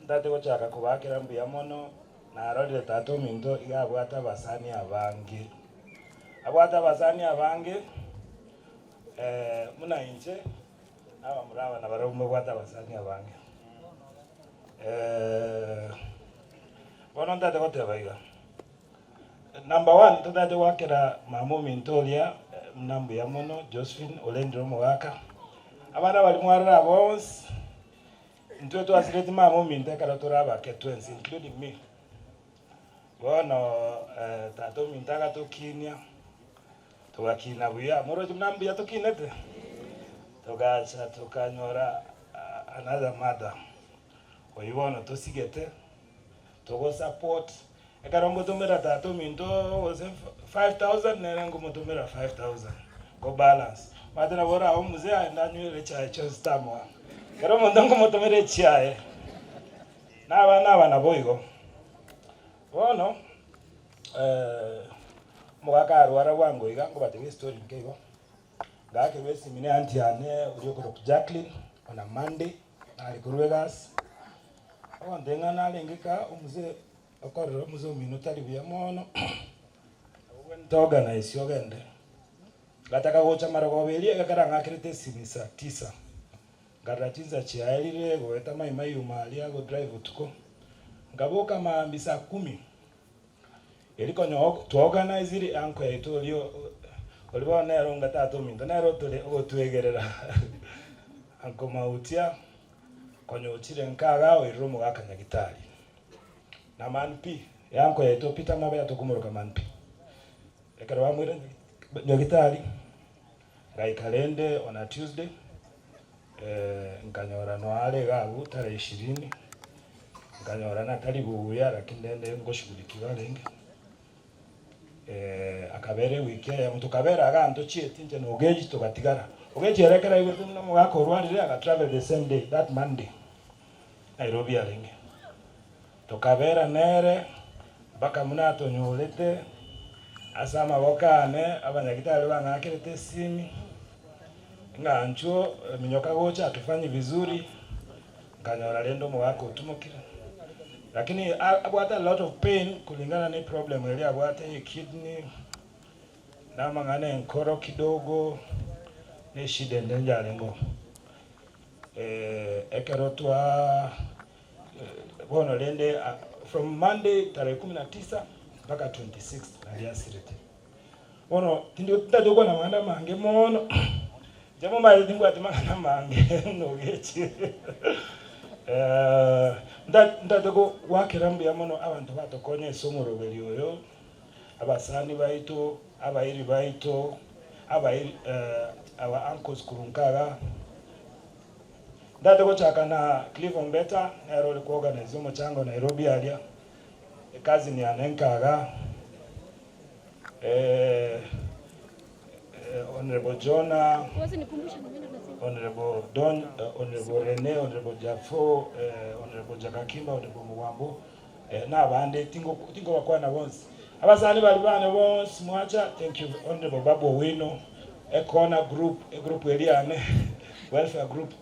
Ndate gochaka kubakira mbuya mono narorire tato minto igabwata basani abangi abwata basani abangi muna inche aba muraba na barumwe bwata basani abangi bono ndate gotebaiga number 1 tudate wakira mamu mintolia mnambu ya mono Josephine Olendro Mwaka abana bali mwarara bose ntwe twasireti mamu minteka ratoraba ke twins including me bono tato mintaka tokinia tugakina buya moro tumnambia tokinete tugacha tukanyora another mother oyibono tosigete togo support ekarombo tumera tato minto was 5000 nerengo mutumera 5000 go balance matena bora omuze andanywele cha stamo Kero mondongo motomere chiae. n'abana boigo bono mugaka arwara wangu iga ngo batege story ngego ngake besi mine anti ane uriyo ko Jacqueline on a Monday ali ku Vegas ndenga nalengeka umuze akorera umuze minuta libya mono organize yogende gataka gocha maragobeli agakara ngakirete simisa 9 ngaratinza chiairire goeta mai umali ago drive tuko ngaboka maambisa 10 eliko nyo to organize iri anko yetu lyo oliba nero ngatato minto nero tole ogotwegerera anko mautia konyo chire nkaga oirumo gakanyagitari na manpi yanko yetu pita mabe atukumuruka manpi ekero bamwire nyagitari gaikalende on a Tuesday nkanyora no ale gabu tare 20 nkanyora na tari buya lakini ndende ngoshugulikiwa lenge akabere wiki ya mtu kabera aganto chieti nje no geji to batigara ogeji erekera igoto no mugako rwandire aga travel the same day that Monday Nairobi alenge to kabera nere baka munato nyolete asama bokane abanyagitari bangakirete simi ngancho minyoka gocha tufanye vizuri nganyora lendo mwako utumukira lakini abwata a lot of pain kulingana na problem ile abwata kidney na mangane nkoro kidogo ne shida ndenja lengo ekerotwa bono lende from Monday tarehe 19 mpaka 26 aliasirete bono tindio tadoko na manda mange mono jamo mali dingu atimana mange no gechi ndadoko wakirambi yamono abantu batokonye somoro belioyo abasani baito abairi baito abairi our uncles kurunkaga ndadoko chakana Clifton Beta nero ko organize mo chango Nairobi alia kazi ni anenkaga Honorable Jonah, Honorable Don, Honorable Rene, Honorable Jafo, Honorable Jakakimba, Honorable Muwambo, na bande tingo bakwana bonse. Abasani bali bane bonse mwacha. Thank you Honorable Babu Wino, Ekona group, group eliane welfare group.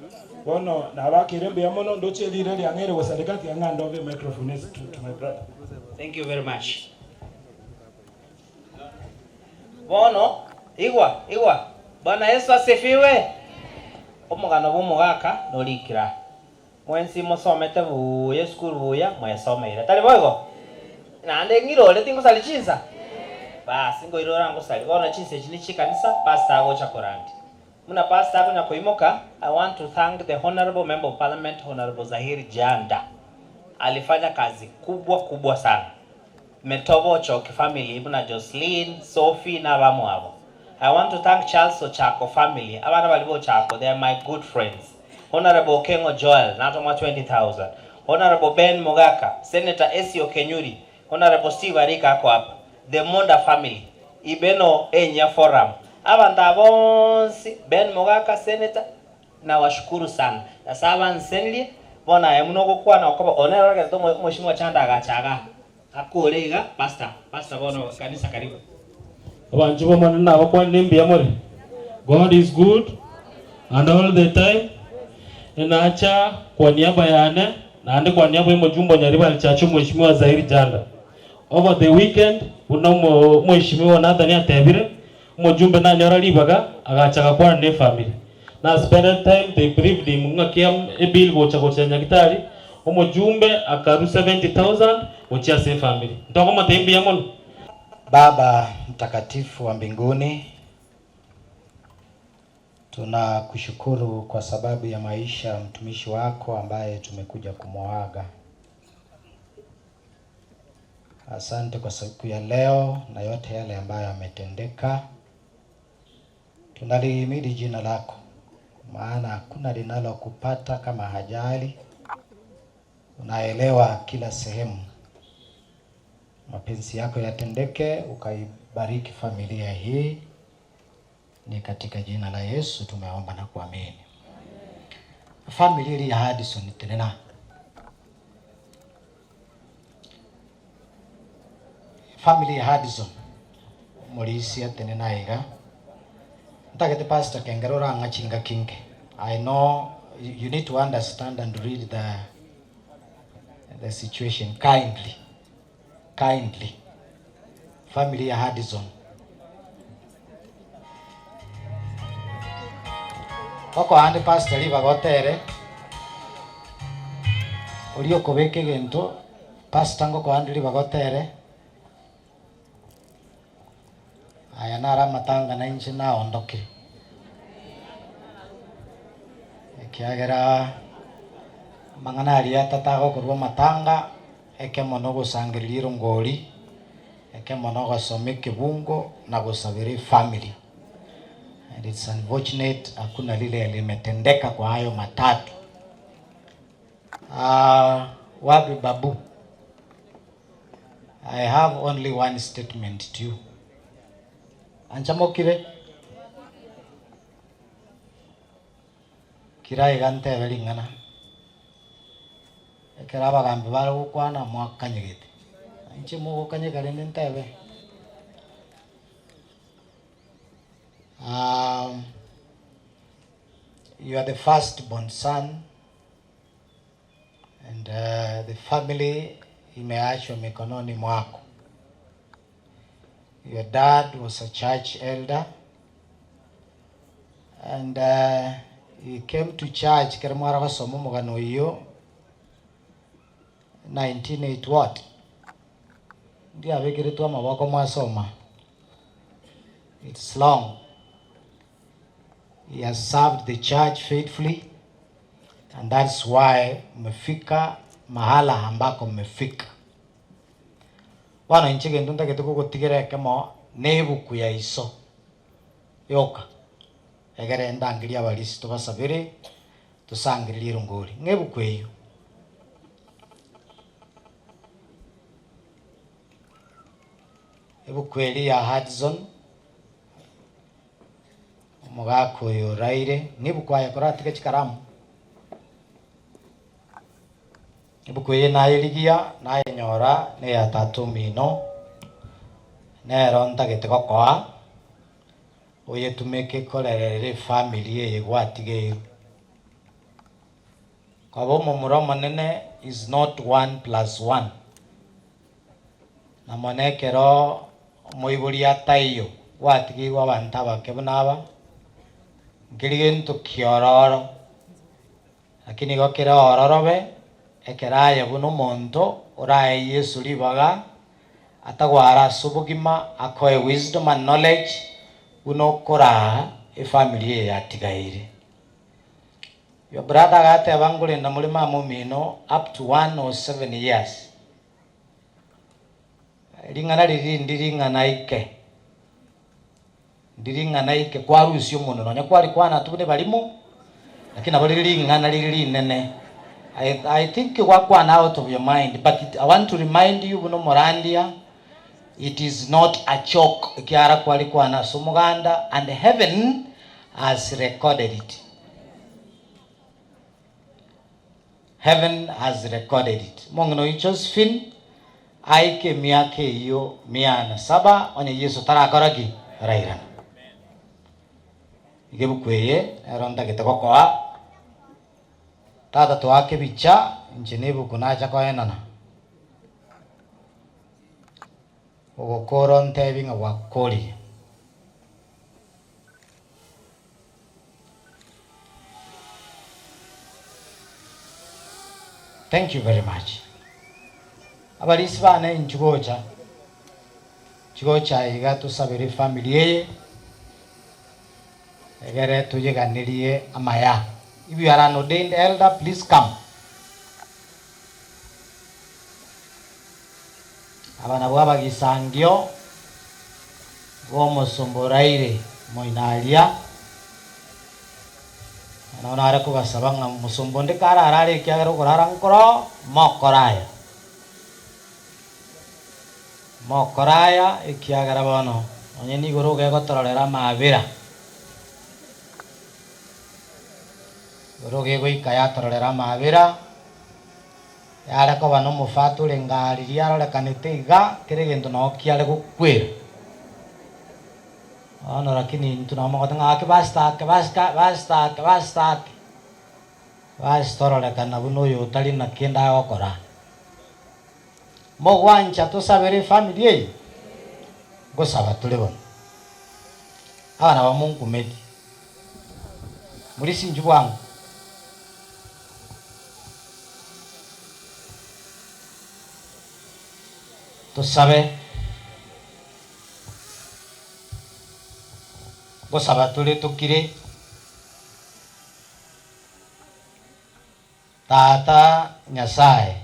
Bono na bakirembe yamono ndoche lire lyangere wasadikati yangando ove microphone to my brother. Thank you very much. Bono igwa Bwana Yesu asifiwe. Omugano bw'omugaka nolikira mwensi musomete buye school buya mwesomeire tali boigo nande ngirole tingusali chinsa basi ngoirora ngusali bona chinsa ekini chikanisa pastor agocha korandi muna pastor agonya koimoka. I want to thank the honorable member of parliament Honorable Zahiri Janda. Alifanya kazi kubwa sana. Metobo Choki family muna Jocelyn, Sophie na bamwabo. I want to thank Charles Ochako family. Abana balibo Ochako, they are my good friends. Honorable Kengo Joel, natoma 20,000. Honorable Ben Mogaka, Senator Esio Kenyuri, Honorable Steve Arika ako hapa. The Monda family, Ibeno Enya Forum. Abanta bonsi, Ben Mogaka Senator, na washukuru sana. Na saba nsenli, bona ya mnogo kwa na wakoba onera raka to mheshimiwa Chanda agachaga. Akuolega pastor bono kanisa karibu. Abantu bomana nabo kwa nimbi amore. God is good and all the time. Naacha kwa niaba yane na ande kwa niaba ya mjumbo nyariba alichacho mheshimiwa Zahiri Janda. Over the weekend una mheshimiwa Nathan Atebire mjumbe na nyora libaga agachaga kwa ne family. Na spend time they briefed him ngakia bill bocha kocha nyakitari mjumbe akaru 70,000 ochia se family. Ndoko matembi ya mono. Baba mtakatifu wa mbinguni, tunakushukuru kwa sababu ya maisha ya mtumishi wako ambaye tumekuja kumwaga. Asante kwa siku ya leo na yote yale ambayo yametendeka. Tunalihimidi jina lako, maana hakuna linalokupata kama ajali. Unaelewa kila sehemu. Mapenzi yako yatendeke, ukaibariki familia hii. Ni katika jina la Yesu tumeomba na kuamini. Familia hii ya Addison tenena. family Hudson Morisi atene naiga ntagete pastor kengerora ngachinga kinge. I know you need to understand and read the situation kindly. Family Hudson koko andi pastor liva gotere ulio kobeke gento pastor ngoko andi liva gotere aya nara matanga na inchi na ondoke kiagera mangana ria tatago kurwa matanga eke mono gusangirira ngori eke mono gosome kibungo na gusabiri family. And it's unfortunate hakuna lile limetendeka kwa hayo matatu. Wabi Babu, I have only one statement to you. Anchamokire kirai gante velingana ekeraba gambe baro kwana mwakanyegete anche mo kanyegale nentebe. You are the firstborn son, and the family imeachwa mikononi mwako. Your dad was a church elder, and he came to church kermara gasomo mugano iyo 1980 what ndia abekiretwa amaboko mwasoma. It's long. He has served the church faithfully, and that's why mmefika mahala ambako mmefika. Wana nchige ndunda ketuko kutigere kemo nebuku ya iso yoka egere ndangiria abalisi tubasabire tusangirira ngori ngebuku eyo ebuku eri ya Hudson mugako yo raire nibuku aya koratike chikaramu ibuku ye nairigia na nyora ne ya tatu mino ne ronda geteko kwa oye tumeke korerere family ye gwatige kabo mumuro manene is not 1+1 na monekero moiburia tayo gwatige gwa bantaba kebunaba ngirigento kiororo lakini gokera ororobe ekeraya buno monto oraye Yesu libaga atagwara subugima akoe wisdom and knowledge uno kora e family ya tigaire. Your brother gate abangule na mulima mumino up to 1 or 7 years ringana riri ndiringana ike kwa rusio muno no nyakwari kwana tubune balimo lakini abalingana liri nene. I think you work one out of your mind, but I want to remind you, Buno Morandia, it is not a joke. Kiara Kwalikwana Sumuganda, and heaven has recorded it. Heaven has recorded it. Mongno Josephine, Aike Miake yo Miana Saba, on Yesu Tarakaragi, Rairan. Gibukweye, Aronda Getakoa. Tata tuake bicha injinibu kunacha kwa enana ugokoron tebinga wakoli. Thank you very much. Abalisi bane inchugocha iga tusabire family ye egere tujeganirie amaya. If you are an ordained elder, please come. Abana bwaba gisangio gomo somboraire moinalia na onare ko basabanga musombonde kara arare kyagero korara nkoro mokoraya ikiagara bono onye ni goro ge gotororera mabira roge goi kaya torera mavera yare ko bano mufatu lengari liaro le kanete iga kire gento no kiale ko kwera ono lakini ntu na mo tanga ke basta toro le kana buno yo tali na kenda okora mo wancha to sabere family go sabatule bon abana ba Mungu medi muri sinju bwangu tusabe go sabatule tukire Tata Nyasaye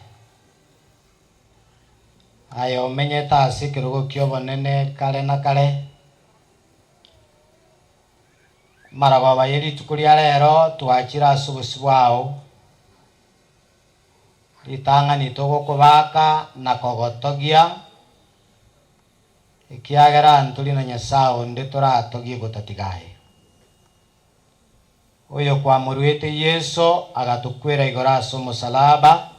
ayo menye tasi kirugo kyo bonene kale na kale maraba bayiri tukuria rero twachira subusibwao litanga nitogo kubaka na kogotogia ikiagera ntuli na Nyasaye ndi turatogie gutatigaye oyo kwa muruete Yesu agatukwira igoraso musalaba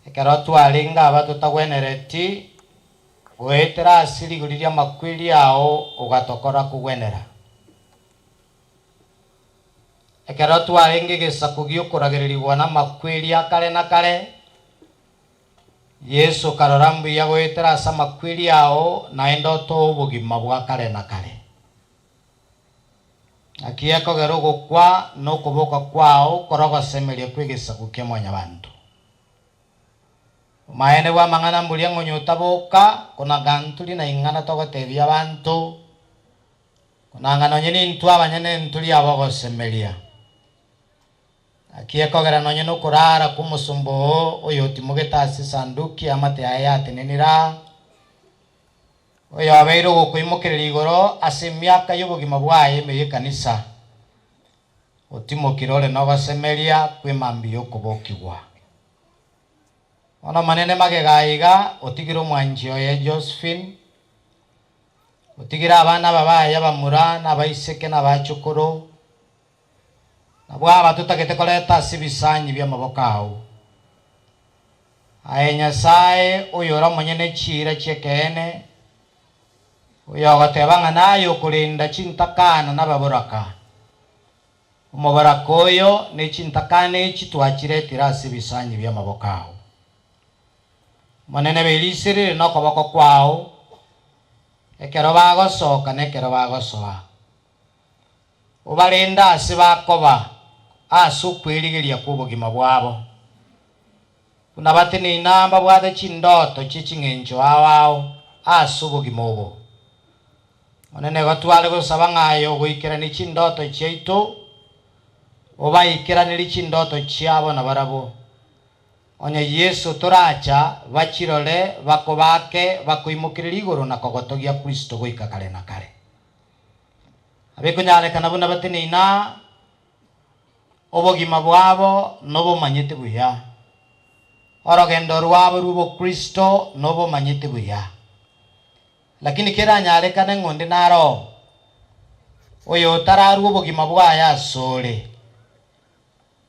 ekero twalinga abatutagwenereti gwetera asili guliria makwili yao ugatokora kugwenera ekero twalinga gisaku giukuragirirwa na makwili akale na kale Yesu karorambu ya gwetera asa makwili yao na endoto ubugima bwa kale na kale akieko gerugo kwa no kuboka kwao korogo semelia kwigisaku kya mwanya bantu maene wa mangana mbulia ngonyota boka kuna gantuli na ingana togotebia bantu kuna ngano nyeni ntu abanyene ntuli abogo semelia akieko gera nonye no kurara kumusumbo oyo timugeta sanduki amate ayate nenira oyo abeiro gokwimukirira igoro ase miaka y'obugima bwaye meye kanisa otimukirore no basemeria kwimambi yokubokigwa ona manene magegaiga otigiro mwanjio ya Josephine otigira abana babaya bamura na baiseke na bachukuru nabwa batutagete koleta sibisanyi bya mabokao aye Nyasaye oyo ramonyene chira chekene uyo gatebanga nayo kulinda chintakana nababuraka umubaraka oyo ni chintakane chitwachiretira ase bisanyi bya mabokao manene belisirire no koboko kwao ekero bagosoka nekero bagosoa ubalinda ase bakoba ase okwirigiria kubugima bwabo kuna batini inamba bwate chindoto chichingencho awao ase obugima obo manene gatwale gosaba ng'ayo goikera ni chindoto chiaitu obaikera ni chindoto chiabo na barabo onye Yesu turacha bachirole bakobake bakoimukirira igoro na kogotogia Kristo goika kale na kale abikunyale kana buna batini ina obogima bwabo nobo manyete buya orogendo rwabo rubo Kristo nobo manyete buya lakini kera nyale kana ngondi naro oyo tararu obogima bwaya asore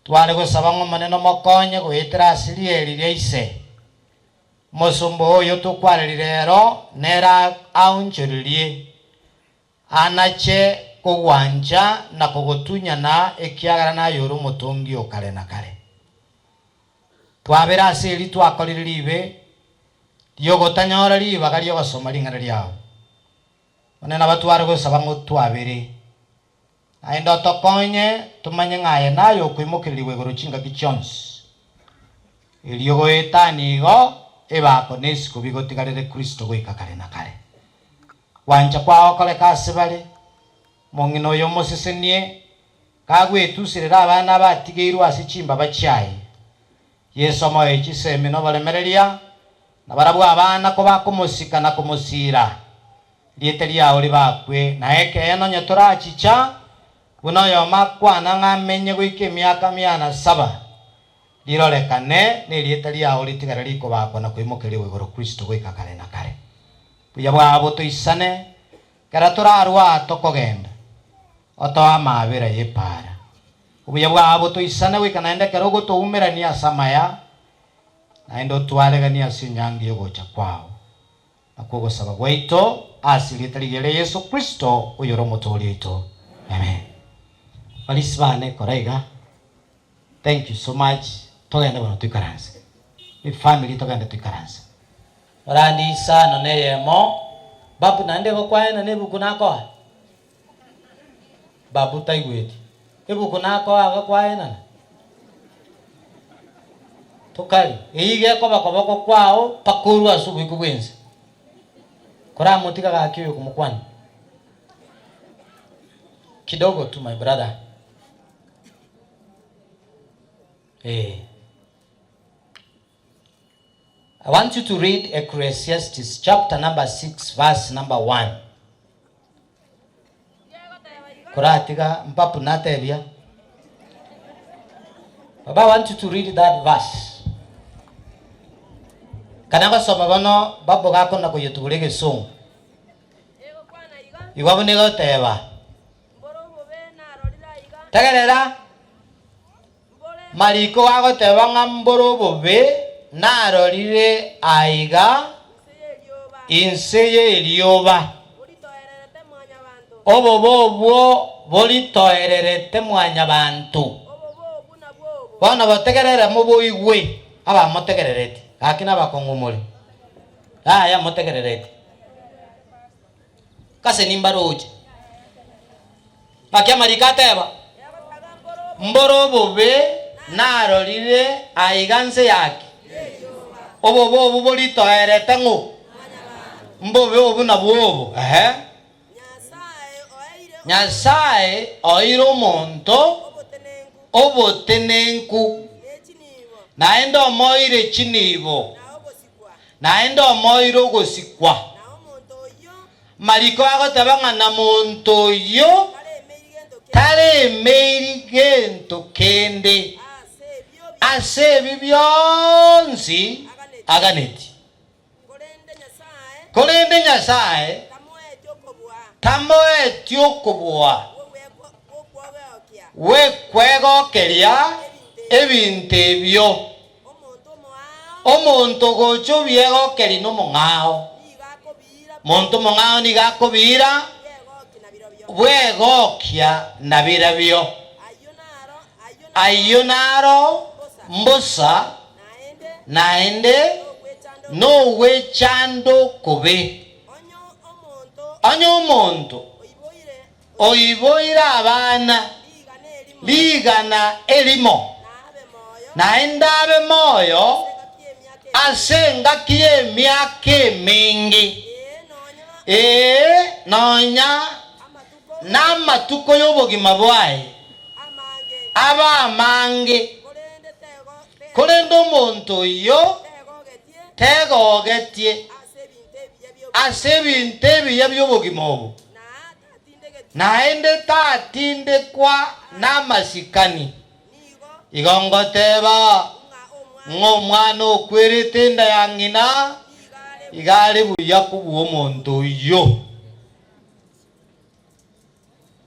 twale gosaba ngo maneno makonye gwetera asili eliria ise mosombo oyo tukwarerire rero nera aunchiririe anache kugwanja na kugutunya na ekiagara na yoro mutungi okale na kale twabera asili twakorire libe yogotanyora liba gari yogasoma lingana lyao onena batware gosaba ngo twabere aindo tokonye tumanye ng'aye nayo kwimukiriwe igoro chinga gichons iliyogo etanigo ebako nesiko bigotigarire Kristo goika kale na kale wanja kwao kale kasibale mongino oyo mosesenie kagwetusirira abana batigeirwa ase chimba bachiaye Yesu moyo chiseme no balemereria na barabu abana ko bakomosika na komosira liete lyao libakwe na eke eno nyatora chicha buno yo makwana ngamenye gwike miaka 700 lirolekane ne liete lyao litigara liko bakwa na kwimukiriwe igoro Kristo goika kale na kale buya bwabo toisane kara turarwa tokogenda oto amabera yepara ubuya bwabo toisane wikanaende kero gotuumirania samaya naende otwaregania ase enyangi yogocha kwao nakwo ogosaba gwaito ase rieta rigere Yesu Kristo oyo ore omotooria oito. Amen. Balisi bane koraiga. Thank you so much. Togende bono tuikaranse. Ni family togende tuikaranse. Orandi sana neyemo. Babu nande gokwaena nebuku nako. Babu taigweti. Ebuku nako agakwaena. Tukali. Eige ko bakoboko kwao pakuru asubuhi kubwenzi. Kora mutika gakiyo kumukwani. Kidogo tu my brother. I want you to read Ecclesiastes chapter number 6 verse number 1. Kuratiga mpapu natebia. Baba, I want you to read that verse. Kananga soma bano babo gako na kuyutugurege song. Iwabone goteba. Tegerera. Mariko agoteba ngamboro bobe narorire aiga inseye elioba. Obo bobo bolitoererete mwanya bantu. Bana bategerera mubo igwe aba motegererete akina bakongumule. Ya motegererete. Kase nimbaroje. Bakia marikateba. Mboro bobe narorire aiganse yake. Obo bobo bolitoerete ngo. Mbobe obo na bobo. Nyasaye oiro monto obotenenku naendo moire chinibo naendo moire ogosikwa mariko agoteba na monto yo tare meiri gento kende ase bibyonsi aganeti kolende Nyasaye tamoeti okobua wekwegokeria ebintu ebyo omonto gocho biegokeri nomong'ao monto mong'ao nigakobira bwegokia na birabio ayo naro mbosa naende nowechando kobe onyo omonto oiboira abana ligana elimo naende abe moyo asenga kie miaka mingi nonya n'amatuko y'obogima bwaye aba amange kolenda omonto oyo tegogetie ase ebinto ebiya by'obogima obo naende tatindekwa n'amasikani igongoteba ng'omwana okwerete enda ya ng'ina igare buya kubwa omonto oyo.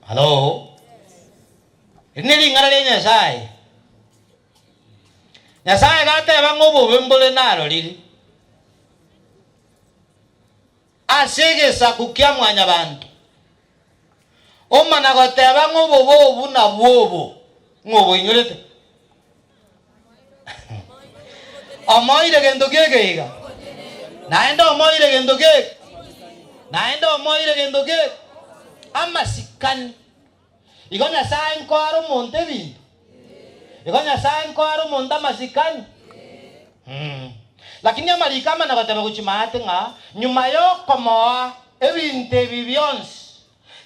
Halo nilingana lya Nyasaye. Nyasaye gateba ng'obobe mbole narorire ase egesaku kia mwanya bantu omana goteba ng'obobe obu na bwobo ng'oboinyorete omoire gento geke iga naende omoire gento geke naende omoire gento geke amasikani igo Nyasaye nkoara omonto ebinto igo Nyasaye nkoara omonto amasikani lakini amarika amana goteba gochimate ng'a nyuma yokomoa ebinto ebi bionsi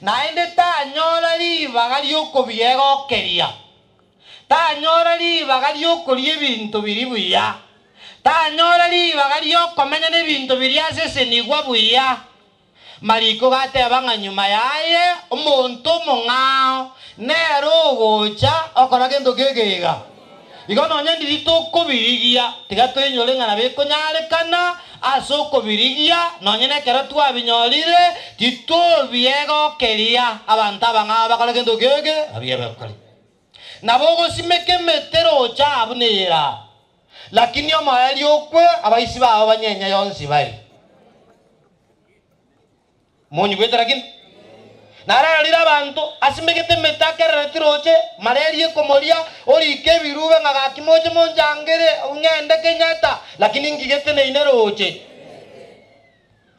naende tanyora ribaga riokobiegokeria tanyora ribaga riokoria ebinto biri buya tanyora ribaga riokomenya n'ebinto biri ase esenigwa buya mariko gateba ng'a nyuma yaye omonto omong'ao nero ogocha okora gento gegega igo nonya ndiri tokobirigia tiga twenyore ng'ana bekonyarekana ase okobirigia nonya nekero twabinyorire titobiegokeria abanto abang'ao bakora gento gege abiebekori nabo ogosimeka emetero ocha abunera lakini omayali okwe abaisi bao banyenya yonsi bari monyi gwete lakini nararira abantu asimegete metakera tiroche malaria komoria orike birube ngagakimoje monjangere unyende Kenyatta lakini ngigete ne ineroche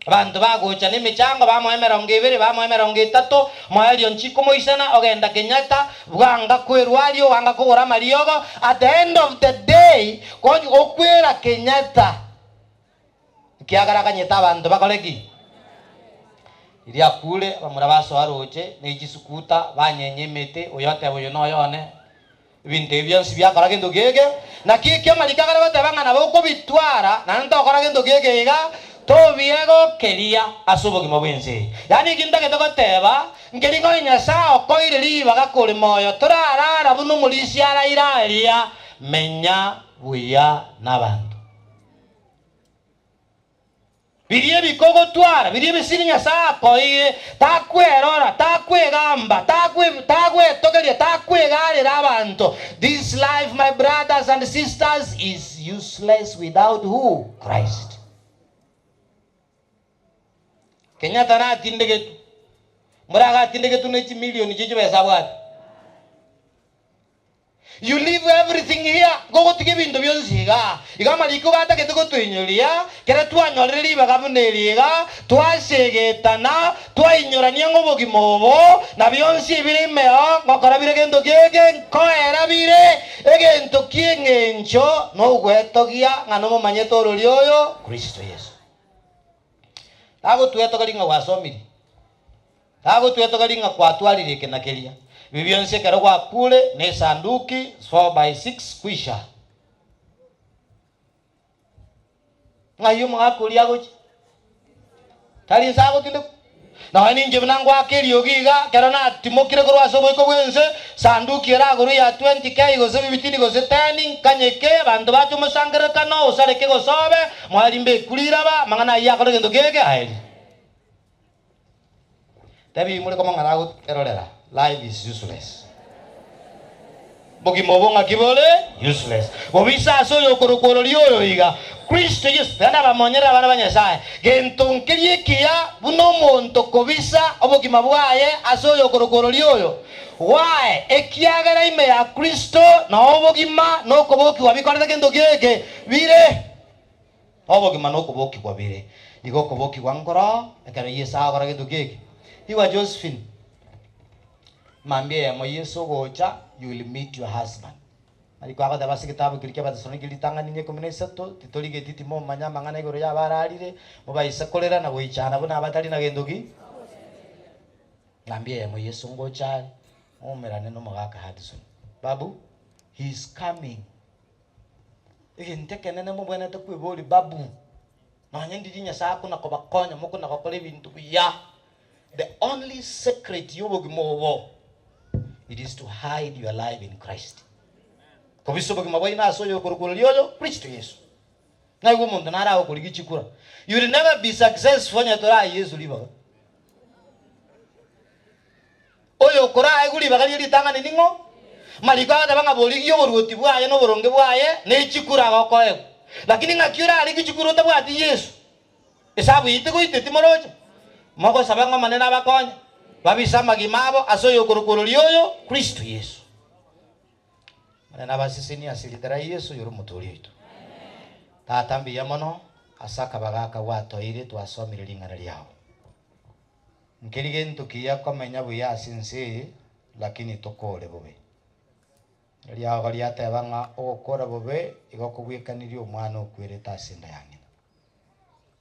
abantu bagocha ne michango bamoemera ngibere bamoemera ngitato moyali onchiko moisana ogenda Kenyatta bwanga kwerwario wanga kugora mariogo at the end of the day konyi okwera Kenyatta kiagara kanyeta abantu bakoleki iria kule bamura baso aroche ne igisukuta banyenye mete oyote boyo noyone ibinde byonsi byakora gendo gege na kike malikagara batabanga nabo ko bitwara na ntokora gendo gege iga to biego keria asubo gimobwense yani kinda getoko teba ngelingo nyasa okoire liba gakore moyo torarara bunu mulisi ara iraria menya buya nabantu birie bikogo twara birie bisirinya sako iye takwerora takwegamba takwetogeria takwegarira abantu. This life, my brothers and sisters, is useless without who? Christ. Kenyatta na tindegetu muraga tindegetu nechi milioni chichi besa bwati. You leave everything here. Go to give in the music. Igamaliku bata ketuko tuinyolia. Kera tua nyolili bagamuneliga. Tua segetana. Tua inyorania ngobo kimobo. Na bionsi bile meo. Ngokora bile kento kiegen. Koera bile. Egento kiengencho. No uweto kia. Nganomo manyeto rolioyo. Kristo Yesu. Tago tueto kalinga wasomili. Tago tueto kalinga kwa tuali leke na kelia. Bibionse kero kwa kule ne sanduki 4x6 kwisha. Ngayo mga kulia gochi. Tali sago tinde. Na wani nje mnango akeli ogiga kero na timokire korwa sobo iko bwense sanduki era guru ya 20k go sebi bitini go setani kanyeke bantu bacho musangere kano usareke go sobe mwalimbe kulira ba mangana ya kore gendo gege aeli. Tabi mule ko mangara go kerolera. Life is useless. Bogi mobonga kibole useless. Bobisa so yokorokoro liyo iga. Kristo Yesu tana bamonyera bana banyasaya. Gentonkerie kia buno monto kobisa obogi mabwaye aso yokorokoro liyo. Why? Ekiagara ime ya Kristo na obogi ma no koboki wabikorera gendo gege bire. Obogi ma no koboki kwa bire. Igo koboki wangoro ekare yesa agora gendo gege. Iwa Josephine Mambia ya Yesu gocha, you will meet your husband. Alikuwa kwa tabasi kitabu kilikia batasoni kilitanga ninye kuminesato, titolige titi mo manya mangana igoro ya bararire, muba isakolera na goichana buna abatali na gendogi. Mambia ya Yesu gocha, omerane no magaka Hudson. Babu, he is coming. Iginteke nene mo bwana takwiboli babu. Na nyendi dinya sako na kobakonya moko na kokole bintu ya. The only secret you will mo it is to hide your life in Christ. Kobiso bagi mabai na so yo korokoro liyo preach to Yesu. Na yugo muntu nara okoligi chikura. You will never be successful nya tora Yesu liba. Oyo kora ai guli bagali litanga ningo. Malika tabanga boligi yo boruti bwaye no boronge bwaye ne chikura gokoe. Lakini ngakyura ali kichikuru tabwati Yesu. Esabu itego iteti moroja. Moko sabanga manena bakonya. Babisa magimabo asoyo korokoro liyo Kristo Yesu. Manena basisi ni asilitera Yesu yoro mutuli itu. Tatambi ya mono asaka bagaka wato ile twasomire lingana lyao. Nkirige ntukiya komenya buya asinse lakini tokole bobe. Lyao galiate banga okora bobe igokubwikaniri omwana okwere tasinda yangina.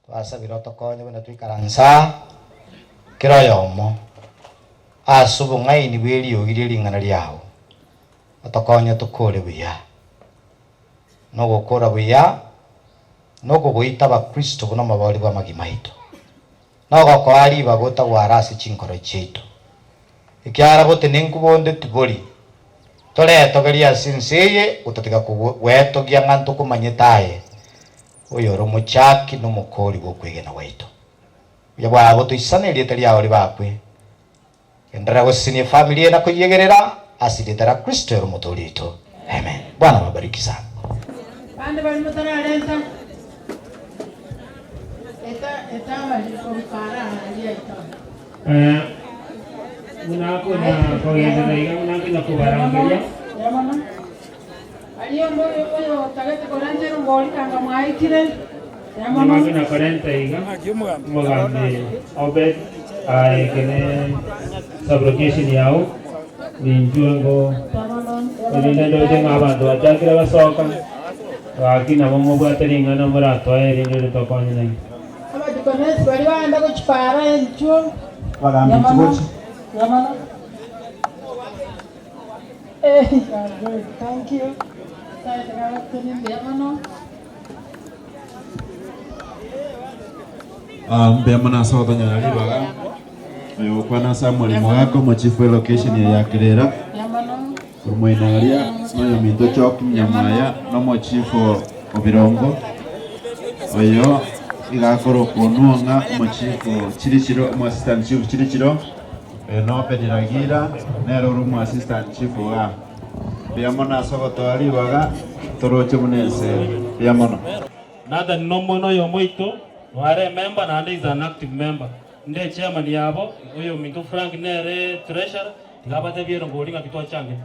Twasabira tokonye bana twikaransa kiroyomo. Asubu ngai ni bweli ogire lingana lyao. Atakonya tukole buya. No gukora buya. No kugoita ba Kristo bona mabali ba magimaito. No gokwali bagota warasi chinkoro cheito. Ikiara bote nenkubonde tiboli. Tole togeria sinseye utatika kuweto gyanganto kumanyetaye. Oyoro muchaki no mukoli gokwegena waito. Yabwa boto isane lietali yawo libakwe. Endera gusini familia na kuyegerera asilitera Kristo yoro mutolito. Amen. Bwana wabariki sana. Bande bali mutararenta. Eta bali kubikara alia ita. Munako na kogenda na iga munako na kubarangalia. Yamana. Aliyo moyo tagate koranjero ngoli kanga mwaikire. Yamana. Munako na 40 iga. Mugambe obed ai kene sublocation yao. Ninjuango. Ini ndio abantu batakira basoka. Wakina momo bwateringa na murato eri ndio tokoni nai. Abadukonesi bali banda kuchipara encho. Bagambe chibochi. Yamana. Thank you. Saya tegak kuning yamana. Mbemana soto nyali baga. Kwa Samuel Mwako mochifu location ya Kirera. Yamana. Kurmoinaria noyo minto chok nyamaya no mochifu obirongo. Oyo igakoro kunuanga mochifu chirichiro mo assistant chief chirichiro. No pediragira nero rumo assistant chief wa. Biamona soto ali baga toroche munese. Biamona. Nada nomono yo moito. Ware member na is an active member. Nde chairman yabo oyo minto Frank nere treasurer ngabate biero ngolinga kitwa change.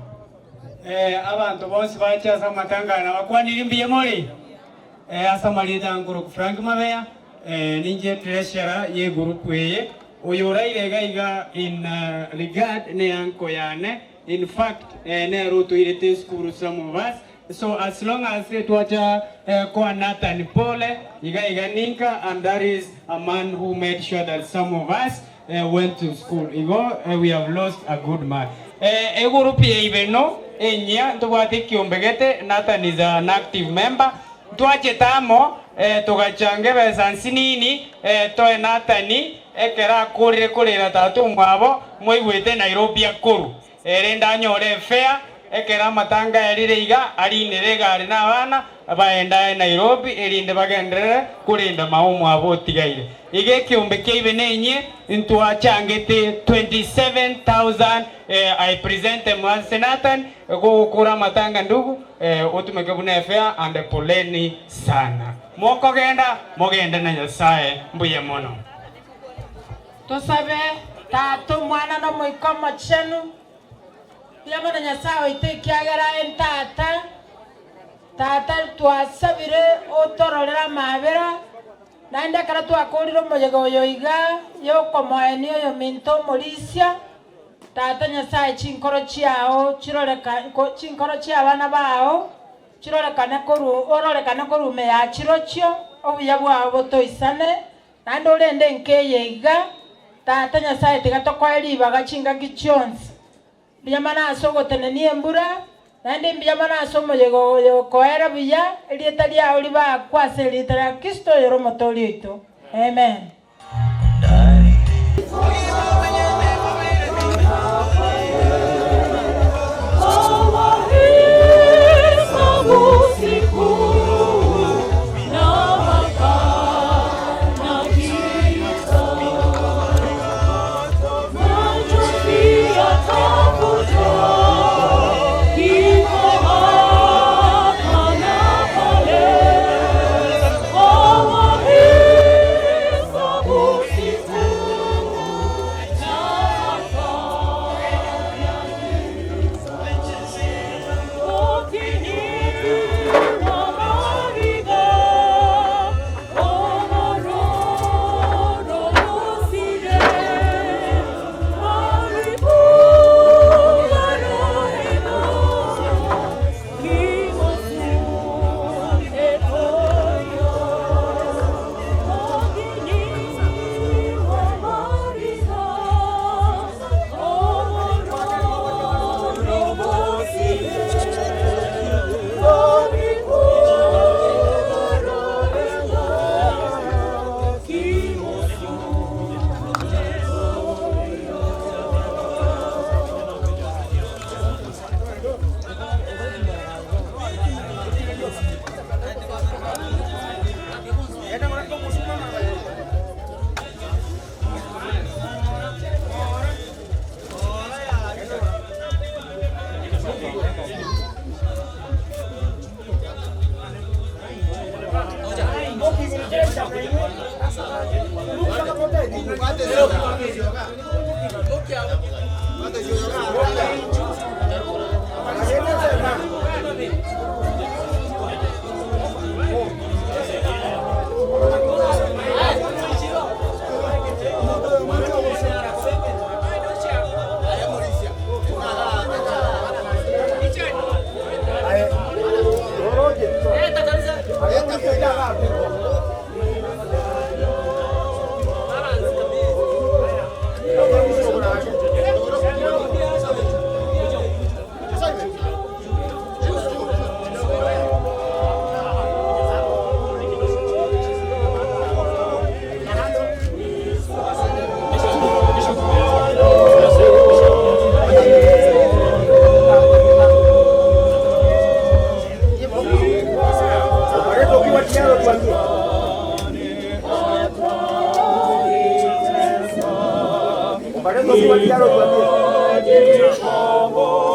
Abantu bose bachaza matangana bakwanirimbye muri asamalita nguru Frank Mabeya ninje treasurer ye group weye oyo rairega iga in regard ne anko yane in fact ne ruto irete school some of us. So as long as it was kwa Nathan Pole, iga ninka, and that is a man who made sure that some of us went to school. We have lost a good man. Egurupi ibeno enya tuwati kiombegete. Nathan is an active member. Tuachetamo tugachange besansinini toe Nathani ekera kurira tatu mwabo moigwete Nairobi akuru erenda nyore fair ekera matanga erireiga arinere gari na bana baenda Nairobi erinde bagendere kurinda maumu abotigaire ige kiombe keibe nenye ntwachangete 27,000 I present Nathan kura matanga ndugu utumeke bune fair and poleni sana moko genda mogenda na Nyasaye mbuye mono Tosabe tatu mwana no moikomo chenu. Yamana Nyasaye itekiagera entata. Tata twasabire otororera mabera. Nanda kara twakoriro mojego yoiga yoko moeni yo minto morisia. Tata Nyasaye chinkoro chiao chinkoro chia bana bao. Chirorekana koru me ya chirochio obuyabwa obotoisane. Nando rende nkeyeiga. Tata Nyasaye tigatokwaeri bagachinga gichonsi. Biyamana asogo tenenie mbura. Nandi biyamana asomo yego koera biya. Elieta liya oliba kwase elieta ya Kristo yoro motoli ito. Amen. Oh,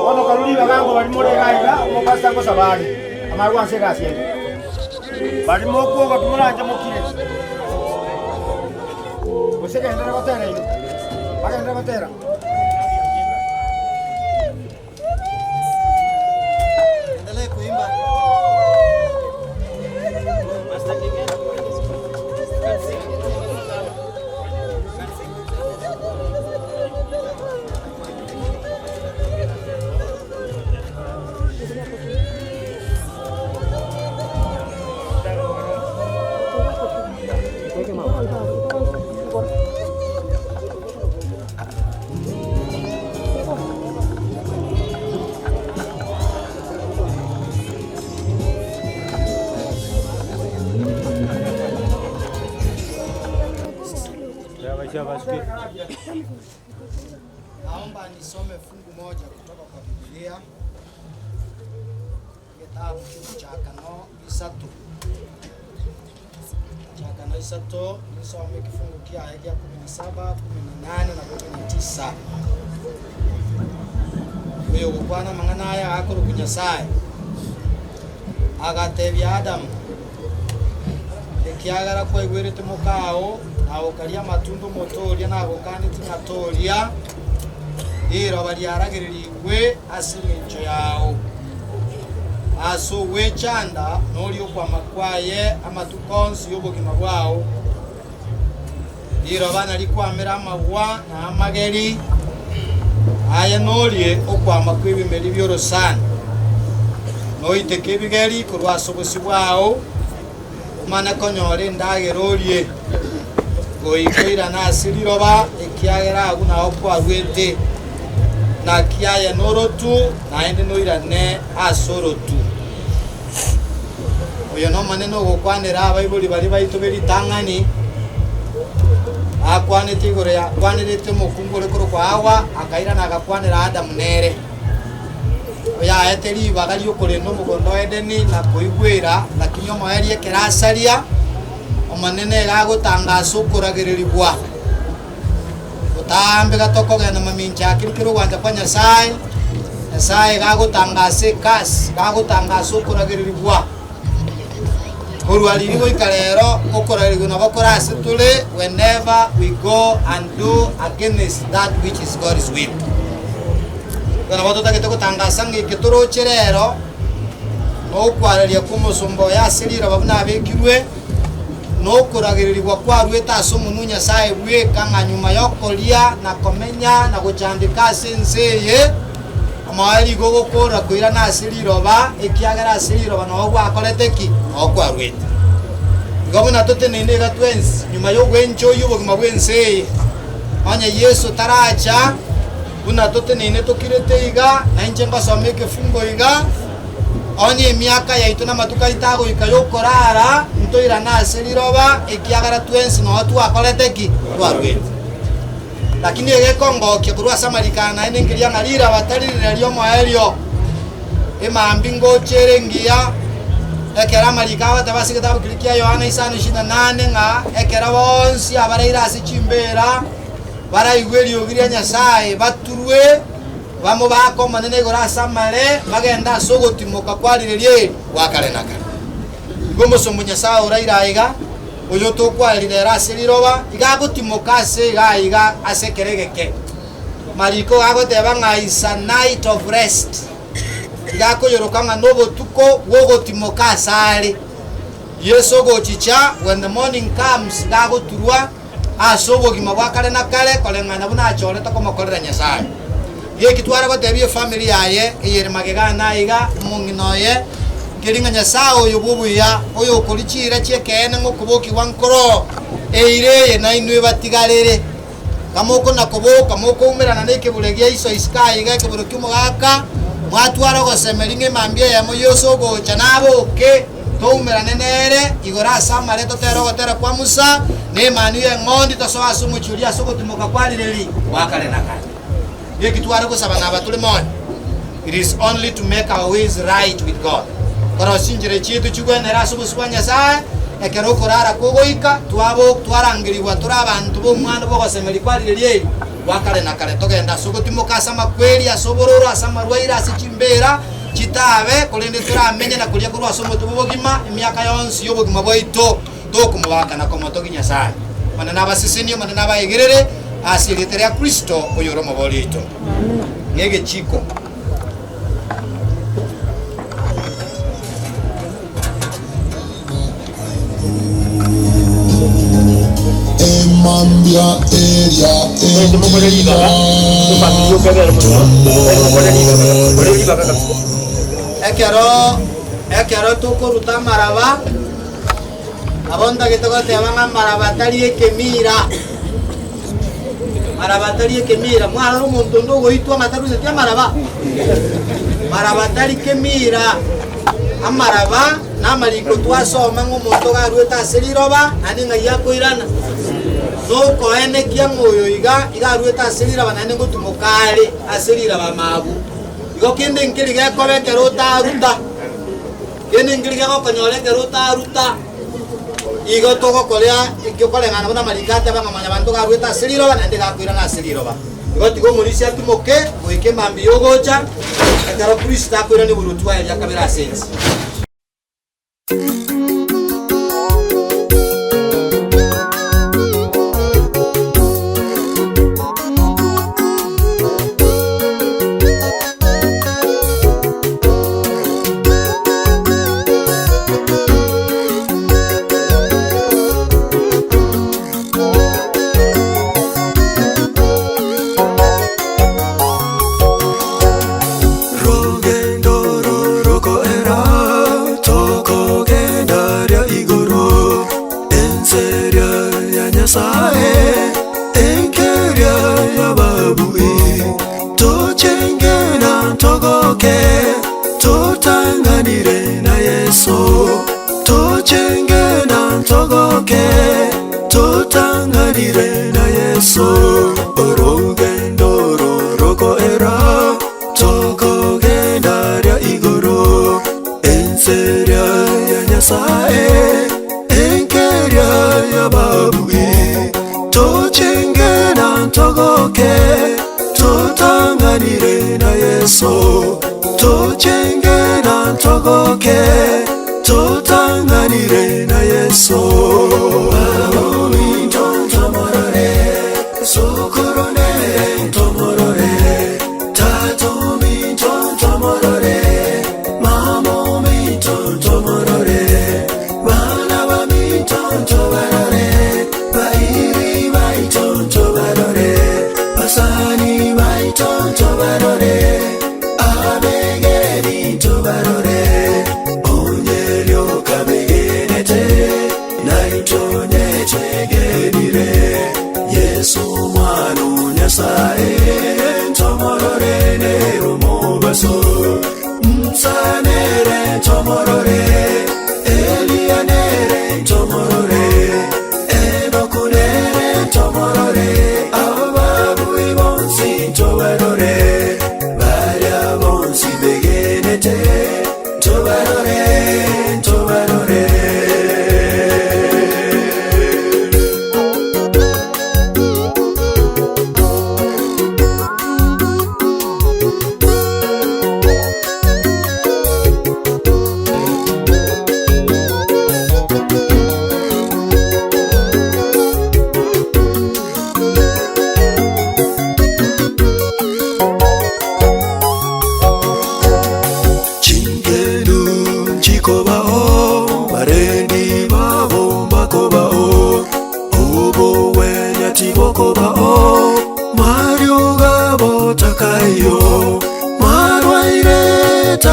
Ono karuri bagango bari muri gaiga umupasta ngo sabari amarwa nsega siye bari moko bakimuranje mukire usege ndara batera ino bagenda batera endelee kuimba Naomba nisome fungu moja kutoka kwa Biblia. Kitabu cha Agano Isatu. Agano Isatu nisome kifungu kia ya 17, 18 na 19. Uyo gukwana mangana aya akuru kunyasaye. Agatebya Adamu. Ekiagara kwa igwerete mukao na ukaria matundu motoria na gukani tinatoria iro bari aragirigwe asimincho yao aso wechanda nori okwa makwaye amatukonsi yobogima bwao iro bana likwamera amagwa na amageri aya norie okwa makwibi meri byorosana noite kebigeri kurwaso bosibwao umana konyore ndagerorie goikoira na asiriroba ekiagera aguna okwa gwete na kiaya norotu na ende noirane asorotu oyo no maneno gokwanera abaibuli bari baitoberi tangani akwanete igore ya kwanirete mukungure kuro kwa awa akaira na agakwanera Adamu nere oya eteri bagali okore no mugondo edeni na koigwera lakini omoerie kerasaria omanene gagotangaza okuragereribwa utambe gatoko gana mamincha akirikiro gwanja kwa Nyasaye Nyasaye gagotangaza kasi gagotangaza okuragereribwa korwalirigo ikarero okuragereribwa nabakora asitule whenever we go and do against that which is God's will. Kana watu takete kutangaza ngike turocherero okwareria kumusumbo yasirira babuna abekirwe no kuragirirwa kwa rweta asomunu Nyasaye bweka nga nyuma yokolia na komenya na guchandika senseye amali gogo kora kuira na asiriroba ekiagara asiriroba no gwakoreteki okwa rweta gobona tote nende gatwensi nyuma yo gwencho yubogima bwenseye anya Yesu taracha buna tote nene tokirete iga na inche mbasomeke fungo iga onye miaka yaitu na matuka itago ikayokorara ntoira na asiriroba ekiagara twensi no watu akoleteki twarwe lakini egekongo kikurwa samarikana ene ngiria ngarira batarire ryo moerio emambingo cherengia ekera marikawa tabasi kitabu kilikia Yohana 5:28 nga ekera bonsi abareira asichimbera baraigweri ogiria Nyasaye baturwe bamo bako manene gora samare bagenda sogotimoka kwarirerie wakarenaka gomo somunya sawa urairaiga Uyo to kwa lidera seliroba iga gutimoka se iga asekeregeke. Mariko ago tebanga is a night of rest. Iga ko yorokanga nobo tuko wogo timoka sali. Yeso go chicha when the morning comes dago turwa asobo gimabakale na kale kolengana buna chole to komokorera Nyasaye. Ye kitwara go tebie family yaye yere magega na iga munginoye kiringa Nyasaye oyo bubuya oyo kolichira chekene ngokuboki wankoro eire na inwe batigarere kamoko nakoboka kamoko umerana neke bulegia iso iskai ga keburo kimugaka mwatwara go semeringe mambia ya moyoso go chanabo ke toumerane nere igora samale totero gotera kwa Musa ne manuye ngondi toso asumuchulia soko timoka kwalireli wakale nakale ye kitwara go sabana batule mon. It is only to make our ways right with God. Kora sinjire chitu chugwenera subuswanya sa ekero korara kogoika twabo twarangiriwa turabantu bo mwana bo gosemeri kwalireli wakale nakale togenda soko timoka sama kweli asobororo asama rwaira asichimbera chitabe kolende turamenye na kulia kurwa somo tubogima emyaka yonsi yobogima boito dokumwaka na komoto Nyasaye manana basisini manana bayegerere asiletere ya Kristo oyoro mobolito ngege chiko Mambia area ekero tukuruta maraba abonda gitego tebanga maraba tari ekemira mwana umuntu ndo goitwa mataruze tia maraba tari kemira amaraba na mariko twasoma ngomuntu garweta seliroba ani ngayako irana zoko ene kia moyo iga rweta aselira banane ngo tumukale aselira bamabu igo kende ngiri ga kobeke rota ruta kende ngiri ga konyole ke rota ruta igo toko kolea ikyo kole ngana bona marikate banga manya bantu ga rweta aselira banane ga kwira na aselira ba igo tigo murisi atumoke goike mambi yogocha ekaro Kristo akwira ni burutwa ya kabira sense. Onye lyo kabegenete na itonye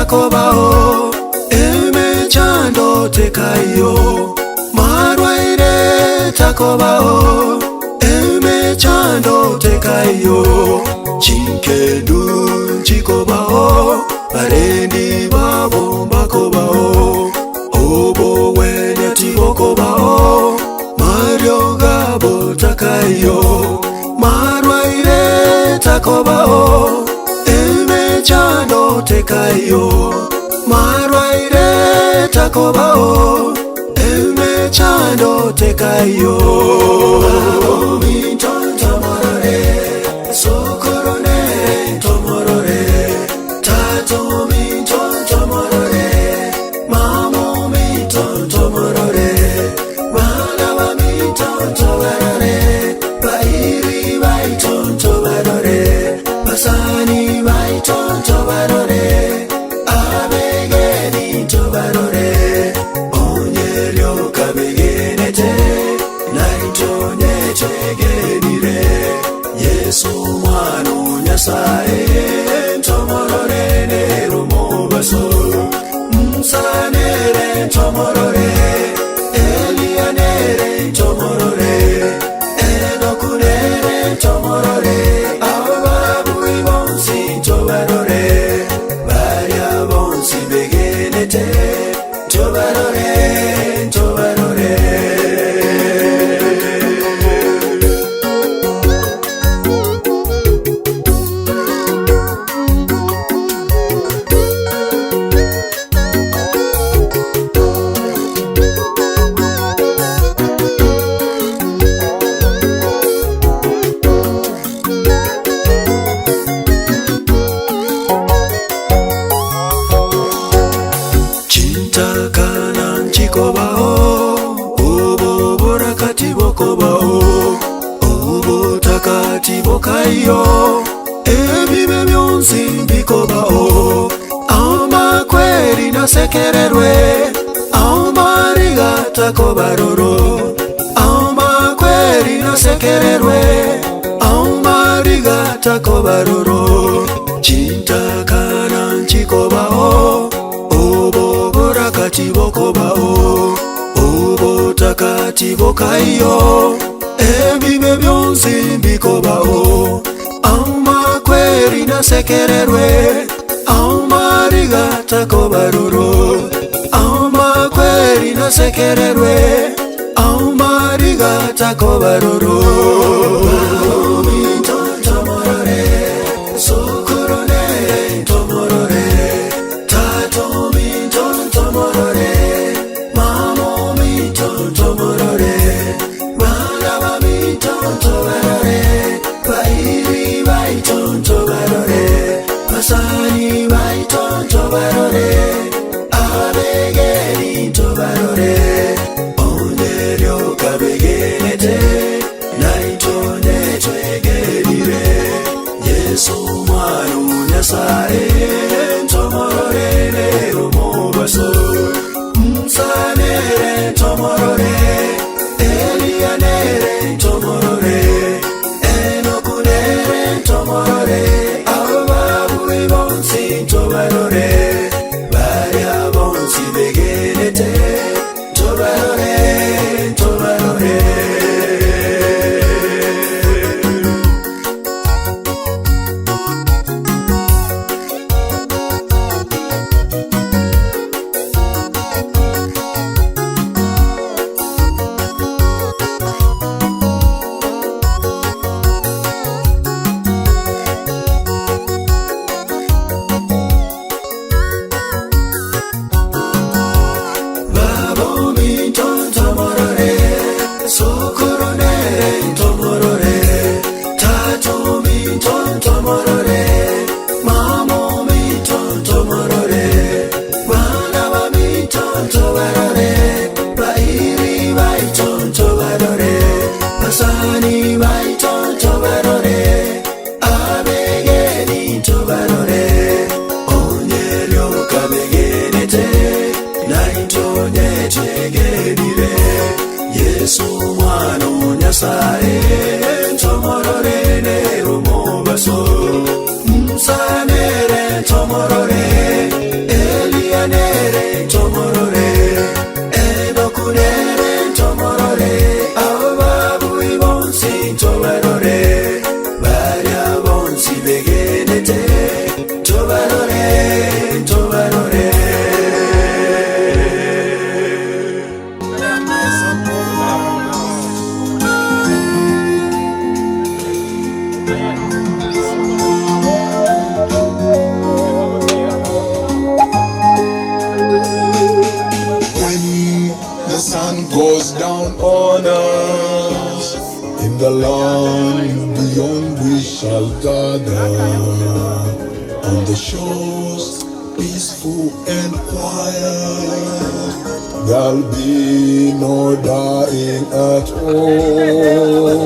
takobao emechando tekayo marwaire takobao emechando tekayo chinkedu chikobao barendi babo bakobao obo wene tibokobao mario gabo takayo marwaire takobao emechando tekayo marwaire takobao emechando tekayo tomorore sokorone tomorore tato mi tomorore mamo mi tomorore bana mi tomorore bairi bai tomorore basani bai tomorore abegeni tomorore onyerio kabegenete naitonye chegenire Yesu mwana nyasaye tomorore nero mobaso msanere tomorore elianere tomorore enokunere tomorore ababu ibonsi tomorore baria bonsi begenete tomorore tomorore Bokayo ebibe byonsi bikobao ama kweli na sekererwe ama rigata kobaroro ama kweli na sekererwe ama rigata kobaroro chintakana nchikobao obo borakati bokobao obo takati bokayo ebibe byonsi bikobao ama kweli na sekererwe ama rigata kobaroro ama kweli na sekererwe ama rigata kobaroro tomorore sokorone tomorore tato mi tomorore mamo mi tomorore tomorore bairi bai tomorore basani bai tomorore abegeni tomorore onyerio kabegenete naitonye twegenire Yesu mwana nyasaye tomorore nero mobaso msanere tomorore elianere tomorore enokunere tomorore ababu ibonsi tomorore baria bonsi begenete tomorore tomorore Yesu mwana nyasaye tomorore nero mobaso Samsanere tomorore, Elianere tomorore, Enokunere tomorore, Ababu ibonsi tobarore, Baria bonsi begenete, tobarore, tobarore. Goes down on us in the land beyond we shall gather on the shores peaceful and quiet. There'll be no dying at all.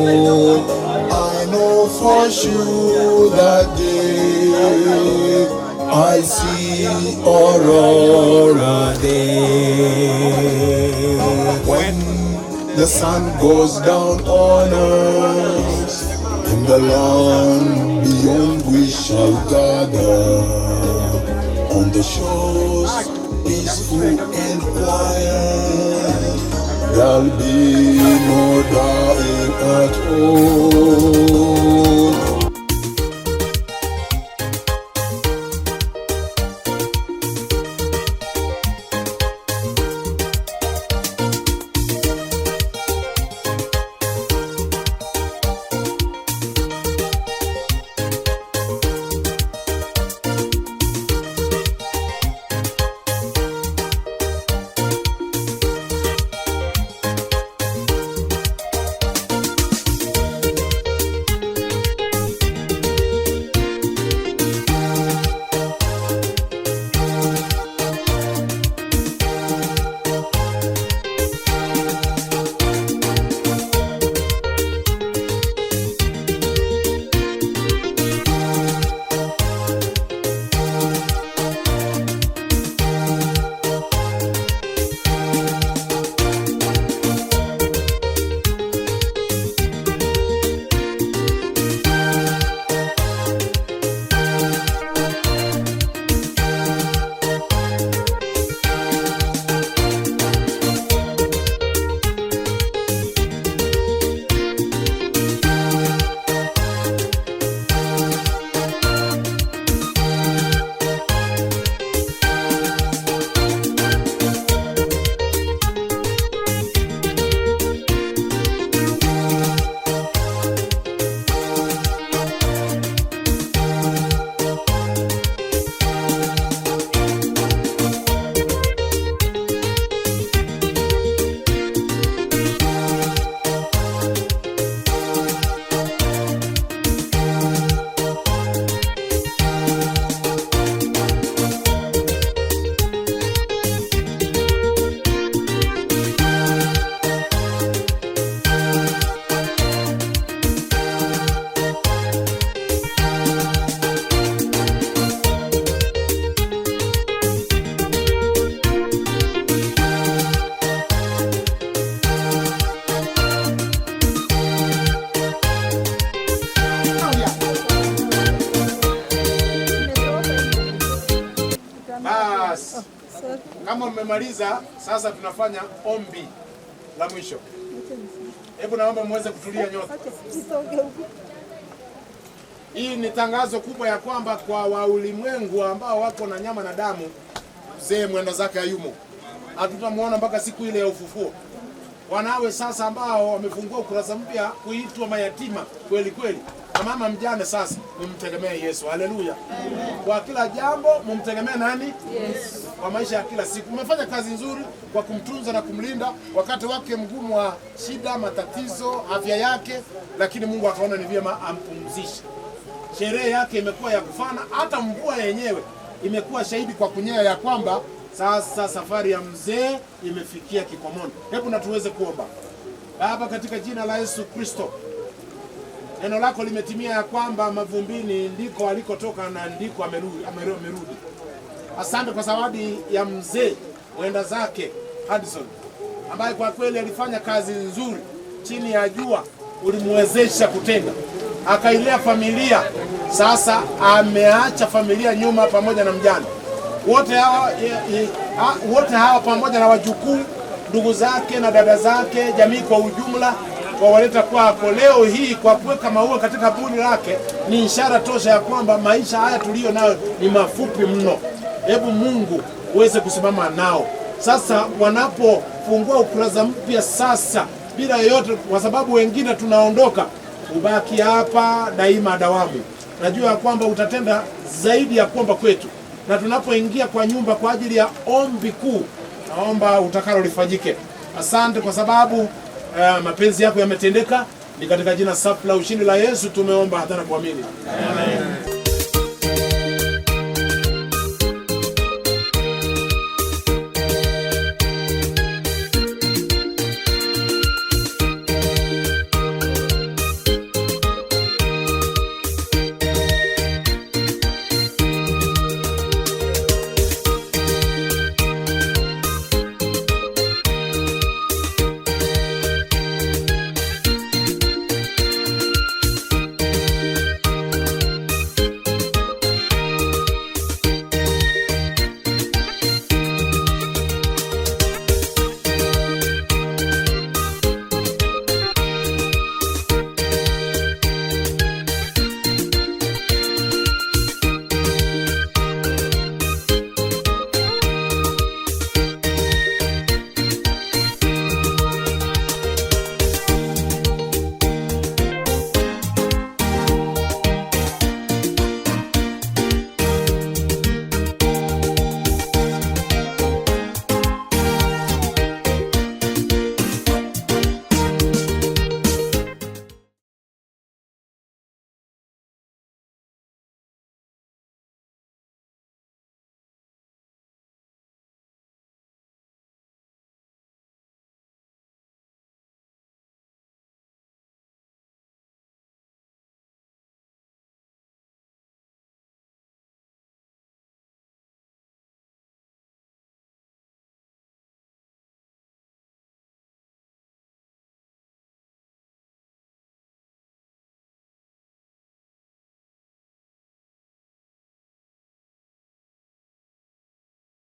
I know for sure that day I see Aurora Day. When the sun goes down on us, in the land beyond we shall gather, on the shores peaceful and quiet. There'll be no dying at all. Kama mmemaliza, sasa tunafanya ombi la mwisho. Hebu naomba muweze kutulia nyote. Hii ni tangazo kubwa ya kwamba kwa waulimwengu ambao wako na nyama na damu, mzee mwenda zake hayumo. Hatutamuona mpaka siku ile ya ufufuo. Wanawe sasa ambao wamefungua ukurasa mpya kuitwa mayatima kweli kweli. Na mama mjane sasa mumtegemee Yesu. Haleluya. Kwa kila jambo mumtegemee nani? Yesu. Kwa maisha ya kila siku. Umefanya kazi nzuri kwa kumtunza na kumlinda wakati wake mgumu wa shida, matatizo, afya yake, lakini Mungu akaona ni vyema ampumzishe. Sherehe yake imekuwa ya kufana, hata mvua yenyewe imekuwa shahidi kwa kunyea ya kwamba sasa safari ya mzee imefikia kikomoni. Hebu na tuweze kuomba. Baba, katika jina la Yesu Kristo, neno lako limetimia ya kwamba mavumbini ndiko alikotoka na ndiko amerudi. Asante kwa zawadi ya mzee mwenda zake Hudson, ambaye kwa kweli alifanya kazi nzuri chini ya jua, ulimwezesha kutenda. akailea familia. Sasa ameacha familia nyuma pamoja na mjane. Wote hawa pamoja na wajukuu, ndugu zake na dada zake, jamii kwa ujumla, wawaleta kwako leo hii kwa kuweka maua katika buni lake, ni ishara tosha ya kwamba maisha haya tuliyo nayo ni mafupi mno. Hebu Mungu uweze kusimama nao sasa wanapofungua ukurasa mpya sasa bila yoyote, kwa sababu wengine tunaondoka, ubaki hapa daima dawamu. Najua ya kwamba utatenda zaidi ya kuomba kwetu, na tunapoingia kwa nyumba kwa ajili ya ombi kuu, naomba utakalo lifanyike. Asante kwa sababu mapenzi yako yametendeka. Ni katika jina safi la ushindi la Yesu tumeomba hata na kuamini. Amen.